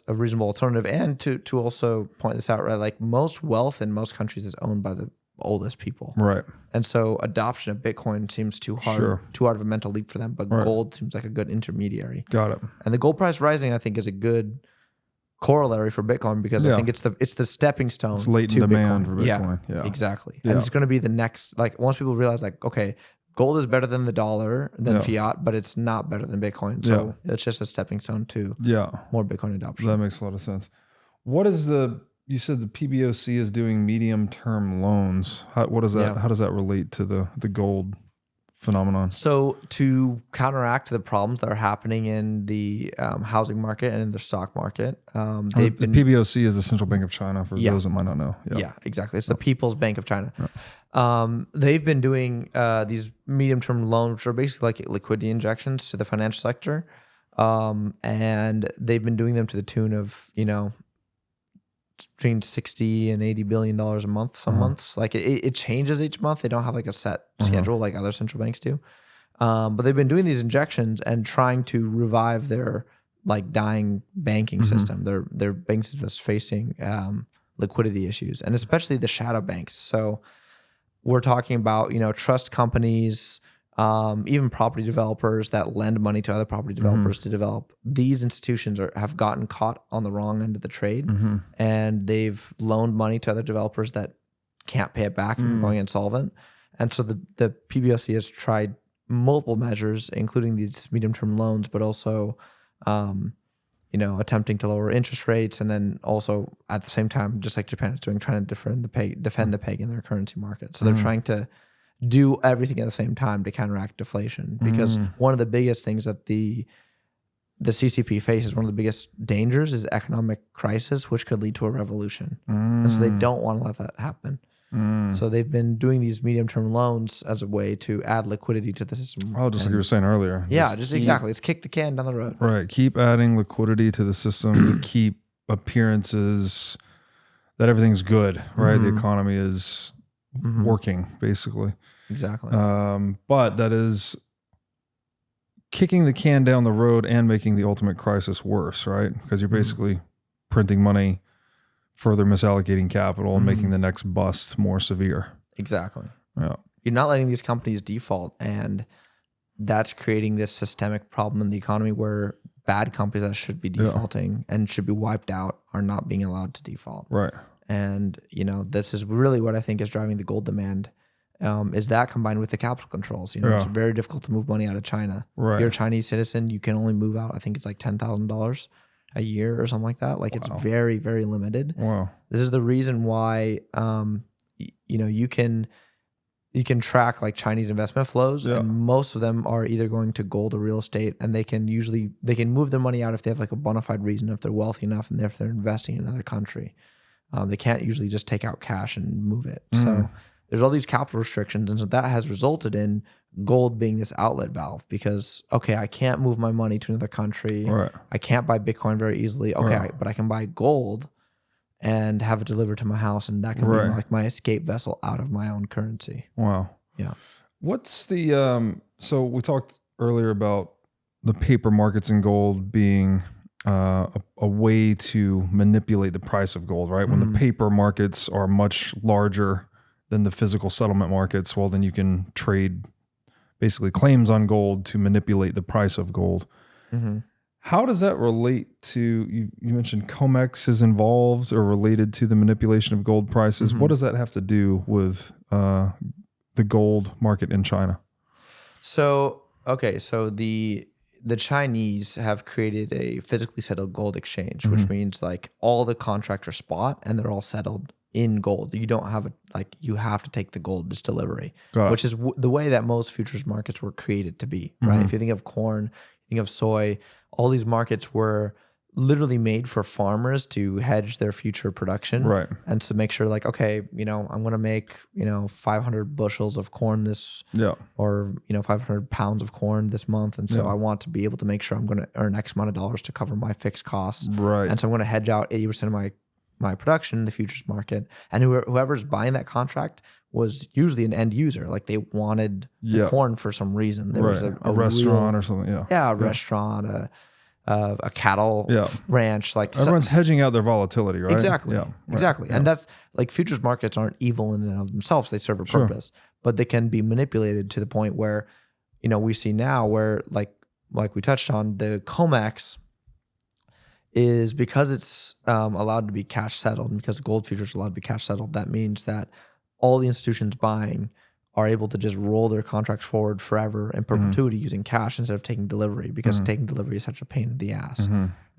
Speaker 2: reasonable alternative. And to also point this out, right, like most wealth in most countries is owned by the oldest people.
Speaker 3: Right.
Speaker 2: And so adoption of Bitcoin seems too hard of a mental leap for them, but gold seems like a good intermediary.
Speaker 3: Got it.
Speaker 2: And the gold price rising, I think, is a good corollary for Bitcoin because I think it's the stepping stone.
Speaker 3: It's latent demand for Bitcoin. Yeah,
Speaker 2: exactly. Yeah. And it's going to be the next, like once people realize like, okay, gold is better than the dollar, than fiat, but it's not better than Bitcoin. So it's just a stepping stone to more Bitcoin adoption.
Speaker 3: That makes a lot of sense. What is you said the PBOC is doing medium-term loans. How does that relate to the gold phenomenon?
Speaker 2: So to counteract the problems that are happening in the housing market and in the stock market,
Speaker 3: the PBOC is the Central Bank of China, for those that might not know.
Speaker 2: Yeah, exactly. It's the People's Bank of China. They've been doing these medium-term loans, which are basically like liquidity injections to the financial sector. And they've been doing them to the tune of, between $60 and $80 billion a month. Some months, like it changes each month. They don't have like a set schedule like other central banks do. But they've been doing these injections and trying to revive their like dying banking system. Their banks is just facing liquidity issues, and especially the shadow banks. So we're talking about trust companies, even property developers that lend money to other property developers to develop. These institutions have gotten caught on the wrong end of the trade, and they've loaned money to other developers that can't pay it back and are going insolvent. And so the PBOC has tried multiple measures, including these medium-term loans, but also attempting to lower interest rates, and then also at the same time, just like Japan is doing, trying to defend the peg in their currency market. So they're trying to do everything at the same time to counteract deflation, because one of the biggest things that the CCP faces, one of the biggest dangers, is economic crisis, which could lead to a revolution. And so they don't want to let that happen. So they've been doing these medium-term loans as a way to add liquidity to the system.
Speaker 3: Oh, just like you were saying earlier.
Speaker 2: Yeah, exactly. Let's kick the can down the road.
Speaker 3: Right. Keep adding liquidity to the system to keep appearances that everything's good, right? The economy is working, basically.
Speaker 2: Exactly.
Speaker 3: But that is kicking the can down the road and making the ultimate crisis worse, right? Because you're basically printing money, further misallocating capital, and making the next bust more severe.
Speaker 2: Exactly.
Speaker 3: Yeah.
Speaker 2: You're not letting these companies default, and that's creating this systemic problem in the economy where bad companies that should be defaulting and should be wiped out are not being allowed to default.
Speaker 3: Right.
Speaker 2: And, this is really what I think is driving the gold demand, is that combined with the capital controls. It's very difficult to move money out of China.
Speaker 3: Right.
Speaker 2: If you're a Chinese citizen, you can only move out, I think it's like $10,000 a year or something like that. Like it's very, very limited.
Speaker 3: Wow.
Speaker 2: This is the reason why, you can track like Chinese investment flows, and most of them are either going to gold or real estate, and they can move their money out if they have like a bona fide reason, if they're wealthy enough, and if they're investing in another country. They can't usually just take out cash and move it. So there's all these capital restrictions, and so that has resulted in gold being this outlet valve, because I can't move my money to another country.
Speaker 3: Right.
Speaker 2: I can't buy Bitcoin very easily. But I can buy gold and have it delivered to my house, and that can be like my escape vessel out of my own currency.
Speaker 3: Wow.
Speaker 2: Yeah.
Speaker 3: What's the so we talked earlier about the paper markets in gold being a way to manipulate the price of gold, right? When the paper markets are much larger than the physical settlement markets, well, then you can trade basically claims on gold to manipulate the price of gold. How does that relate to, you mentioned COMEX is involved or related to the manipulation of gold prices. What does that have to do with the gold market in China?
Speaker 2: So the Chinese have created a physically settled gold exchange, which means like all the contracts are spot and they're all settled in gold. You don't have you have to take the gold as delivery, which is the way that most futures markets were created to be, right? If you think of corn, you think of soy, all these markets were literally made for farmers to hedge their future production.
Speaker 3: Right.
Speaker 2: And to make sure like, okay, I'm going to make, 500 bushels of corn or, 500 pounds of corn this month. And so I want to be able to make sure I'm going to earn X amount of dollars to cover my fixed costs.
Speaker 3: Right.
Speaker 2: And so I'm going to hedge out 80% of my production in the futures market. And whoever's buying that contract was usually an end user. Like they wanted the corn for some reason. There was a
Speaker 3: restaurant or something. Yeah.
Speaker 2: A restaurant, a cattle ranch. Like
Speaker 3: everyone's hedging out their volatility, right?
Speaker 2: Exactly.
Speaker 3: Yeah.
Speaker 2: Exactly. And that's like futures markets aren't evil in and of themselves. They serve a purpose, but they can be manipulated to the point where, we see now where like we touched on, the COMEX is, because it's allowed to be cash settled, and because gold futures are allowed to be cash settled, that means that all the institutions buying are able to just roll their contracts forward forever in perpetuity using cash instead of taking delivery, because taking delivery is such a pain in the ass.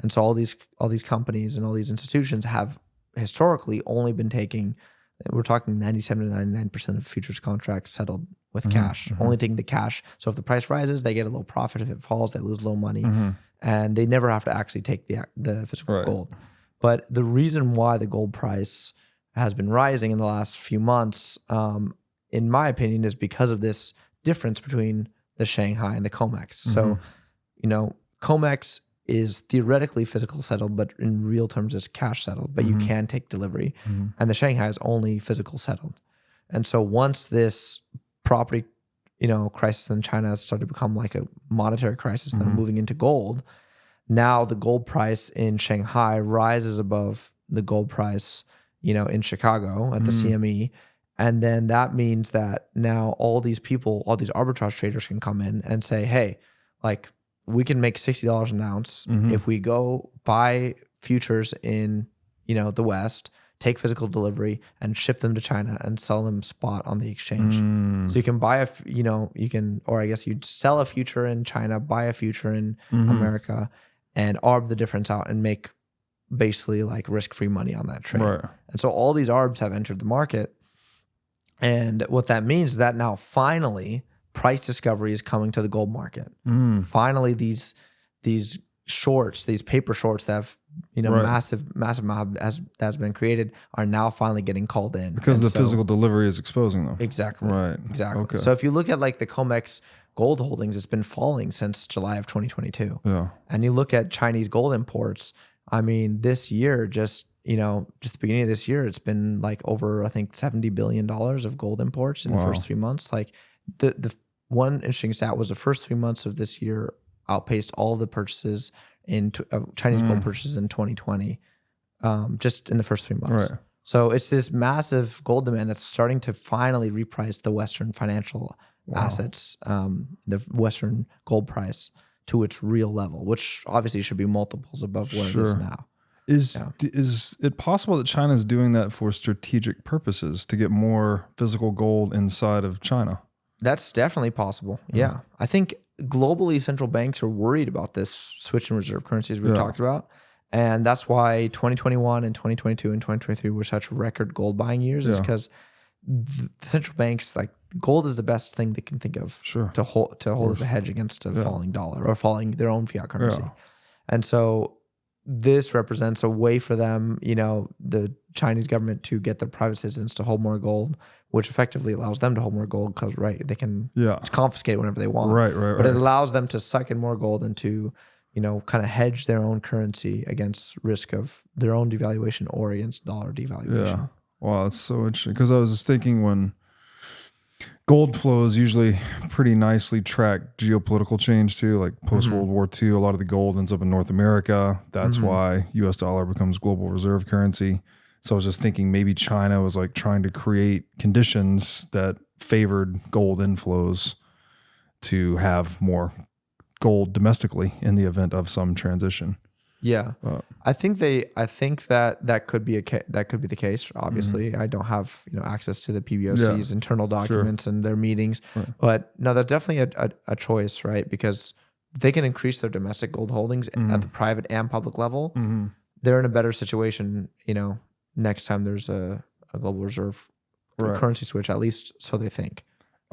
Speaker 2: And so all these companies and all these institutions have historically only been taking, we're talking 97 to 99% of futures contracts settled with cash, only taking the cash. So if the price rises, they get a little profit. If it falls, they lose a little money. And they never have to actually take the physical gold. But the reason why the gold price has been rising in the last few months, in my opinion, is because of this difference between the Shanghai and the COMEX. So, COMEX is theoretically physical settled, but in real terms it's cash settled, but you can take delivery. And the Shanghai is only physical settled. And so once this property, crisis in China has started to become like a monetary crisis, then moving into gold, now the gold price in Shanghai rises above the gold price, in Chicago at the CME. And then that means that now all these people, all these arbitrage traders can come in and say, hey, like we can make $60 an ounce if we go buy futures in, the West, take physical delivery and ship them to China and sell them spot on the exchange. So you can buy you'd sell a future in China, buy a future in America, and arb the difference out and make basically like risk-free money on that trade. Right. And so all these arbs have entered the market. And what that means is that now finally price discovery is coming to the gold market. Finally, these shorts, these paper shorts that have massive amount has been created are now finally getting called in
Speaker 3: because the physical delivery is exposing them.
Speaker 2: Exactly.
Speaker 3: Right.
Speaker 2: Exactly.
Speaker 3: Okay.
Speaker 2: So if you look at like the COMEX gold holdings, it's been falling since July of 2022. Yeah. And you look at Chinese gold imports. I mean, this year, just the beginning of this year, it's been like over, I think, $70 billion of gold imports in the first 3 months. Like the one interesting stat was the first 3 months of this year outpaced all of the purchases in Chinese gold purchases in 2020, just in the first 3 months. Right. So it's this massive gold demand that's starting to finally reprice the Western financial assets, the Western gold price to its real level, which obviously should be multiples above where it is now.
Speaker 3: Is it possible that China is doing that for strategic purposes to get more physical gold inside of China?
Speaker 2: That's definitely possible. Yeah. I think globally central banks are worried about this switch in reserve currencies we've talked about. And that's why 2021 and 2022 and 2023 were such record gold buying years, is because the central banks, like gold is the best thing they can think of to hold as a hedge against a falling dollar or falling their own fiat currency. And so this represents a way for them, the Chinese government to get their private citizens to hold more gold, which effectively allows them to hold more gold because, they can confiscate it whenever they want. But it allows them to suck in more gold and to, kind of hedge their own currency against risk of their own devaluation or against dollar devaluation.
Speaker 3: Yeah. Wow, that's so interesting. Because I was just thinking when gold flows usually pretty nicely track geopolitical change too, like post-World War II, a lot of the gold ends up in North America. That's why US dollar becomes global reserve currency. So I was just thinking maybe China was like trying to create conditions that favored gold inflows to have more gold domestically in the event of some transition.
Speaker 2: Yeah, I think that could be the case. Obviously, I don't have access to the PBOC's internal documents and their meetings, but no, that's definitely a choice, right? Because they can increase their domestic gold holdings at the private and public level. They're in a better situation, next time there's a global reserve currency switch, at least so they think.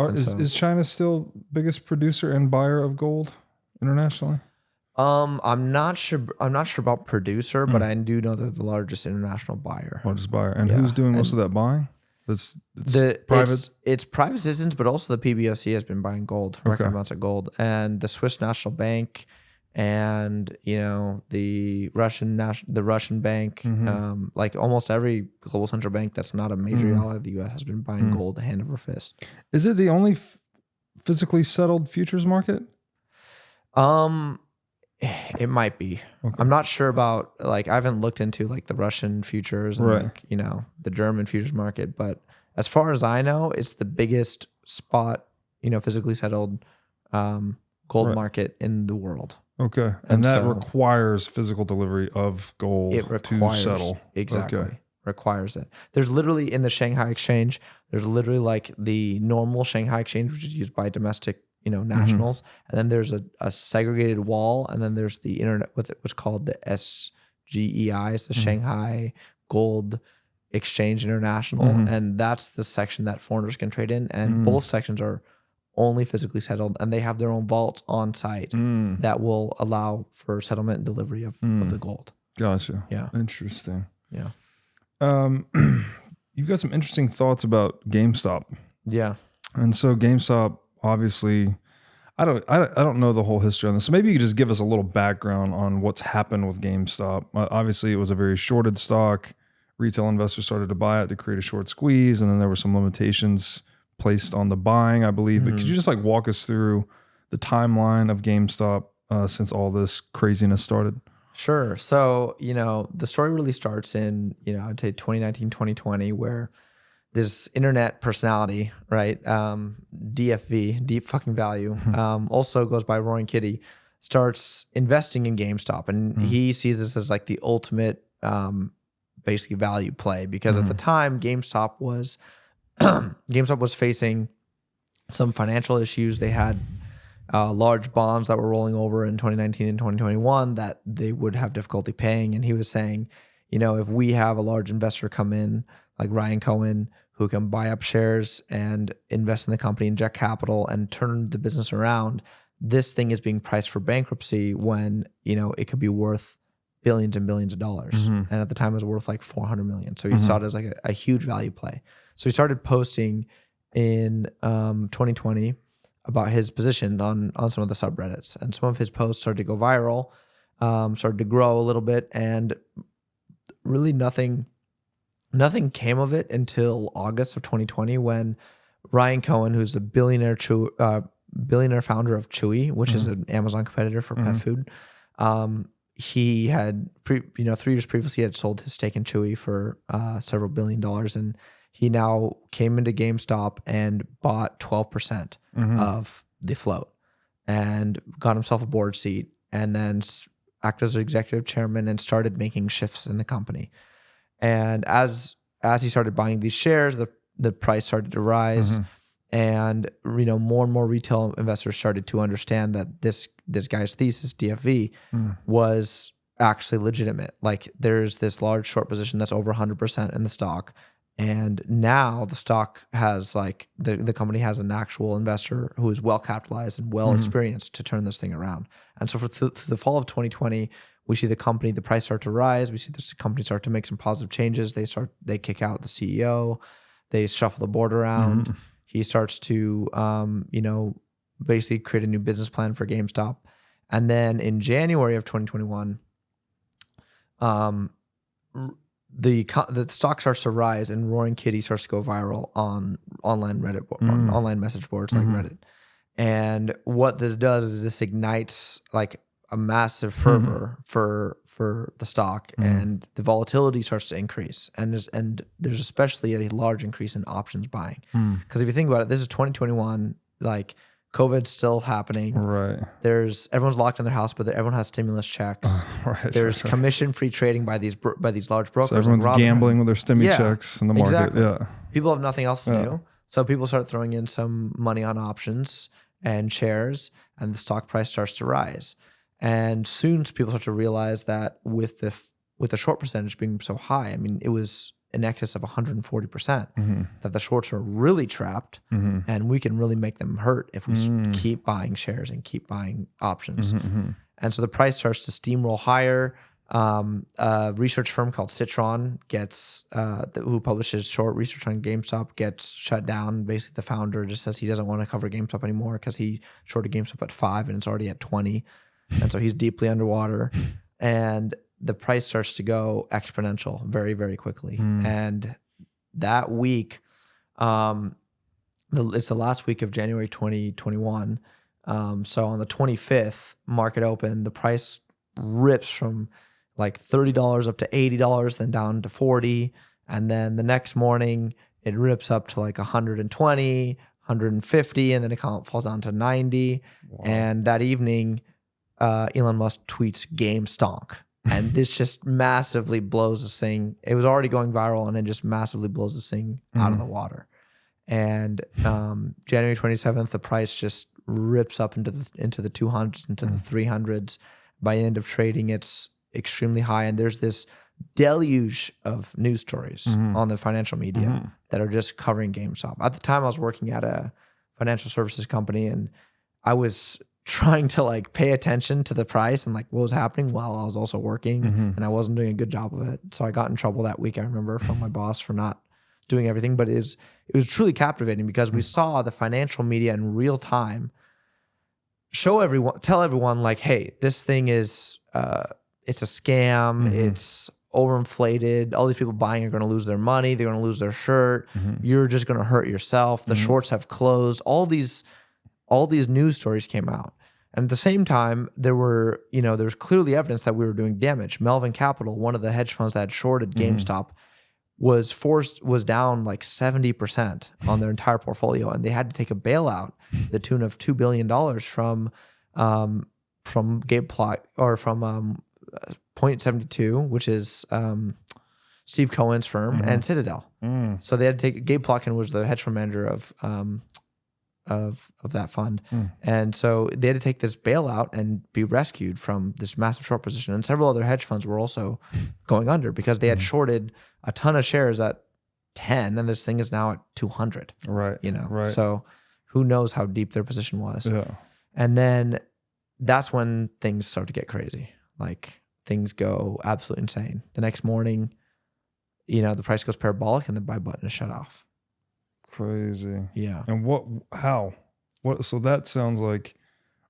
Speaker 3: Is China still biggest producer and buyer of gold internationally?
Speaker 2: I'm not sure. I'm not sure about producer, but I do know they're the largest international buyer.
Speaker 3: Largest buyer. And who's doing most of that buying? It's private.
Speaker 2: It's private citizens, but also the PBOC has been buying gold, record amounts of gold, and the Swiss National Bank, and the Russian bank, like almost every global central bank that's not a major ally of the U.S. has been buying gold hand over fist.
Speaker 3: Is it the only physically settled futures market?
Speaker 2: It might be. Okay. I'm not sure about I haven't looked into the Russian futures and the German futures market, but as far as I know, it's the biggest spot, physically settled gold market in the world.
Speaker 3: Okay. And that requires physical delivery of gold to settle.
Speaker 2: Exactly.
Speaker 3: Okay.
Speaker 2: Requires it. There's literally in the Shanghai exchange, there's literally the normal Shanghai exchange, which is used by domestic nationals, and then there's a segregated wall, and then there's the internet with what's called the SGEI, it's the Shanghai Gold Exchange International, and that's the section that foreigners can trade in, and both sections are only physically settled, and they have their own vaults on site that will allow for settlement and delivery of the gold.
Speaker 3: Gotcha.
Speaker 2: Yeah.
Speaker 3: Interesting.
Speaker 2: Yeah.
Speaker 3: You've got some interesting thoughts about GameStop.
Speaker 2: Yeah.
Speaker 3: And so GameStop, obviously, I don't know the whole history on this. So maybe you could just give us a little background on what's happened with GameStop. Obviously, it was a very shorted stock. Retail investors started to buy it to create a short squeeze, and then there were some limitations placed on the buying, I believe. But could you just walk us through the timeline of GameStop since all this craziness started?
Speaker 2: Sure. So, the story really starts in, I'd say 2019, 2020, where this internet personality, right? DFV, deep fucking value, also goes by Roaring Kitty, starts investing in GameStop. And he sees this as the ultimate, basically value play, because at the time GameStop was facing some financial issues. They had large bonds that were rolling over in 2019 and 2021 that they would have difficulty paying. And he was saying, if we have a large investor come in like Ryan Cohen, who can buy up shares and invest in the company, inject capital, and turn the business around, this thing is being priced for bankruptcy when, it could be worth billions and billions of dollars. And at the time it was worth $400 million. So he saw it as a huge value play. So he started posting in 2020 about his position on some of the subreddits. And some of his posts started to go viral, started to grow a little bit, and really nothing came of it until August of 2020, when Ryan Cohen, who's a billionaire founder of Chewy, which is an Amazon competitor for pet food, he had 3 years previously had sold his stake in Chewy for several $1 billion, and he now came into GameStop and bought 12% of the float and got himself a board seat, and then acted as executive chairman and started making shifts in the company. And as he started buying these shares, the price started to rise, and more and more retail investors started to understand that this guy's thesis, DFV, was actually legitimate. There's this large short position that's over 100% in the stock, and now the stock has the company has an actual investor who is well capitalized and well experienced to turn this thing around. And so for the fall of 2020. We see the price start to rise. We see this company start to make some positive changes. They kick out the CEO. They shuffle the board around. He starts to, basically create a new business plan for GameStop. And then in January of 2021, the stock starts to rise, and Roaring Kitty starts to go viral on online online message boards like Reddit. And what this does is this ignites a massive fervor for the stock, and the volatility starts to increase. And there's especially a large increase in options buying. Because if you think about it, this is 2021, COVID's still happening.
Speaker 3: Right.
Speaker 2: Everyone's locked in their house, but everyone has stimulus checks. There's commission-free trading by these large brokers.
Speaker 3: So everyone's gambling with their stimmy checks in the market.
Speaker 2: Exactly.
Speaker 3: Yeah.
Speaker 2: People have nothing else to do. So people start throwing in some money on options and shares, and the stock price starts to rise. And soon people start to realize that with the short percentage being so high, I mean, it was in excess of 140%, that the shorts are really trapped, and we can really make them hurt if we keep buying shares and keep buying options. And so the price starts to steamroll higher. A research firm called Citron who publishes short research on GameStop gets shut down. Basically, the founder just says he doesn't want to cover GameStop anymore because he shorted GameStop at 5 and it's already at 20. And so he's deeply underwater. And the price starts to go exponential very, very quickly. And that week, it's the last week of January 2021. So on the 25th, market open, the price rips from like $30 up to $80, then down to $40. And then the next morning, it rips up to like $120, $150, and then it falls down to $90. Wow. And that evening, Elon Musk tweets game stonk. And this just massively blows this thing. It was already going viral, and it just massively blows this thing out of the water. And January 27th, the price just rips up into the 200s, into the 300s. By the end of trading, it's extremely high. And there's this deluge of news stories on the financial media that are just covering GameStop. At the time, I was working at a financial services company, and I was trying to like pay attention to the price and like what was happening while I was also working, and I wasn't doing a good job of it. So I got in trouble that week, I remember, from my boss for not doing everything. But it was truly captivating because we saw the financial media in real time tell everyone like, hey, this thing is it's a scam, it's overinflated, all these people buying are going to lose their money, they're going to lose their shirt, you're just going to hurt yourself, the shorts have closed. All these news stories came out. And at the same time, there was clearly evidence that we were doing damage. Melvin Capital, one of the hedge funds that had shorted GameStop, was down like 70% on their entire portfolio, and they had to take a bailout, the tune of $2 billion from GamePlot, or from Point72, which is Steve Cohen's firm, and Citadel. So they had to take Gabe Plotkin was the hedge fund manager of that fund, and so they had to take this bailout and be rescued from this massive short position. And several other hedge funds were also going under because they had shorted a ton of shares at 10, and this thing is now at 200.
Speaker 3: Right. Right.
Speaker 2: So who knows how deep their position was?
Speaker 3: Yeah.
Speaker 2: And then that's when things start to get crazy. Like things go absolutely insane. The next morning, the price goes parabolic and the buy button is shut off.
Speaker 3: Crazy.
Speaker 2: Yeah.
Speaker 3: And how? So that sounds like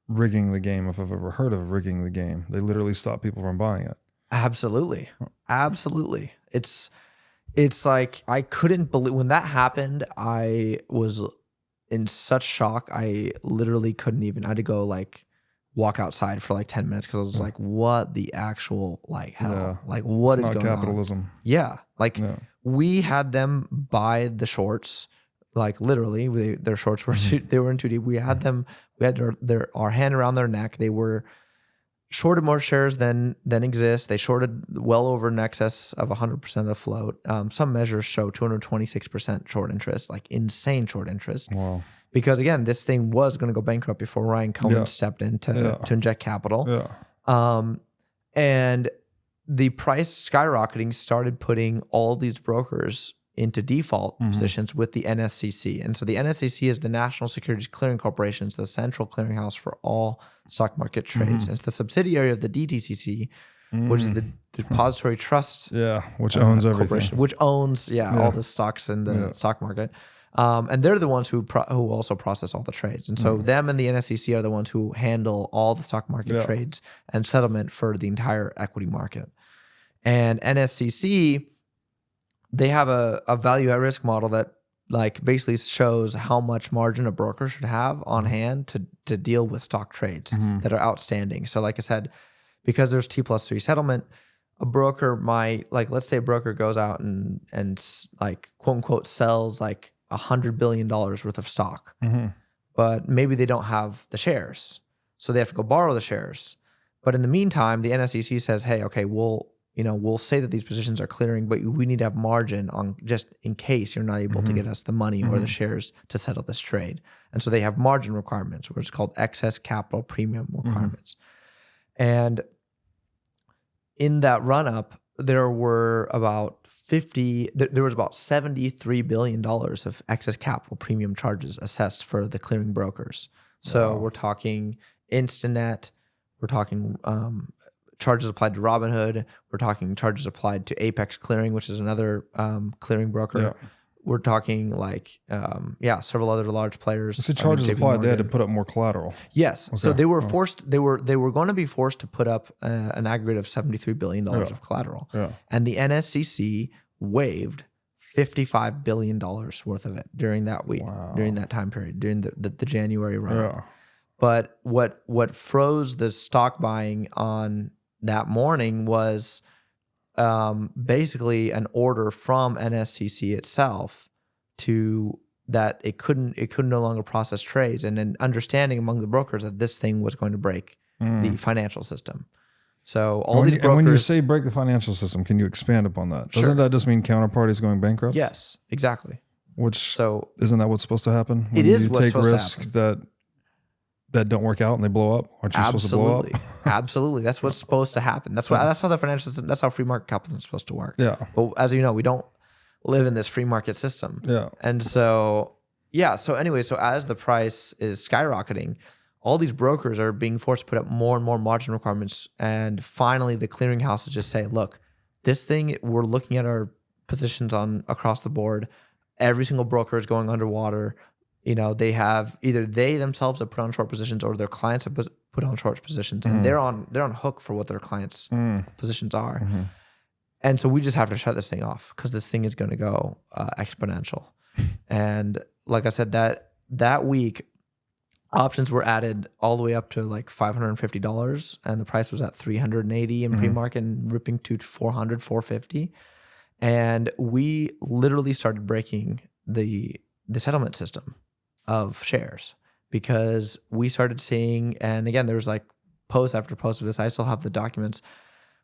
Speaker 3: rigging the game, if I've ever heard of rigging the game. They literally stop people from buying it.
Speaker 2: Absolutely. It's like, I couldn't believe when that happened. I was in such shock. I literally couldn't even, I had to go like walk outside for like 10 minutes because I was like, what the actual like hell? Yeah. Like what is going
Speaker 3: capitalism.
Speaker 2: on? Yeah. Like we had them buy the shorts. Like literally, their shorts were they were in too deep. We had them. We had our hand around their neck. They were shorted more shares than exist. They shorted well over in excess of 100% of the float. Some measures show 226% short interest, like insane short interest. Wow. Because again, this thing was going to go bankrupt before Ryan Cohen stepped in to inject capital. Yeah. And the price skyrocketing started putting all these brokers into default positions with the NSCC. And so the NSCC is the National Securities Clearing Corporation. It's the central clearinghouse for all stock market trades. And it's the subsidiary of the DTCC, which is the Depository Trust.
Speaker 3: Yeah, which owns everything.
Speaker 2: Which owns all the stocks in the stock market. And they're the ones who also process all the trades. And so them and the NSCC are the ones who handle all the stock market trades and settlement for the entire equity market. And NSCC, they have a value at risk model that like basically shows how much margin a broker should have on hand to deal with stock trades that are outstanding. So like I said, because there's T+3 settlement, a broker might, like, let's say a broker goes out and like quote unquote sells like $100 billion worth of stock, but maybe they don't have the shares. So they have to go borrow the shares. But in the meantime, the NSCC says, hey, okay, we'll say that these positions are clearing, but we need to have margin on just in case you're not able to get us the money or the shares to settle this trade. And so they have margin requirements, which is called excess capital premium requirements. And in that run-up, there were about there was about $73 billion of excess capital premium charges assessed for the clearing brokers. So we're talking Instinet, we're talking charges applied to Robinhood, we're talking charges applied to Apex Clearing, which is another clearing broker.
Speaker 3: Yeah.
Speaker 2: We're talking like, several other large players.
Speaker 3: So charges applied, they had to put up more collateral.
Speaker 2: Yes. Okay. So they were forced, they were going to be forced to put up an aggregate of $73 billion of collateral.
Speaker 3: Yeah.
Speaker 2: And the NSCC waived $55 billion worth of it during that week, during that time period, during the January run.
Speaker 3: Yeah.
Speaker 2: But what froze the stock buying on that morning was basically an order from NSCC itself to that it couldn't no longer process trades, and an understanding among the brokers that this thing was going to break the financial system. So these brokers. And
Speaker 3: when you say break the financial system, can you expand upon that? Doesn't that just mean counterparties going bankrupt?
Speaker 2: Yes, exactly.
Speaker 3: Isn't that what's supposed to happen? When
Speaker 2: it is
Speaker 3: you
Speaker 2: what's
Speaker 3: take
Speaker 2: supposed
Speaker 3: risks
Speaker 2: to happen.
Speaker 3: that don't work out and they blow up? Aren't you supposed to blow up?
Speaker 2: Absolutely. That's what's supposed to happen. That's how the financial system, that's how free market capitalism is supposed to work.
Speaker 3: Yeah.
Speaker 2: But as you know, we don't live in this free market system.
Speaker 3: Yeah.
Speaker 2: And so as the price is skyrocketing, all these brokers are being forced to put up more and more margin requirements. And finally, the clearinghouses just say, look, this thing, we're looking at our positions on across the board. Every single broker is going underwater. They have either they themselves have put on short positions or their clients have put on short positions, and they're on hook for what their clients' positions are. Mm-hmm. And so we just have to shut this thing off because this thing is going to go exponential. And like I said, that week, options were added all the way up to like $550, and the price was at $380 in pre-market and ripping to $400, $450. And we literally started breaking the settlement system of shares because we started seeing, and again, there was like post after post of this. I still have the documents.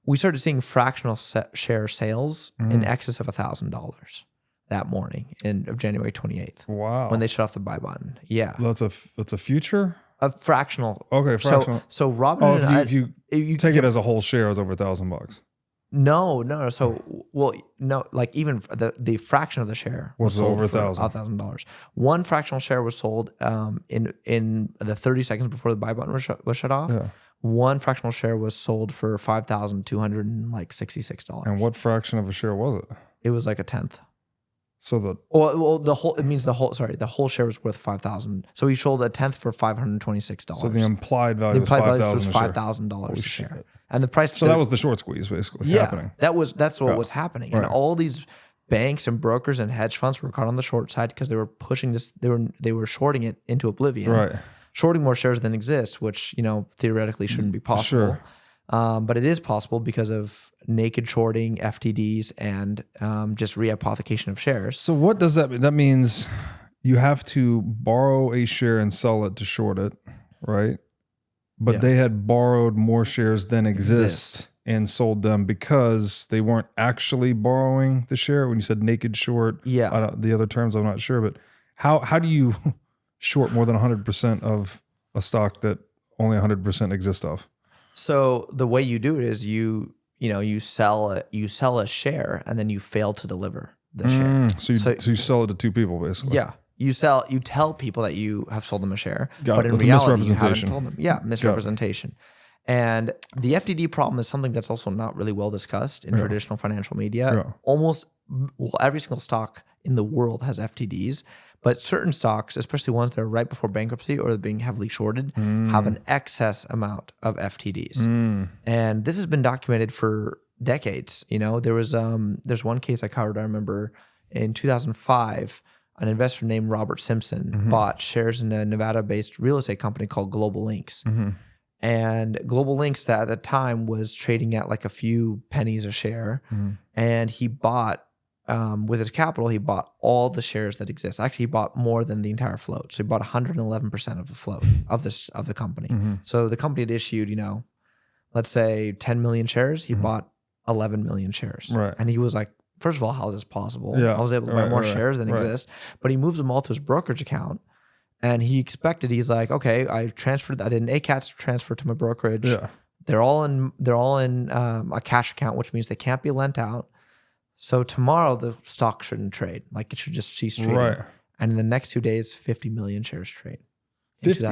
Speaker 2: We started seeing fractional share sales in excess of $1,000 that morning of January 28th.
Speaker 3: Wow.
Speaker 2: When they shut off the buy button. Yeah.
Speaker 3: That's a future?
Speaker 2: A fractional.
Speaker 3: Okay, fractional.
Speaker 2: So Robinhood.
Speaker 3: If you take it as a whole share, it was over $1,000.
Speaker 2: No. So, like even the fraction of the share
Speaker 3: was
Speaker 2: sold
Speaker 3: over
Speaker 2: for
Speaker 3: $1,000.
Speaker 2: One fractional share was sold in the 30 seconds before the buy button was shut off. Yeah. One fractional share was sold for $5,266.
Speaker 3: And what fraction of a share was it?
Speaker 2: It was like a tenth.
Speaker 3: So
Speaker 2: the whole share was worth $5,000. So he sold a tenth for $526.
Speaker 3: So the implied value was
Speaker 2: $5,000 a share. And the price.
Speaker 3: So that was the short squeeze, basically. Happening.
Speaker 2: That's what was happening, and all these banks and brokers and hedge funds were caught on the short side because they were pushing this. They were shorting it into oblivion.
Speaker 3: Right.
Speaker 2: Shorting more shares than exist, which theoretically shouldn't be possible.
Speaker 3: Sure.
Speaker 2: But it is possible because of naked shorting, FTDs, and just rehypothecation of shares.
Speaker 3: So what does that mean? That means you have to borrow a share and sell it to short it, right? But they had borrowed more shares than exist and sold them because they weren't actually borrowing the share. When you said naked short, the other terms I'm not sure, but how do you short more than 100% of a stock that only 100% exists of?
Speaker 2: So the way you do it is you sell a share and then you fail to deliver the share.
Speaker 3: So you sell it to two people basically.
Speaker 2: Yeah. You tell people that you have sold them a share, but in
Speaker 3: It's
Speaker 2: reality you haven't told them. Yeah, misrepresentation. And the FTD problem is something that's also not really well discussed in traditional financial media.
Speaker 3: Yeah.
Speaker 2: Almost every single stock in the world has FTDs, but certain stocks, especially ones that are right before bankruptcy or being heavily shorted, have an excess amount of FTDs. And this has been documented for decades. There's one case I covered, I remember in 2005, an investor named Robert Simpson bought shares in a Nevada-based real estate company called Global Links. And Global Links at the time was trading at like a few pennies a share. And he bought, with his capital, he bought all the shares that exist. Actually, he bought more than the entire float. So he bought 111% of the float of the company. So the company had issued, let's say 10 million shares. He bought 11 million shares.
Speaker 3: Right.
Speaker 2: And he was like, first of all, how is this possible?
Speaker 3: Yeah.
Speaker 2: I was able to buy more shares than exist. But he moves them all to his brokerage account. And he's like, okay, I did an ACATS transfer to my brokerage. They're all in a cash account, which means they can't be lent out. So tomorrow the stock shouldn't trade. Like it should just cease trading.
Speaker 3: Right.
Speaker 2: And in the next 2 days, 50 million shares trade.
Speaker 3: 50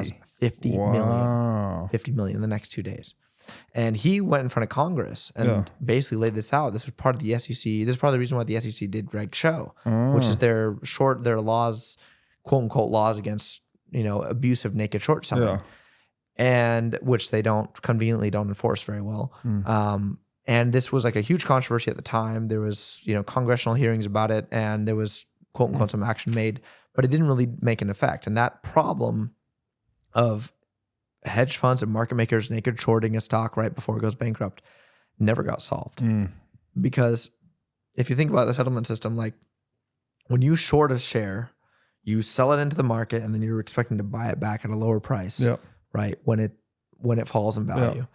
Speaker 2: million. 50 million in the next 2 days. And he went in front of Congress and basically laid this out. This was part of the SEC. This is part of the reason why the SEC did Reg Show, which is their laws, quote unquote laws against, abusive naked short selling.
Speaker 3: Yeah.
Speaker 2: And which they conveniently don't enforce very well. And this was like a huge controversy at the time. There was, congressional hearings about it, and there was quote unquote some action made, but it didn't really make an effect. And that problem of hedge funds and market makers naked shorting a stock right before it goes bankrupt never got solved. Because if you think about the settlement system, like when you short a share, you sell it into the market and then you're expecting to buy it back at a lower price, right? When it falls in value.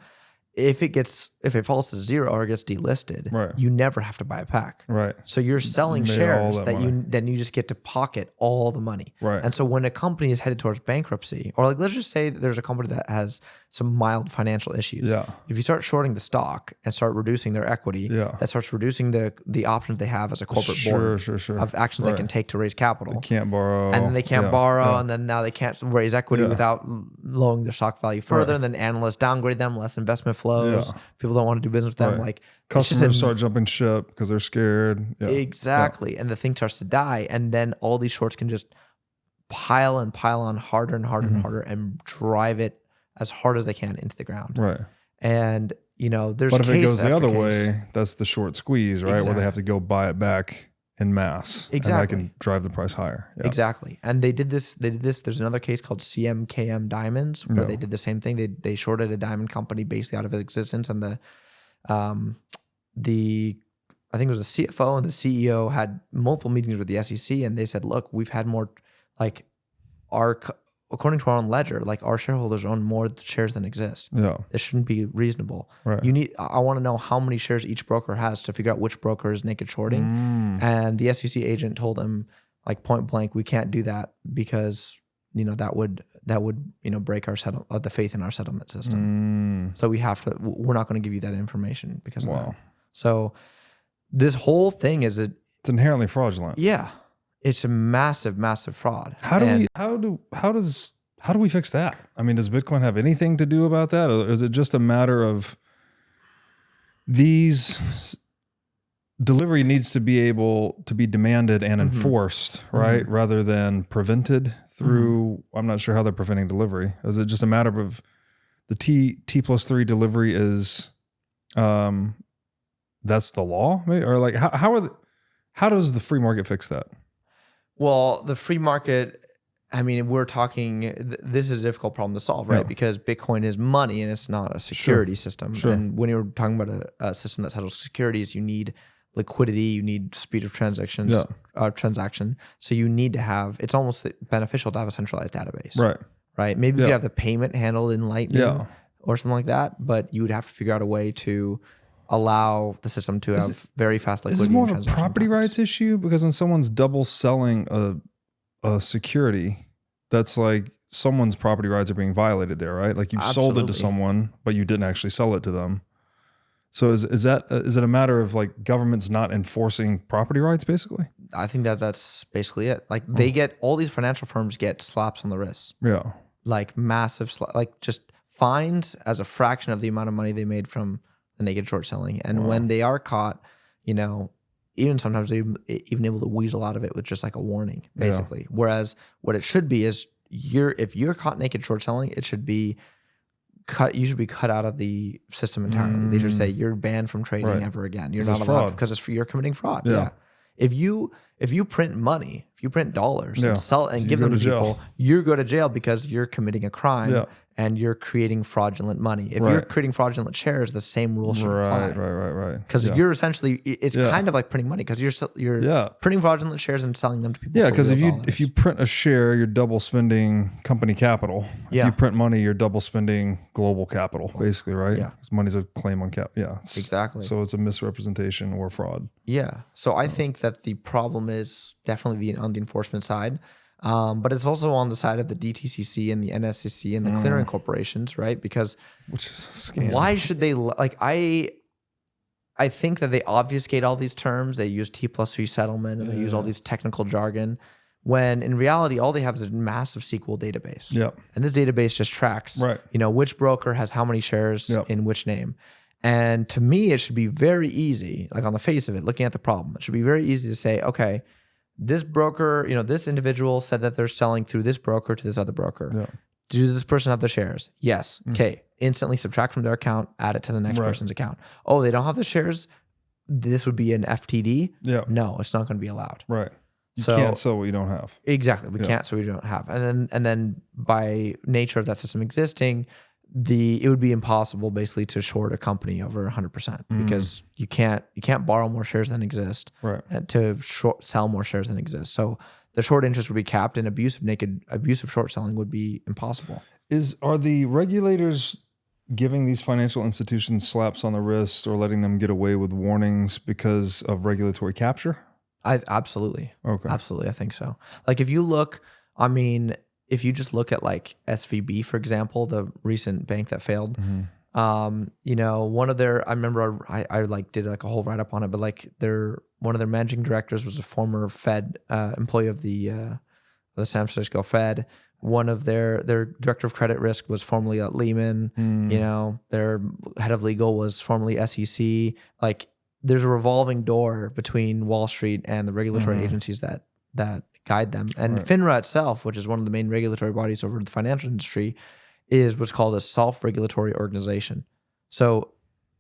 Speaker 2: If it falls to zero or gets delisted, you never have to buy it back.
Speaker 3: Right.
Speaker 2: So you're selling shares that you just get to pocket all the money.
Speaker 3: Right.
Speaker 2: And so when a company is headed towards bankruptcy, or like let's just say that there's a company that has some mild financial issues.
Speaker 3: Yeah.
Speaker 2: If you start shorting the stock and start reducing their equity, that starts reducing the options they have as a corporate board of actions they can take to raise capital.
Speaker 3: They can't borrow.
Speaker 2: And then they can't borrow, and then now they can't raise equity without lowering their stock value further. And then analysts downgrade them, less investment flows. People don't want to do business with them. Like
Speaker 3: customers start jumping ship because they're scared.
Speaker 2: Exactly. And the thing starts to die. And then all these shorts can just pile on harder and harder and harder and drive it as hard as they can into the ground.
Speaker 3: Right.
Speaker 2: And, there's
Speaker 3: But if it goes the other way, that's the short squeeze, right?
Speaker 2: Exactly.
Speaker 3: Where they have to go buy it back in mass.
Speaker 2: Exactly.
Speaker 3: And that can drive the price higher.
Speaker 2: Exactly. And they did this. There's another case called CMKM Diamonds where they did the same thing. They shorted a diamond company basically out of existence. And I think it was the CFO and the CEO had multiple meetings with the SEC, and they said, look, we've had more, like according to our own ledger, like our shareholders own more shares than exist.
Speaker 3: Yeah.
Speaker 2: This shouldn't be reasonable.
Speaker 3: Right.
Speaker 2: I want to know how many shares each broker has to figure out which broker is naked shorting. And the SEC agent told him, like point blank, we can't do that because that would break our the faith in our settlement system. So we're not going to give you that information because of that. So this whole thing it's
Speaker 3: inherently fraudulent.
Speaker 2: Yeah. It's a massive, massive fraud.
Speaker 3: How do we fix that? I mean, does Bitcoin have anything to do about that? Or is it just a matter of these delivery needs to be able to be demanded and enforced, right? Rather than prevented through, I'm not sure how they're preventing delivery. Is it just a matter of the T+3 delivery is, that's the law? Or like, how does the free market fix that?
Speaker 2: Well, the free market, I mean, we're talking, this is a difficult problem to solve, right? Because Bitcoin is money and it's not a security system. And when you're talking about a system that settles securities, you need liquidity, you need speed of transaction. So you need to have, it's almost beneficial to have a centralized database. Right. Maybe you could have the payment handled in Lightning or something like that, but you would have to figure out a way to allow the system to have very fast liquidity.
Speaker 3: Is it more of a property rights issue? Because when someone's double selling a security, that's like someone's property rights are being violated there, right? Like you sold it to someone, but you didn't actually sell it to them. So is it a matter of like governments not enforcing property rights basically?
Speaker 2: I think that's basically it. Like they get, all these financial firms get slaps on the wrist.
Speaker 3: Yeah.
Speaker 2: Like massive, like just fines as a fraction of the amount of money they made from the naked short selling. And when they are caught, even sometimes they're even able to weasel out of it with just like a warning, basically. Whereas what it should be is if you're caught naked short selling, it should be cut. You should be cut out of the system entirely. They should say you're banned from trading ever again. You're not allowed because you're committing fraud. Yeah. If you print money, if you print dollars and sell and give them to people, you go to jail because you're committing a crime and you're creating fraudulent money. If you're creating fraudulent shares, the same rules should apply. Right. Because you're essentially, it's kind of like printing money because you're printing fraudulent shares and selling them to people.
Speaker 3: Yeah, because if you print a share, you're double spending company capital. If you print money, you're double spending global capital, basically, right? Yeah. Because money's a claim on cap. Yeah.
Speaker 2: Exactly.
Speaker 3: So it's a misrepresentation or fraud.
Speaker 2: Yeah. So I think that the problem is definitely on the enforcement side. But it's also on the side of the DTCC and the NSCC and the clearing corporations, right? Because
Speaker 3: which is a scam.
Speaker 2: Why should they like? I think that they obfuscate all these terms. They use T+3 settlement and they use all these technical jargon, when in reality, all they have is a massive SQL database.
Speaker 3: Yep.
Speaker 2: And this database just tracks, which broker has how many shares in which name. And to me, it should be very easy, like on the face of it, looking at the problem, it should be very easy to say, okay, this broker, this individual said that they're selling through this broker to this other broker. Yeah. Does this person have the shares? Yes. Okay. Instantly subtract from their account, add it to the next person's account. Oh, they don't have the shares? This would be an FTD? Yeah. No, it's not going to be allowed.
Speaker 3: Right. You can't sell what you don't have.
Speaker 2: Exactly. We can't sell what we don't have. And then by nature of that system existing, it would be impossible basically to short a company over 100% because you can't borrow more shares than exist and to sell more shares than exist. So the short interest would be capped, and abusive short selling would be impossible.
Speaker 3: Are the regulators giving these financial institutions slaps on the wrist or letting them get away with warnings because of regulatory capture?
Speaker 2: Absolutely. Okay. Absolutely. I think so. Like if you just look at like SVB, for example, the recent bank that failed, one of their, I remember I like did like a whole write up on it, but like one of their managing directors was a former Fed employee of the San Francisco Fed. One of their director of credit risk was formerly at Lehman. Their head of legal was formerly SEC. Like there's a revolving door between Wall Street and the regulatory agencies that guide them. And FINRA itself, which is one of the main regulatory bodies over the financial industry, is what's called a self-regulatory organization. So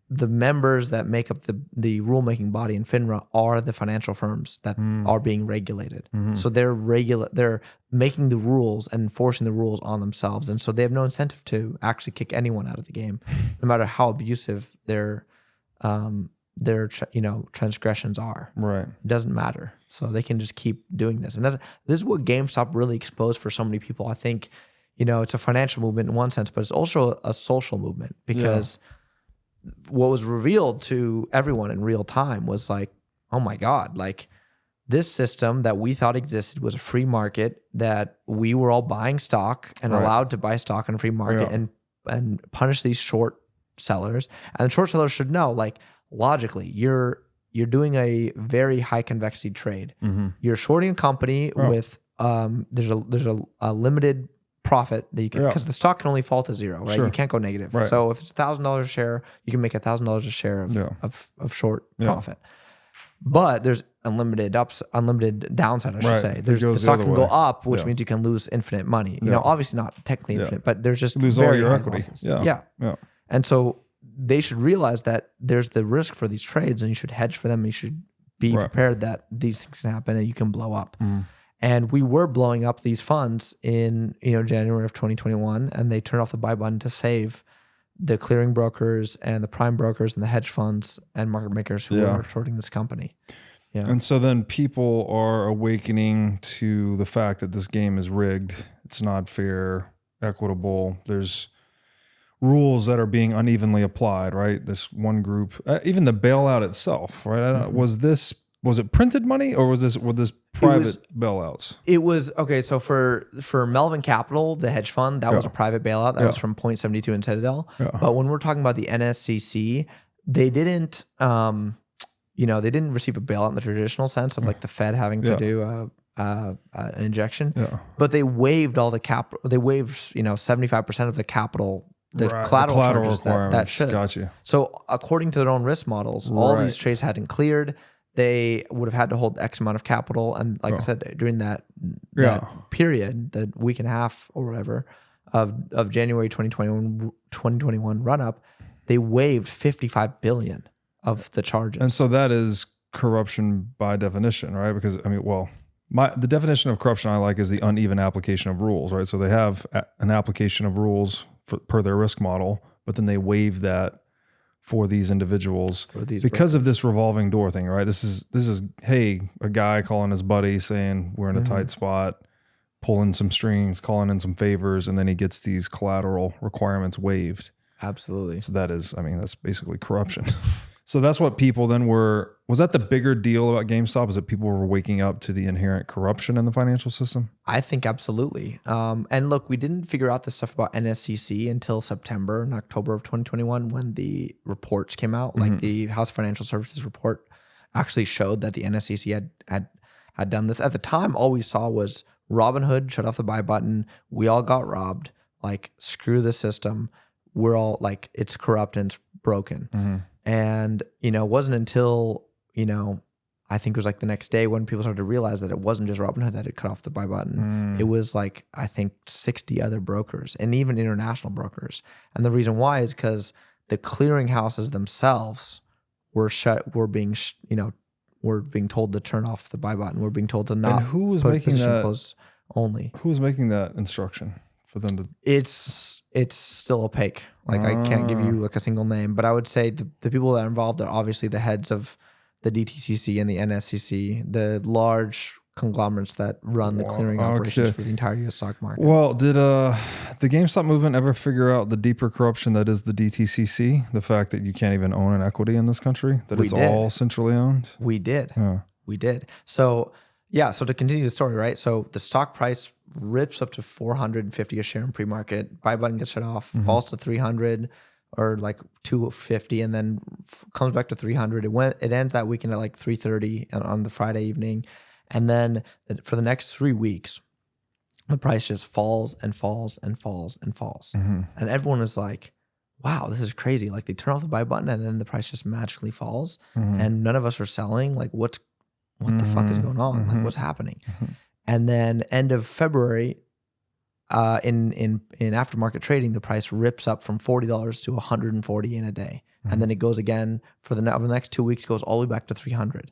Speaker 2: the members that make up the rulemaking body in FINRA are the financial firms that are being regulated. So they're making the rules and enforcing the rules on themselves. And so they have no incentive to actually kick anyone out of the game, no matter how abusive their transgressions are. Right. It doesn't matter. So they can just keep doing this. And this is what GameStop really exposed for so many people. I think, it's a financial movement in one sense, but it's also a social movement because what was revealed to everyone in real time was like, oh my God, like this system that we thought existed was a free market, that we were all buying stock and allowed to buy stock in a free market and punish these short sellers. And the short sellers should know, like, logically, you're doing a very high convexity trade. You're shorting a company with there's a limited profit that you can, because the stock can only fall to zero, right? You can't go negative. Right. So if it's $1,000 a share, you can make $1,000 a share of short profit. But there's unlimited downside, I should say. The stock can go up, which means you can lose infinite money. Obviously not technically infinite, but there's just
Speaker 3: lose all your equity.
Speaker 2: Yeah. And so they should realize that there's the risk for these trades, and you should hedge for them. And you should be prepared that these things can happen and you can blow up. And we were blowing up these funds in January of 2021, and they turned off the buy button to save the clearing brokers and the prime brokers and the hedge funds and market makers who are shorting this company. Yeah.
Speaker 3: And so then people are awakening to the fact that this game is rigged. It's not fair, equitable. There's rules that are being unevenly applied, right? This one group, even the bailout itself, right? Was it printed money, or were this private bailouts?
Speaker 2: It was, okay, so for Melvin Capital, the hedge fund, that was a private bailout. That was from Point 72 and Citadel. But when we're talking about the NSCC, they didn't receive a bailout in the traditional sense of like the Fed having to do an injection. But they waived all the capital. They waived 75% of the capital. The collateral charges that should.
Speaker 3: Gotcha.
Speaker 2: So according to their own risk models, all these trades hadn't cleared. They would have had to hold X amount of capital. And like I said, during that period, the week and a half or whatever of January 2021 run up, they waived $55 billion of the charges.
Speaker 3: And so that is corruption by definition, right? Because the definition of corruption I like is the uneven application of rules, right? So they have an application of rules per their risk model, but then they waive that for these individuals because of this revolving door thing, right? This is hey, a guy calling his buddy saying we're in a tight spot, pulling some strings, calling in some favors, and then he gets these collateral requirements waived.
Speaker 2: Absolutely.
Speaker 3: So that's basically corruption. So that's what people then were. Was that the bigger deal about GameStop? Is that people were waking up to the inherent corruption in the financial system?
Speaker 2: I think absolutely. And look, we didn't figure out this stuff about NSCC until September and October of 2021 when the reports came out. Like the House Financial Services report actually showed that the NSCC had done this. At the time, all we saw was Robinhood shut off the buy button. We all got robbed. Like, screw the system. We're all like, it's corrupt and it's broken. And, you know, it wasn't until, you know, I think it was like the next day when people started to realize that it wasn't just Robinhood that had cut off the buy button. It was like, I think 60 other brokers and even international brokers. And the reason why is because the clearinghouses themselves were being told to turn off the buy button. We're being told to not.
Speaker 3: And who was
Speaker 2: put
Speaker 3: making
Speaker 2: position
Speaker 3: that
Speaker 2: close only?
Speaker 3: Who was making that instruction for them to?
Speaker 2: It's still opaque. Like, I can't give you like a single name, but I would say the people that are involved are obviously the heads of the DTCC and the NSCC, the large conglomerates that run the clearing operations for the entire U.S. stock market.
Speaker 3: Well, did the GameStop movement ever figure out the deeper corruption that is the DTCC? The fact that you can't even own an equity in this country, that it's all centrally owned?
Speaker 2: We did. We did. So, yeah, so to continue the story, right? So the stock price rips up to 450 a share in pre-market. Buy button gets shut off, falls to 300 or like 250, and then comes back to 300. It ends that weekend at like 3:30 on the Friday evening. And then for the next 3 weeks, the price just falls and falls and falls and falls. And everyone is like, wow, this is crazy. Like, they turn off the buy button and then the price just magically falls. And none of us are selling. Like, what the fuck is going on? Like, what's happening? And then end of February, in aftermarket trading, the price rips up from $40 to $140 in a day. And then it goes again for the next 2 weeks, goes all the way back to 300.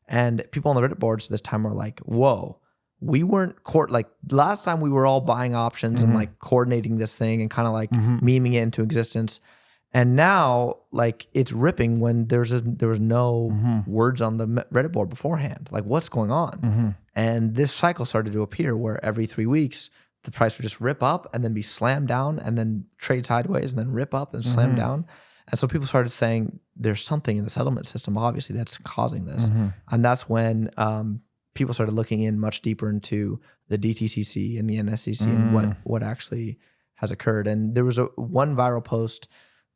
Speaker 2: And people on the Reddit boards this time are like, whoa, we weren't like last time we were all buying options and like coordinating this thing and kind of like memeing it into existence. And now, like, it's ripping when there was no words on the Reddit board beforehand. Like, what's going on? And this cycle started to appear where every 3 weeks, the price would just rip up and then be slammed down and then trade sideways and then rip up and slam down. And so people started saying there's something in the settlement system, obviously, that's causing this. And that's when people started looking in much deeper into the DTCC and the NSCC and what actually has occurred. And there was one viral post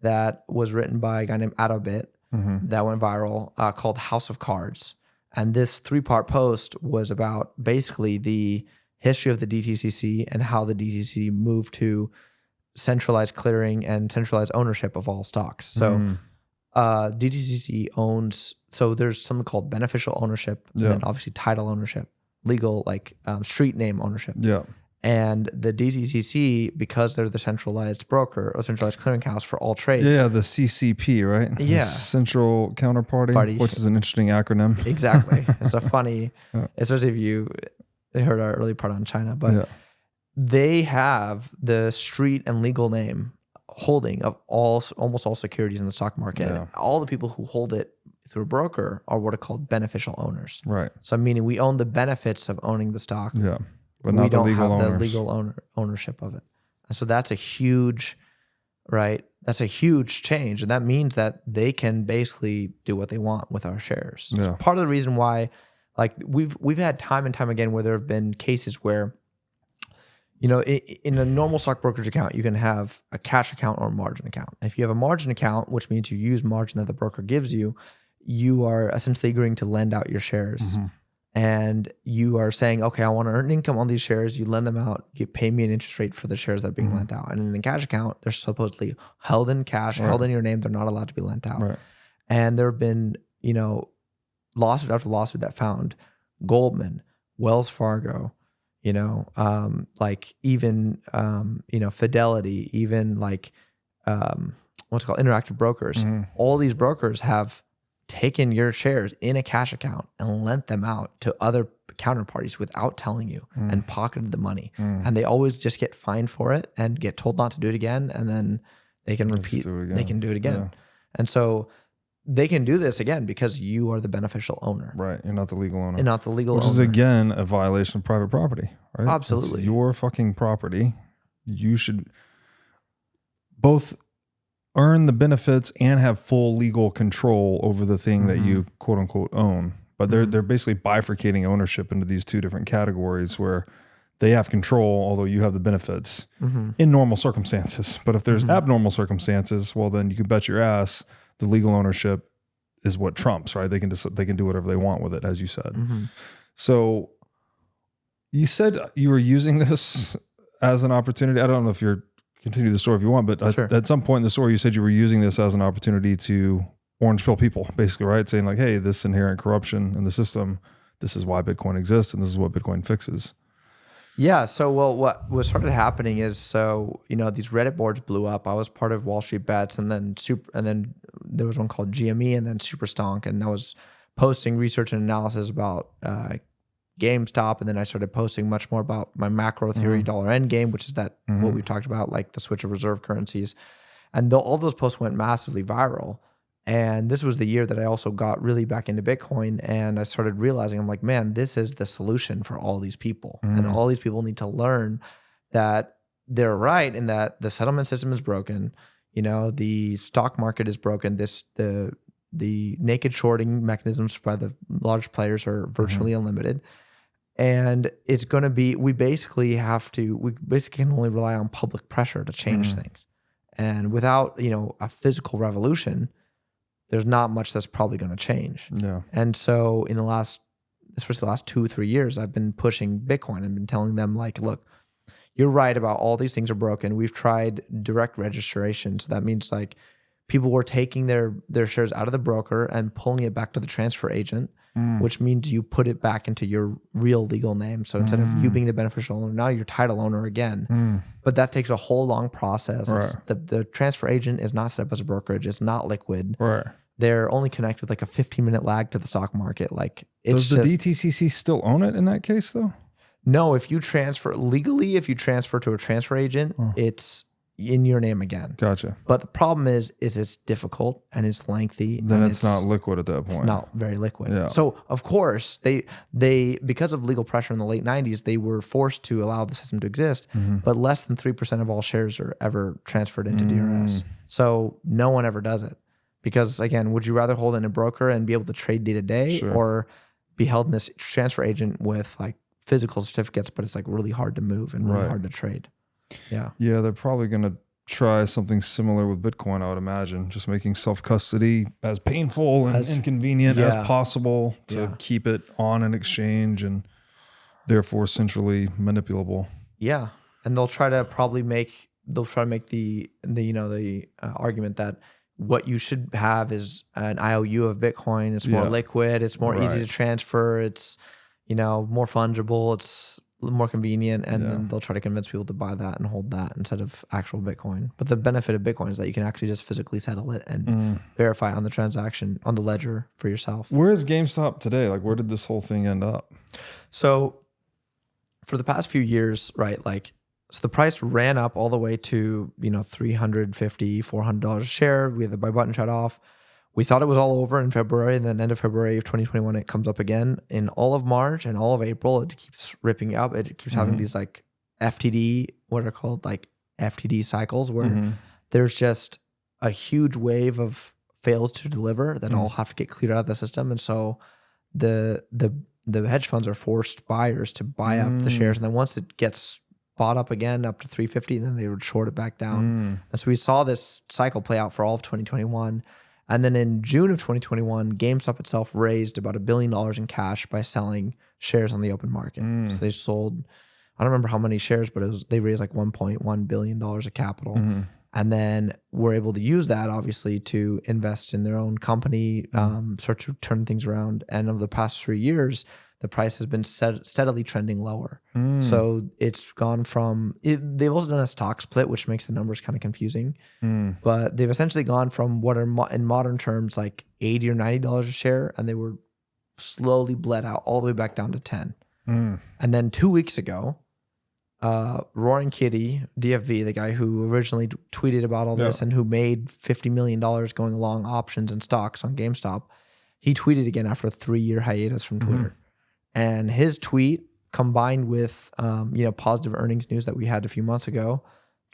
Speaker 2: that was written by a guy named Adobit that went viral called House of Cards. And this 3-part post was about basically the history of the DTCC and how the DTCC moved to centralized clearing and centralized ownership of all stocks. So DTCC owns, so there's something called beneficial ownership, and then obviously title ownership, legal, like street name ownership. And the DTCC, because they're the centralized broker or centralized clearinghouse for all trades.
Speaker 3: The CCP, right?
Speaker 2: Yeah.
Speaker 3: Central Counterparty, which is an interesting acronym.
Speaker 2: Exactly. It's a funny, especially if you heard our early part on China, but they have the street and legal name holding of almost all securities in the stock market. All the people who hold it through a broker are what are called beneficial owners. Right. So meaning we own the benefits of owning the stock. Yeah. But not the legal owners. We don't have the legal ownership of it. And so that's a huge, right? That's a huge change. And that means that they can basically do what they want with our shares. It's part of the reason why, like, we've had time and time again where there have been cases where, you know, in a normal stock brokerage account, you can have a cash account or a margin account. If you have a margin account, which means you use margin that the broker gives you, you are essentially agreeing to lend out your shares. And you are saying, okay, I want to earn income on these shares. You lend them out. You pay me an interest rate for the shares that are being lent out. And in a cash account, they're supposedly held in cash, held in your name. They're not allowed to be lent out. And there have been, you know, lawsuit after lawsuit that found Goldman, Wells Fargo, you know, like even, you know, Fidelity, even like what's it called, Interactive Brokers. All these brokers have taken your shares in a cash account and lent them out to other counterparties without telling you and pocketed the money. And they always just get fined for it and get told not to do it again. And then they can repeat, they can do it again. And so they can do this again because you are the beneficial owner. Right. You're not the legal owner. You're not the legal owner.
Speaker 3: Which is, again, a violation of private property, right?
Speaker 2: Absolutely.
Speaker 3: It's your fucking property. You should both earn the benefits and have full legal control over the thing that you quote unquote own. But they're basically bifurcating ownership into these two different categories where they have control, although you have the benefits in normal circumstances. But if there's abnormal circumstances, well, then you can bet your ass the legal ownership is what trumps, right? They can do whatever they want with it, as you said. So you said you were using this as an opportunity. I don't know if you're continue the story if you want, but at some point in the story, you said you were using this as an opportunity to orange pill people, basically, right? Saying like, hey, this inherent corruption in the system, this is why Bitcoin exists, and this is what Bitcoin fixes.
Speaker 2: Yeah. So, what started happening is, these Reddit boards blew up. I was part of Wall Street Bets, and then there was one called GME, and then Super Stonk, and I was posting research and analysis about GameStop, and then I started posting much more about my macro theory dollar endgame, which is what we talked about, like the switch of reserve currencies, and all those posts went massively viral. And this was the year that I also got really back into Bitcoin, and I started realizing, I'm like, man, this is the solution for all these people. And all these people need to learn that they're right in that the settlement system is broken. The stock market is broken. The naked shorting mechanisms by the large players are virtually unlimited. And it's going to be, we basically can only rely on public pressure to change things. And without, a physical revolution, there's not much that's probably going to change. Yeah. And so in especially the last 2-3 years, I've been pushing Bitcoin and been telling them like, look, you're right about all these things are broken. We've tried direct registration. So that means like people were taking their shares out of the broker and pulling it back to the transfer agent, which means you put it back into your real legal name. So instead of you being the beneficial owner, now you're title owner again. But that takes a whole long process. Right. The transfer agent is not set up as a brokerage. It's not liquid. Right. They're only connected with like a 15-minute lag to the stock market. Like, it's
Speaker 3: does the DTCC still own it in that case though?
Speaker 2: No, if you transfer to a transfer agent, it's in your name again.
Speaker 3: Gotcha.
Speaker 2: But the problem is it's difficult and it's lengthy.
Speaker 3: Then it's not liquid at that point.
Speaker 2: It's not very liquid.
Speaker 3: Yeah.
Speaker 2: So of course they because of legal pressure in the late 90s, they were forced to allow the system to exist, but less than 3% of all shares are ever transferred into DRS. So no one ever does it. Because again, would you rather hold in a broker and be able to trade day to day, or be held in this transfer agent with like physical certificates, but it's like really hard to move and really hard to trade? Yeah.
Speaker 3: Yeah, they're probably going to try something similar with Bitcoin, I would imagine. Just making self-custody as painful and inconvenient as possible to keep it on an exchange and therefore centrally manipulable.
Speaker 2: Yeah. And they'll try to make the argument that what you should have is an IOU of Bitcoin. It's more liquid. It's more easy to transfer. It's, more fungible. It's more convenient. And then they'll try to convince people to buy that and hold that instead of actual Bitcoin. But the benefit of Bitcoin is that you can actually just physically settle it and verify on the transaction, on the ledger for yourself.
Speaker 3: Where is GameStop today? Like, where did this whole thing end up?
Speaker 2: So for the past few years, right, so the price ran up all the way to, $350, $400 a share. We had the buy button shut off. We thought it was all over in February, and then end of February of 2021, it comes up again. In all of March and all of April, it keeps ripping up. It keeps having these like FTD, what are called like FTD cycles, where there's just a huge wave of fails to deliver that all have to get cleared out of the system. And so the hedge funds are forced buyers to buy up the shares. And then once it gets bought up again up to 350, then they would short it back down. And so we saw this cycle play out for all of 2021. And then in June of 2021, GameStop itself raised about $1 billion in cash by selling shares on the open market. So they sold, I don't remember how many shares, but they raised like $1.1 billion of capital. And then were able to use that obviously to invest in their own company, start to turn things around. And over the past 3 years, the price has been steadily trending lower. So it's gone from, they've also done a stock split, which makes the numbers kind of confusing. But they've essentially gone from what are in modern terms like $80 or $90 a share, and they were slowly bled out all the way back down to 10. And then 2 weeks ago, Roaring Kitty, DFV, the guy who originally tweeted about all this and who made $50 million going along options and stocks on GameStop, he tweeted again after a 3-year hiatus from Twitter. And his tweet, combined with positive earnings news that we had a few months ago,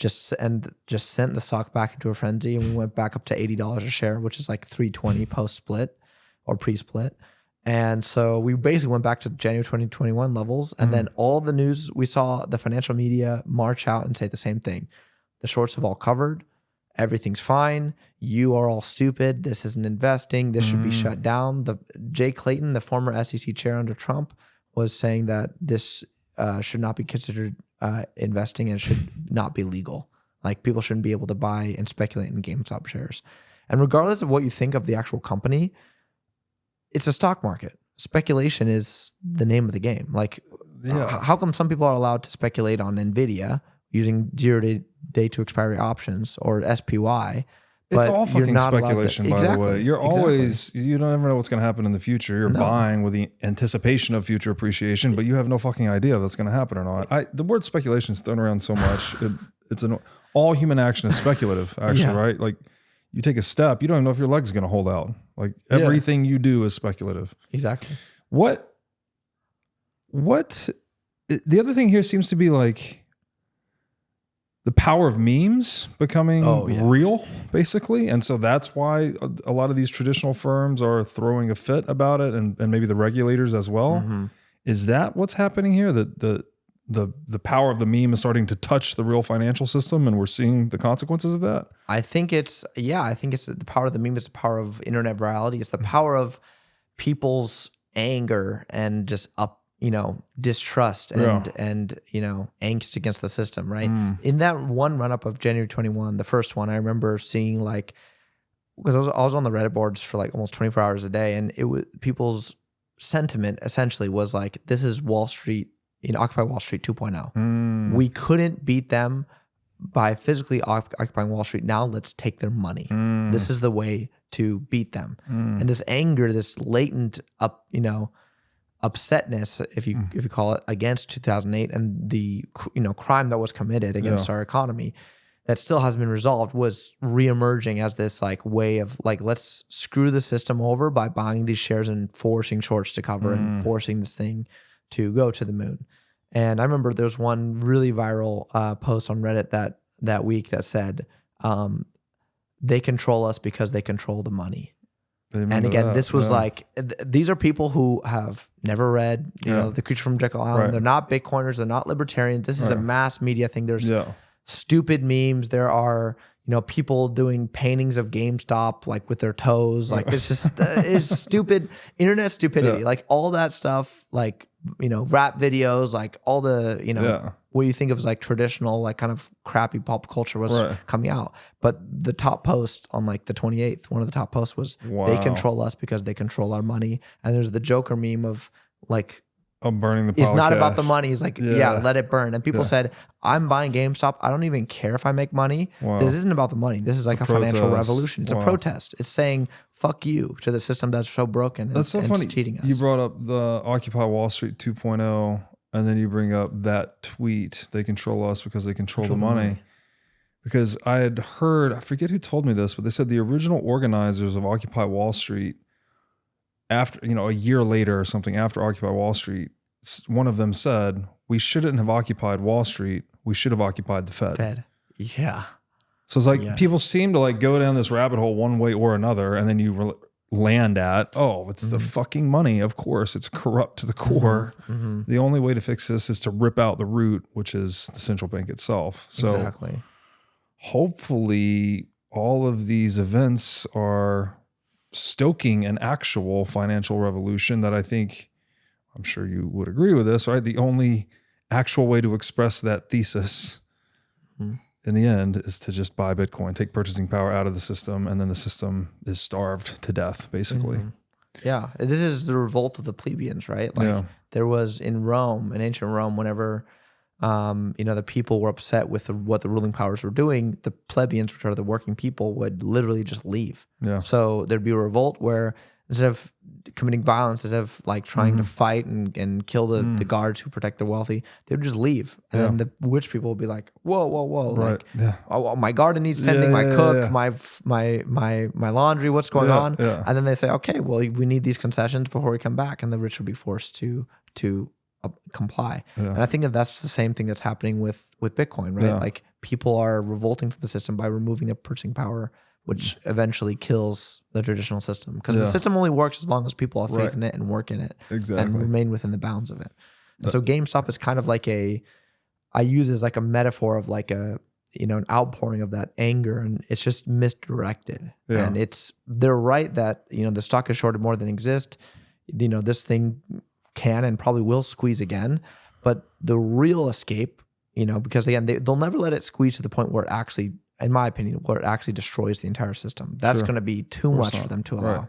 Speaker 2: just sent the stock back into a frenzy, and we went back up to $80 a share, which is like $320 post split or pre split. And so we basically went back to January 2021 levels, and then all the news we saw, the financial media march out and say the same thing: the shorts have all covered. Everything's fine. You are all stupid. This isn't investing. This should be shut down. Jay Clayton, the former SEC chair under Trump, was saying that this should not be considered investing and should not be legal. Like, people shouldn't be able to buy and speculate in GameStop shares. And regardless of what you think of the actual company, it's a stock market. Speculation is the name of the game. Like, how come some people are allowed to speculate on NVIDIA using 0-day to expiry options or SPY?
Speaker 3: It's all fucking speculation, by the way. You're always, you don't ever know what's going to happen in the future. You're buying with the anticipation of future appreciation, but you have no fucking idea if that's going to happen or not. The word speculation is thrown around so much. All human action is speculative, actually, right? Like, you take a step, you don't even know if your leg's going to hold out. Like, everything you do is speculative.
Speaker 2: Exactly.
Speaker 3: The other thing here seems to be like the power of memes becoming real, basically. And so that's why a lot of these traditional firms are throwing a fit about it, and maybe the regulators as well. Is that what's happening here? That the power of the meme is starting to touch the real financial system, and we're seeing the consequences of that?
Speaker 2: I think it's the power of the meme is the power of internet virality. It's the power of people's anger and just distrust and angst against the system, right? In that one run up of January 21, the first one, I remember seeing, like, because I was on the Reddit boards for like almost 24 hours a day, and it was people's sentiment essentially was like, this is Wall Street, Occupy Wall Street 2.0. We couldn't beat them by physically occupying Wall Street. Now let's take their money. This is the way to beat them. And this anger, this latent upsetness, if you call it, against 2008 and the crime that was committed against our economy that still hasn't been resolved, was reemerging as this like way of like, let's screw the system over by buying these shares and forcing shorts to cover and forcing this thing to go to the moon. And I remember there's one really viral post on Reddit that week that said, they control us because they control the money. And again, this was like, these are people who have never read, The Creature from Jekyll Island. Right. They're not Bitcoiners. They're not libertarians. This is a mass media thing. There's stupid memes. There are, people doing paintings of GameStop, like with their toes. Like, it's just, it's stupid, internet stupidity. Like, all that stuff, like, rap videos, like all the, what you think of as like traditional, like kind of crappy pop culture was coming out. But the top post on like the 28th, one of the top posts was, they control us because they control our money. And there's the Joker meme of like,
Speaker 3: burning the
Speaker 2: it's not about the money. He's like, let it burn. And people said, I'm buying GameStop. I don't even care if I make money. This isn't about the money. This is like a financial revolution. It's a protest. It's saying, fuck you to the system that's so broken.
Speaker 3: That's so funny. Cheating us. You brought up the Occupy Wall Street 2.0, and then you bring up that tweet, they control us because they control the money. Because I had heard, I forget who told me this, but they said the original organizers of Occupy Wall Street, after, a year later or something, after Occupy Wall Street, one of them said, we shouldn't have occupied Wall Street. We should have occupied the Fed.
Speaker 2: Yeah.
Speaker 3: So it's like people seem to like go down this rabbit hole one way or another, and then you land at, it's the fucking money. Of course, it's corrupt to the core. The only way to fix this is to rip out the root, which is the central bank itself. So hopefully all of these events are stoking an actual financial revolution that I think, I'm sure you would agree with this, right? The only actual way to express that thesis in the end is to just buy Bitcoin, take purchasing power out of the system, and then the system is starved to death, basically.
Speaker 2: Yeah. This is the revolt of the plebeians, right? Like there was in Rome, in ancient Rome, whenever the people were upset with what the ruling powers were doing, the plebeians, which are the working people, would literally just leave. So there'd be a revolt where instead of committing violence, instead of like trying to fight and kill the guards who protect the wealthy, they would just leave. And then the rich people would be like, whoa. Like, oh, my garden needs tending, my cook, my laundry, what's going on? And then they say, okay, well, we need these concessions before we come back. And the rich would be forced to comply. And I think that's the same thing that's happening with Bitcoin, right? Like people are revolting from the system by removing their purchasing power, which eventually kills the traditional system, because the system only works as long as people have faith in it and work in it and remain within the bounds of it. And so GameStop is kind of like I use it as like a metaphor of like an outpouring of that anger, and it's just misdirected. And they're right that, the stock is shorted more than exists. This thing can and probably will squeeze again, but the real escape, because again, they'll never let it squeeze to the point where it actually, in my opinion, where it actually destroys the entire system. That's going to be too much for them to allow. Right.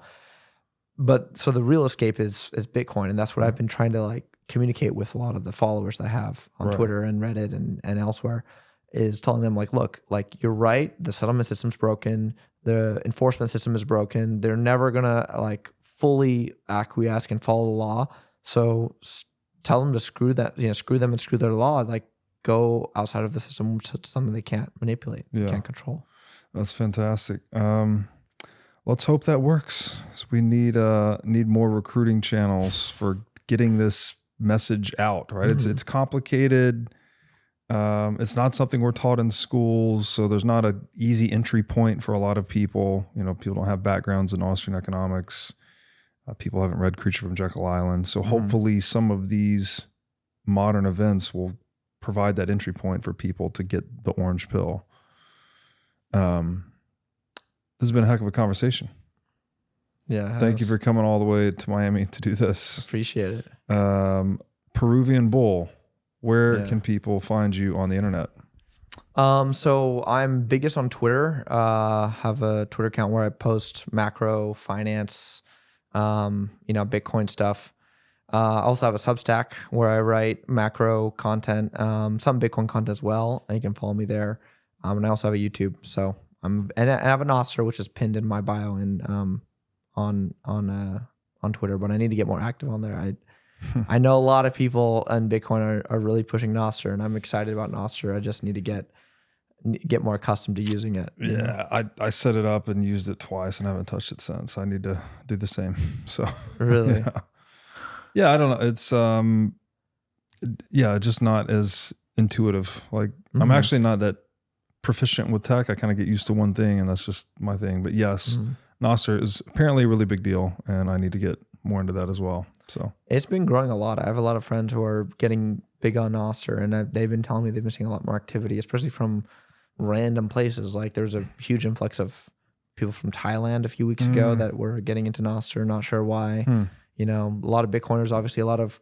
Speaker 2: But so the real escape is Bitcoin, and that's what I've been trying to like communicate with a lot of the followers that I have on Twitter and Reddit and elsewhere, is telling them like, look, like you're right, the settlement system's broken, the enforcement system is broken. They're never gonna like fully acquiesce and follow the law. So tell them to screw them and screw their law. Like, go outside of the system, which is something they can't manipulate, can't control.
Speaker 3: That's fantastic. Let's hope that works. So we need more recruiting channels for getting this message out, right? It's complicated. It's not something we're taught in schools, so there's not an easy entry point for a lot of people. People don't have backgrounds in Austrian economics. People haven't read Creature from Jekyll Island. So hopefully some of these modern events will provide that entry point for people to get the orange pill. This has been a heck of a conversation.
Speaker 2: Yeah.
Speaker 3: Thank you for coming all the way to Miami to do this.
Speaker 2: Appreciate it.
Speaker 3: Peruvian Bull, where can people find you on the internet?
Speaker 2: So I'm biggest on Twitter. Have a Twitter account where I post macro, finance, Bitcoin stuff. I also have a Substack where I write macro content, some Bitcoin content as well. And you can follow me there. And I also have a YouTube. So and I have an Nostr, which is pinned in my bio and on Twitter. But I need to get more active on there. I know a lot of people in Bitcoin are really pushing Nostr, and I'm excited about Nostr. I just need to get more accustomed to using it.
Speaker 3: Yeah, I set it up and used it twice and haven't touched it since. I need to do the same. So
Speaker 2: really.
Speaker 3: Yeah, I don't know. It's just not as intuitive. Like I'm actually not that proficient with tech. I kind of get used to one thing and that's just my thing. But yes, Nostr is apparently a really big deal and I need to get more into that as well. So
Speaker 2: it's been growing a lot. I have a lot of friends who are getting big on Nostr, and they've been telling me they've been seeing a lot more activity, especially from random places. Like there's a huge influx of people from Thailand a few weeks ago that were getting into Nostr, not sure why. A lot of Bitcoiners, obviously a lot of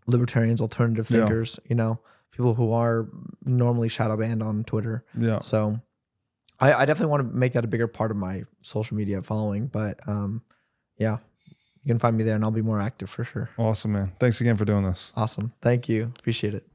Speaker 2: libertarians, alternative thinkers, people who are normally shadow banned on Twitter. Yeah. So I definitely want to make that a bigger part of my social media following, but you can find me there and I'll be more active for sure.
Speaker 3: Awesome, man. Thanks again for doing this.
Speaker 2: Awesome. Thank you. Appreciate it.